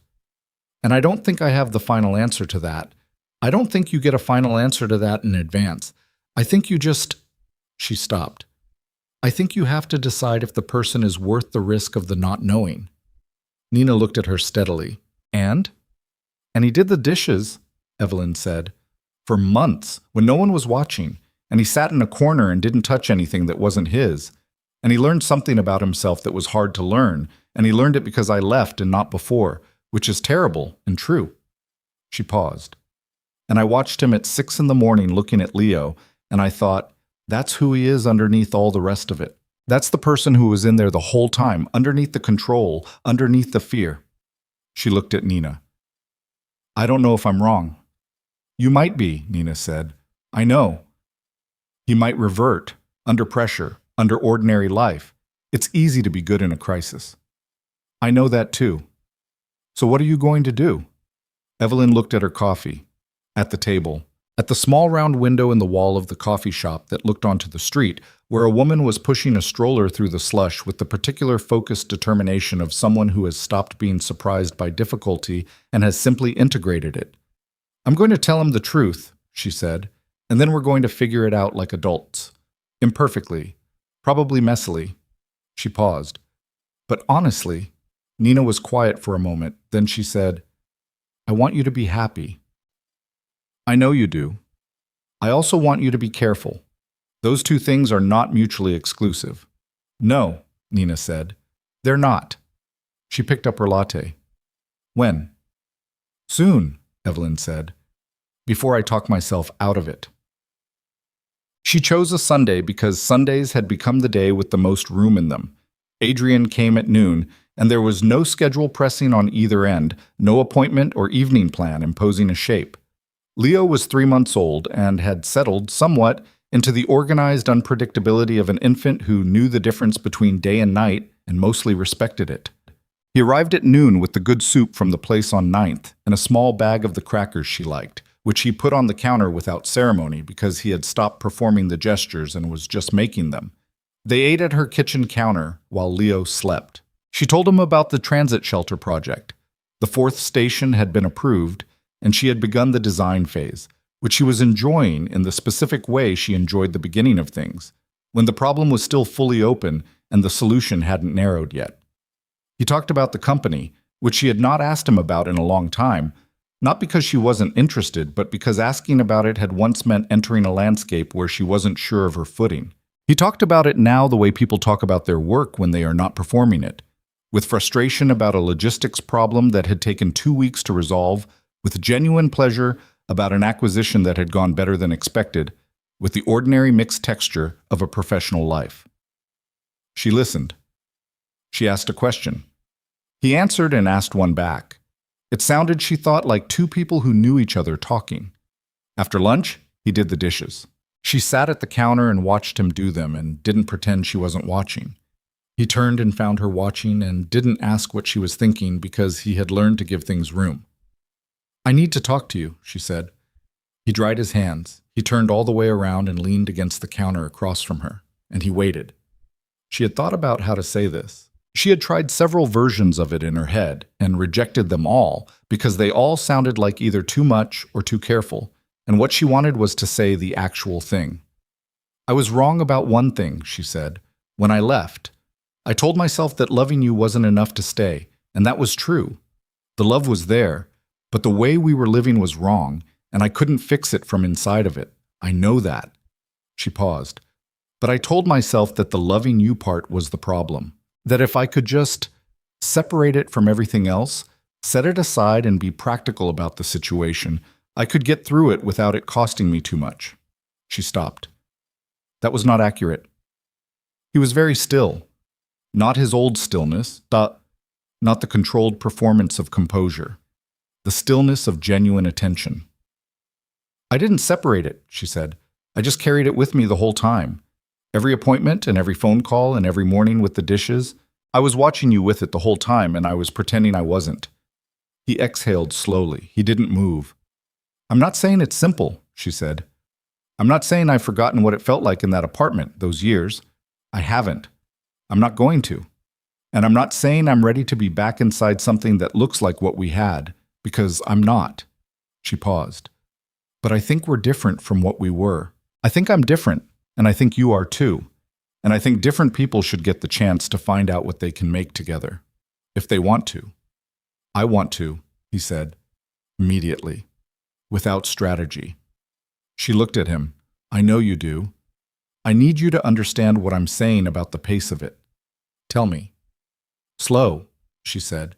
"And I don't think I have the final answer to that. I don't think you get a final answer to that in advance. I think you just—" She stopped. "I think you have to decide if the person is worth the risk of the not knowing." Nina looked at her steadily. "And he did the dishes," Evelyn said, "for months, when no one was watching, and he sat in a corner and didn't touch anything that wasn't his. And he learned something about himself that was hard to learn, and he learned it because I left and not before, which is terrible and true." She paused. "And I watched him at 6 in the morning looking at Leo, and I thought, that's who he is underneath all the rest of it. That's the person who was in there the whole time, underneath the control, underneath the fear." She looked at Nina. "I don't know if I'm wrong." "You might be," Nina said. "I know. He might revert, under pressure, under ordinary life. It's easy to be good in a crisis." "I know that too. So what are you going to do?" Evelyn looked at her coffee, at the table, at the small round window in the wall of the coffee shop that looked onto the street, where a woman was pushing a stroller through the slush with the particular focused determination of someone who has stopped being surprised by difficulty and has simply integrated it. "I'm going to tell him the truth," she said, "and then we're going to figure it out like adults. Imperfectly, probably messily." She paused. "But honestly," Nina was quiet for a moment, then she said, "I want you to be happy." "I know you do. I also want you to be careful. Those two things are not mutually exclusive." "No," Nina said. "They're not." She picked up her latte. "When?" "Soon," Evelyn said, "before I talk myself out of it." She chose a Sunday because Sundays had become the day with the most room in them. Adrian came at noon, and there was no schedule pressing on either end, no appointment or evening plan imposing a shape. Leo was 3 months old and had settled somewhat into the organized unpredictability of an infant who knew the difference between day and night and mostly respected it. He arrived at noon with the good soup from the place on 9th and a small bag of the crackers she liked, which he put on the counter without ceremony because he had stopped performing the gestures and was just making them. They ate at her kitchen counter while Leo slept. She told him about the transit shelter project. The 4th station had been approved, and she had begun the design phase, which she was enjoying in the specific way she enjoyed the beginning of things, when the problem was still fully open and the solution hadn't narrowed yet. He talked about the company, which she had not asked him about in a long time, not because she wasn't interested, but because asking about it had once meant entering a landscape where she wasn't sure of her footing. He talked about it now the way people talk about their work when they are not performing it, with frustration about a logistics problem that had taken 2 weeks to resolve, with genuine pleasure about an acquisition that had gone better than expected, with the ordinary mixed texture of a professional life. She listened. She asked a question. He answered and asked one back. It sounded, she thought, like two people who knew each other talking. After lunch, he did the dishes. She sat at the counter and watched him do them and didn't pretend she wasn't watching. He turned and found her watching and didn't ask what she was thinking because he had learned to give things room. "I need to talk to you," she said. He dried his hands. He turned all the way around and leaned against the counter across from her, and he waited. She had thought about how to say this. She had tried several versions of it in her head and rejected them all because they all sounded like either too much or too careful, and what she wanted was to say the actual thing. "I was wrong about one thing," she said. "When I left, I told myself that loving you wasn't enough to stay, and that was true. The love was there, but the way we were living was wrong, and I couldn't fix it from inside of it. I know that." She paused. "But I told myself that the loving you part was the problem, that if I could just separate it from everything else, set it aside and be practical about the situation, I could get through it without it costing me too much." She stopped. That was not accurate. He was very still. Not his old stillness, not the controlled performance of composure. The stillness of genuine attention. "I didn't separate it," she said. "I just carried it with me the whole time. Every appointment and every phone call and every morning with the dishes, I was watching you with it the whole time and I was pretending I wasn't." He exhaled slowly. He didn't move. "I'm not saying it's simple," she said. "I'm not saying I've forgotten what it felt like in that apartment, those years. I haven't. I'm not going to. And I'm not saying I'm ready to be back inside something that looks like what we had, because I'm not." She paused. "But I think we're different from what we were. I think I'm different, and I think you are too. And I think different people should get the chance to find out what they can make together, if they want to." "I want to," he said, immediately, without strategy. She looked at him. "I know you do. I need you to understand what I'm saying about the pace of it. Tell me." "Slow," she said.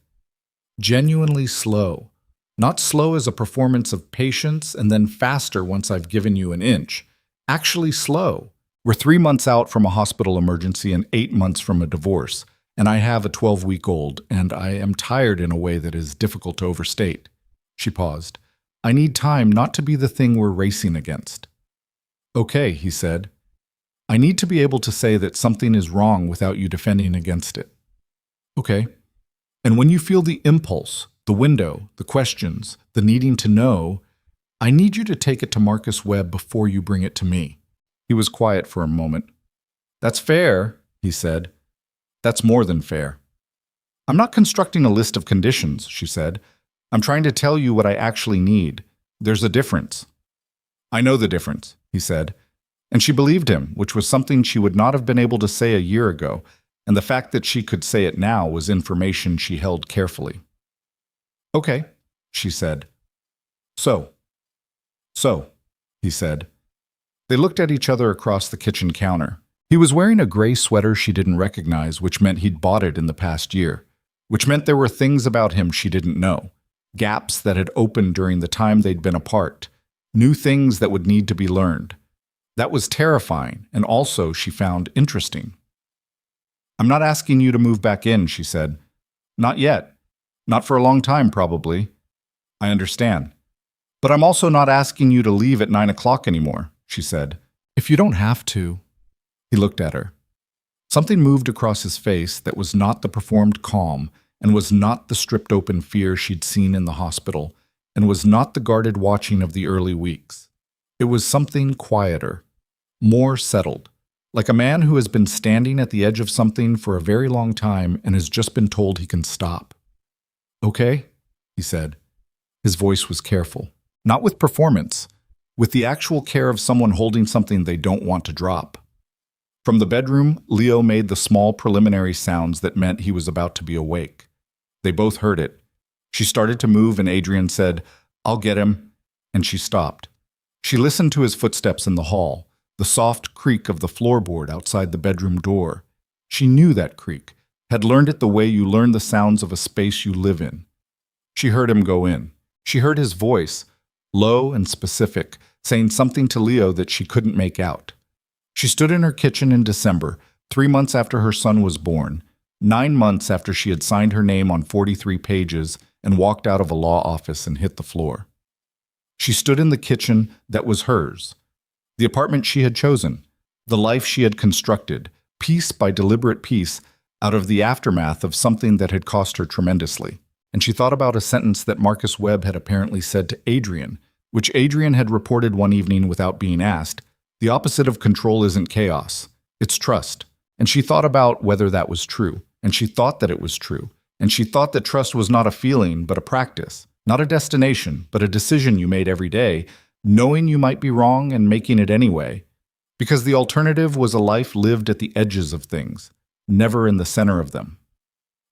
"Genuinely slow. Not slow as a performance of patience and then faster once I've given you an inch. Actually slow. We're 3 months out from a hospital emergency and 8 months from a divorce, and I have a 12-week-old, and I am tired in a way that is difficult to overstate." She paused. "I need time not to be the thing we're racing against." "Okay," he said. "I need to be able to say that something is wrong without you defending against it." "Okay. And when you feel the impulse, the window, the questions, the needing to know, I need you to take it to Marcus Webb before you bring it to me." He was quiet for a moment. "That's fair," he said. "That's more than fair." "I'm not constructing a list of conditions," she said. "I'm trying to tell you what I actually need. There's a difference." "I know the difference," he said. And she believed him, which was something she would not have been able to say a year ago, and the fact that she could say it now was information she held carefully. "Okay," she said. So, he said. They looked at each other across the kitchen counter. He was wearing a gray sweater she didn't recognize, which meant he'd bought it in the past year, which meant there were things about him she didn't know, gaps that had opened during the time they'd been apart, new things that would need to be learned. That was terrifying, and also, she found, interesting. "I'm not asking you to move back in," she said. "Not yet. Not for a long time, probably. I understand. But I'm also not asking you to leave at 9 o'clock anymore," she said. "If you don't have to." He looked at her. Something moved across his face that was not the performed calm, and was not the stripped-open fear she'd seen in the hospital, and was not the guarded watching of the early weeks. It was something quieter, more settled, like a man who has been standing at the edge of something for a very long time and has just been told he can stop. "Okay," he said. His voice was careful, not with performance, with the actual care of someone holding something they don't want to drop. From the bedroom, Leo made the small preliminary sounds that meant he was about to be awake. They both heard it. She started to move and Adrian said, "I'll get him," and she stopped. She listened to his footsteps in the hall, the soft creak of the floorboard outside the bedroom door. She knew that creak, had learned it the way you learn the sounds of a space you live in. She heard him go in. She heard his voice, low and specific, saying something to Leo that she couldn't make out. She stood in her kitchen in December, 3 months after her son was born, 9 months after she had signed her name on 43 pages and walked out of a law office and hit the floor. She stood in the kitchen that was hers, the apartment she had chosen, the life she had constructed, piece by deliberate piece, out of the aftermath of something that had cost her tremendously. And she thought about a sentence that Marcus Webb had apparently said to Adrian, which Adrian had reported one evening without being asked. The opposite of control isn't chaos, it's trust. And she thought about whether that was true, and she thought that it was true, and she thought that trust was not a feeling but a practice, not a destination but a decision you made every day, knowing you might be wrong and making it anyway, because the alternative was a life lived at the edges of things, never in the center of them.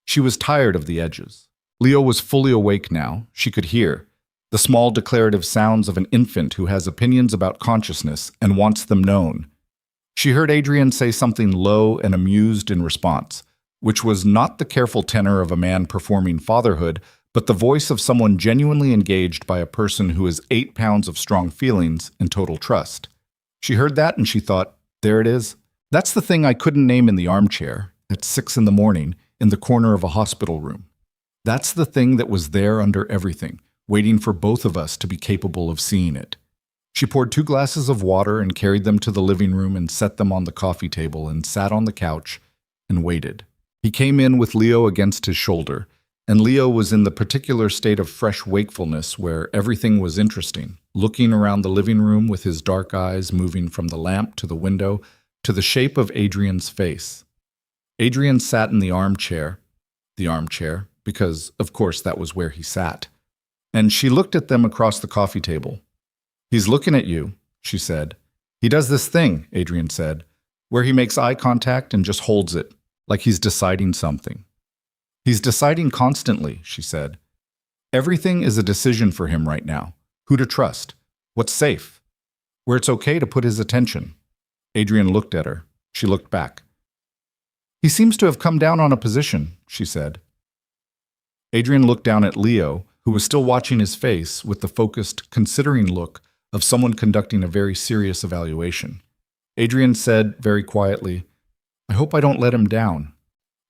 She was tired of the edges. Leo was fully awake now. She could hear the small declarative sounds of an infant who has opinions about consciousness and wants them known. She heard Adrian say something low and amused in response, which was not the careful tenor of a man performing fatherhood, but the voice of someone genuinely engaged by a person who has 8 pounds of strong feelings and total trust. She heard that and she thought, there it is. That's the thing I couldn't name in the armchair at 6 in the morning in the corner of a hospital room. That's the thing that was there under everything, waiting for both of us to be capable of seeing it. She poured 2 glasses of water and carried them to the living room and set them on the coffee table and sat on the couch and waited. He came in with Leo against his shoulder, and Leo was in the particular state of fresh wakefulness where everything was interesting, looking around the living room with his dark eyes moving from the lamp to the window to the shape of Adrian's face. Adrian sat in the armchair, because, of course, that was where he sat. And she looked at them across the coffee table. He's looking at you, she said. He does this thing, Adrian said, where he makes eye contact and just holds it, like he's deciding something. He's deciding constantly, she said. Everything is a decision for him right now. Who to trust, what's safe, where it's okay to put his attention. Adrian looked at her. She looked back. He seems to have come down on a position, she said. Adrian looked down at Leo, who was still watching his face with the focused, considering look of someone conducting a very serious evaluation. Adrian said very quietly, I hope I don't let him down.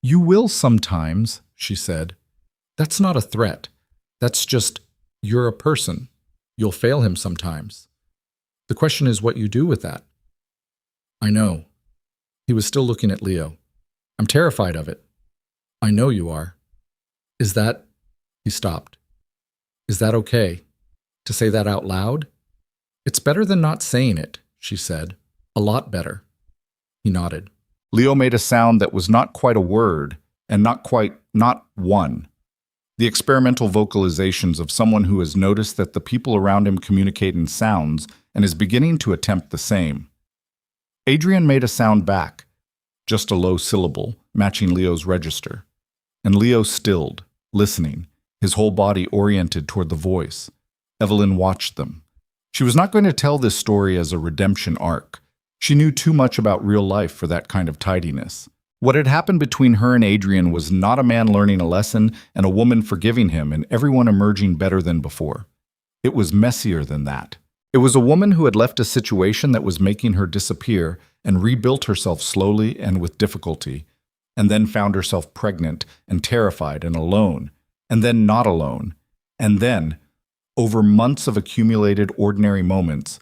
You will sometimes, she said. That's not a threat. That's just, you're a person. You'll fail him sometimes. The question is what you do with that. I know. He was still looking at Leo. I'm terrified of it. I know you are. Is that... He stopped. Is that okay? To say that out loud? It's better than not saying it, she said. A lot better. He nodded. Leo made a sound that was not quite a word, and not one. The experimental vocalizations of someone who has noticed that the people around him communicate in sounds and is beginning to attempt the same. Adrian made a sound back, just a low syllable, matching Leo's register. And Leo stilled, listening, his whole body oriented toward the voice. Evelyn watched them. She was not going to tell this story as a redemption arc. She knew too much about real life for that kind of tidiness. What had happened between her and Adrian was not a man learning a lesson and a woman forgiving him and everyone emerging better than before. It was messier than that. It was a woman who had left a situation that was making her disappear and rebuilt herself slowly and with difficulty, and then found herself pregnant and terrified and alone, and then not alone, and then, over months of accumulated ordinary moments,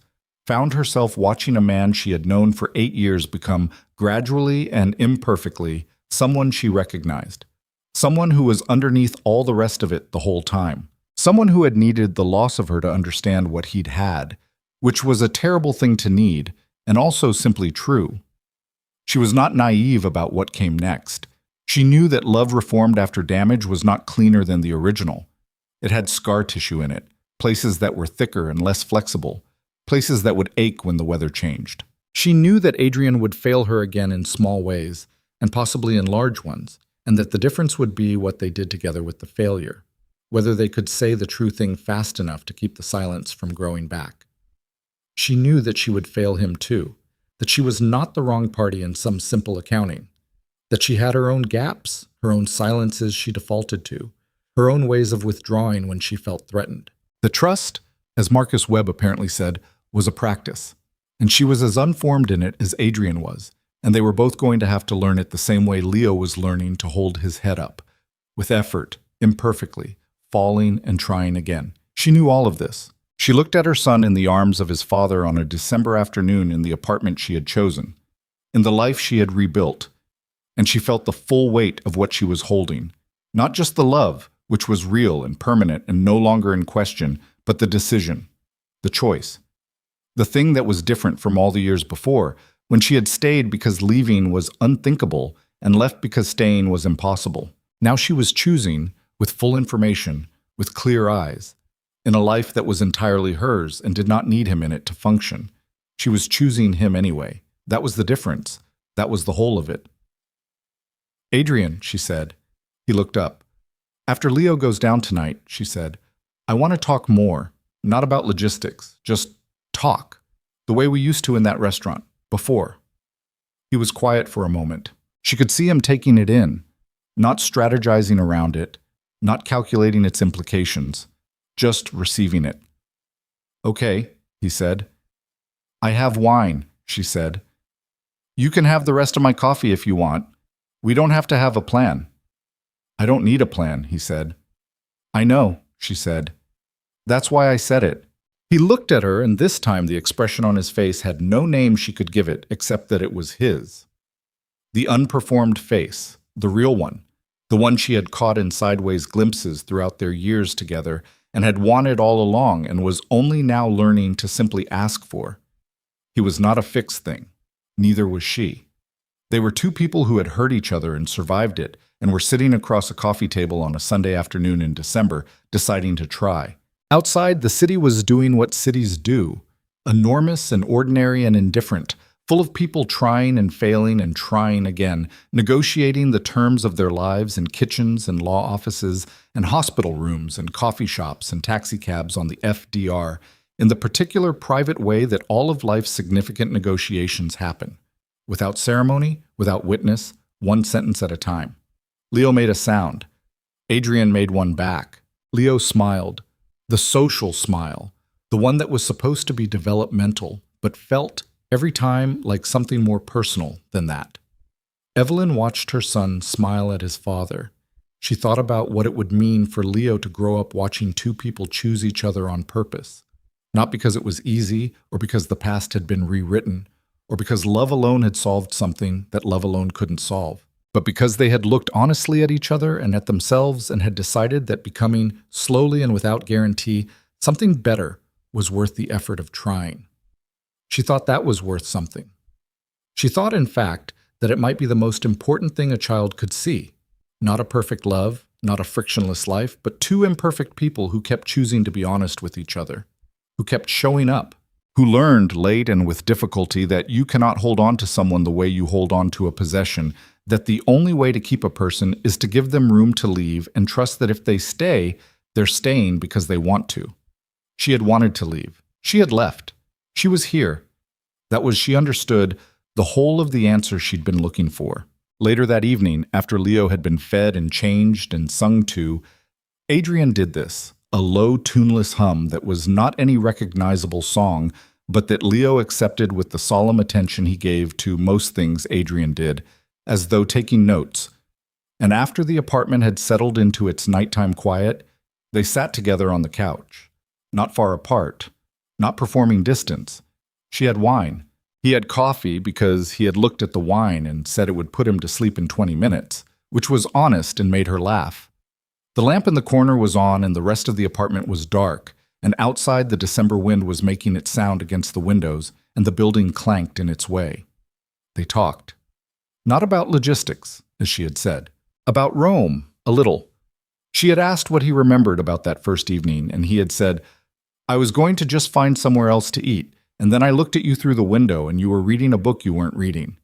found herself watching a man she had known for 8 years become, gradually and imperfectly, someone she recognized. Someone who was underneath all the rest of it the whole time. Someone who had needed the loss of her to understand what he'd had, which was a terrible thing to need, and also simply true. She was not naive about what came next. She knew that love reformed after damage was not cleaner than the original. It had scar tissue in it, places that were thicker and less flexible, places that would ache when the weather changed. She knew that Adrian would fail her again in small ways, and possibly in large ones, and that the difference would be what they did together with the failure, whether they could say the true thing fast enough to keep the silence from growing back. She knew that she would fail him too, that she was not the wrong party in some simple accounting, that she had her own gaps, her own silences she defaulted to, her own ways of withdrawing when she felt threatened. The trust, as Marcus Webb apparently said, was a practice, and she was as unformed in it as Adrian was, and they were both going to have to learn it the same way Leo was learning to hold his head up, with effort, imperfectly, falling and trying again. She knew all of this. She looked at her son in the arms of his father on a December afternoon in the apartment she had chosen, in the life she had rebuilt, and she felt the full weight of what she was holding, not just the love, which was real and permanent and no longer in question, but the decision, the choice, the thing that was different from all the years before, when she had stayed because leaving was unthinkable and left because staying was impossible. Now she was choosing, with full information, with clear eyes, in a life that was entirely hers and did not need him in it to function. She was choosing him anyway. That was the difference. That was the whole of it. "Adrian," she said. He looked up. "After Leo goes down tonight," she said, "I want to talk more, not about logistics, just talk, the way we used to in that restaurant, before." He was quiet for a moment. She could see him taking it in, not strategizing around it, not calculating its implications, just receiving it. "Okay," he said. "I have wine," she said. "You can have the rest of my coffee if you want. We don't have to have a plan." "I don't need a plan," he said. "I know," she said. "That's why I said it." He looked at her, and this time the expression on his face had no name she could give it except that it was his. The unperformed face, the real one, the one she had caught in sideways glimpses throughout their years together and had wanted all along and was only now learning to simply ask for. He was not a fixed thing. Neither was she. They were two people who had hurt each other and survived it and were sitting across a coffee table on a Sunday afternoon in December, deciding to try. Outside, the city was doing what cities do, enormous and ordinary and indifferent, full of people trying and failing and trying again, negotiating the terms of their lives in kitchens and law offices and hospital rooms and coffee shops and taxicabs on the FDR, in the particular private way that all of life's significant negotiations happen, without ceremony, without witness, one sentence at a time. Leo made a sound. Adrian made one back. Leo smiled. The social smile, the one that was supposed to be developmental, but felt, every time, like something more personal than that. Evelyn watched her son smile at his father. She thought about what it would mean for Leo to grow up watching two people choose each other on purpose, not because it was easy or because the past had been rewritten, or because love alone had solved something that love alone couldn't solve, but because they had looked honestly at each other and at themselves and had decided that becoming, slowly and without guarantee, something better was worth the effort of trying. She thought that was worth something. She thought, in fact, that it might be the most important thing a child could see. Not a perfect love, not a frictionless life, but two imperfect people who kept choosing to be honest with each other, who kept showing up, who learned late and with difficulty that you cannot hold on to someone the way you hold on to a possession, that the only way to keep a person is to give them room to leave and trust that if they stay, they're staying because they want to. She had wanted to leave. She had left. She was here. That was, she understood, the whole of the answer she'd been looking for. Later that evening, after Leo had been fed and changed and sung to, Adrian did this, a low, tuneless hum that was not any recognizable song, but that Leo accepted with the solemn attention he gave to most things Adrian did, as though taking notes. And after the apartment had settled into its nighttime quiet, they sat together on the couch, not far apart, not performing distance. She had wine. He had coffee because he had looked at the wine and said it would put him to sleep in 20 minutes, which was honest and made her laugh. The lamp in the corner was on and the rest of the apartment was dark, and outside the December wind was making its sound against the windows, and the building clanked in its way. They talked. Not about logistics, as she had said. About Rome, a little. She had asked what he remembered about that first evening, and he had said, "I was going to just find somewhere else to eat, and then I looked at you through the window and you were reading a book you weren't reading."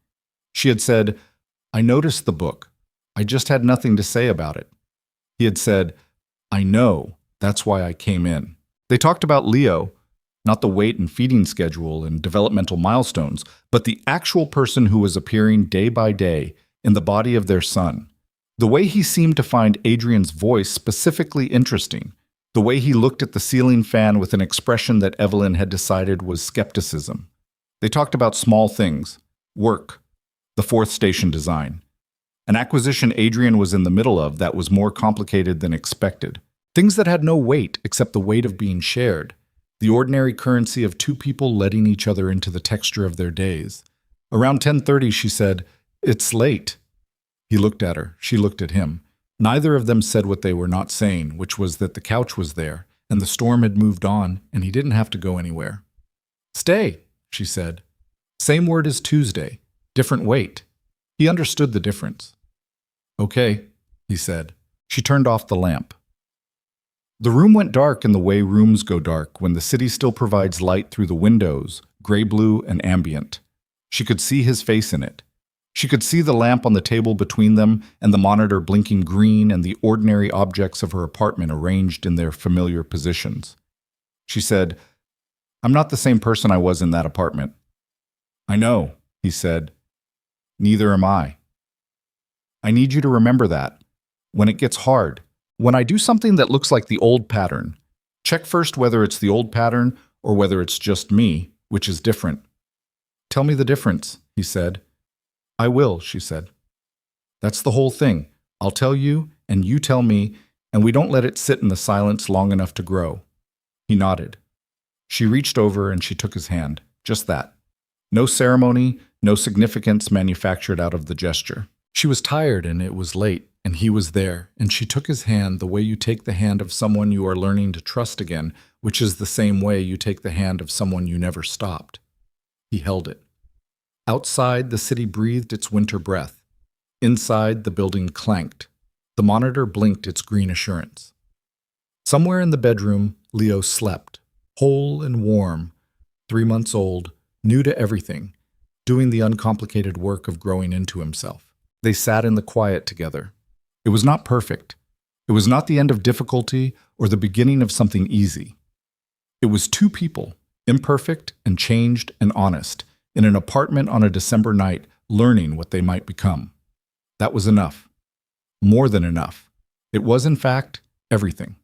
She had said, "I noticed the book. I just had nothing to say about it." He had said, "I know. That's why I came in." They talked about Leo, not the weight and feeding schedule and developmental milestones, but the actual person who was appearing day by day in the body of their son. The way he seemed to find Adrian's voice specifically interesting, The way he looked at the ceiling fan with an expression that Evelyn had decided was skepticism. They talked about small things, work, the fourth station design. An acquisition Adrian was in the middle of that was more complicated than expected. Things that had no weight except the weight of being shared. The ordinary currency of two people letting each other into the texture of their days. Around 10:30, she said, "It's late." He looked at her. She looked at him. Neither of them said what they were not saying, which was that the couch was there, and the storm had moved on, and he didn't have to go anywhere. "Stay," she said. Same word as Tuesday, different weight. He understood the difference. "Okay," he said. She turned off the lamp. The room went dark in the way rooms go dark when the city still provides light through the windows, gray-blue and ambient. She could see his face in it. She could see the lamp on the table between them and the monitor blinking green and the ordinary objects of her apartment arranged in their familiar positions. She said, "I'm not the same person I was in that apartment." "I know," he said. "Neither am I. I need you to remember that. When it gets hard, when I do something that looks like the old pattern, check first whether it's the old pattern or whether it's just me, which is different." "Tell me the difference," he said. "I will," she said. "That's the whole thing. I'll tell you, and you tell me, and we don't let it sit in the silence long enough to grow." He nodded. She reached over and she took his hand. Just that. No ceremony, no significance manufactured out of the gesture. She was tired and it was late, and he was there, and she took his hand the way you take the hand of someone you are learning to trust again, which is the same way you take the hand of someone you never stopped. He held it. Outside, the city breathed its winter breath. Inside, the building clanked. The monitor blinked its green assurance. Somewhere in the bedroom, Leo slept, whole and warm, 3 months old, new to everything, doing the uncomplicated work of growing into himself. They sat in the quiet together. It was not perfect. It was not the end of difficulty or the beginning of something easy. It was two people, imperfect and changed and honest, in an apartment on a December night, learning what they might become. That was enough. More than enough. It was, in fact, everything.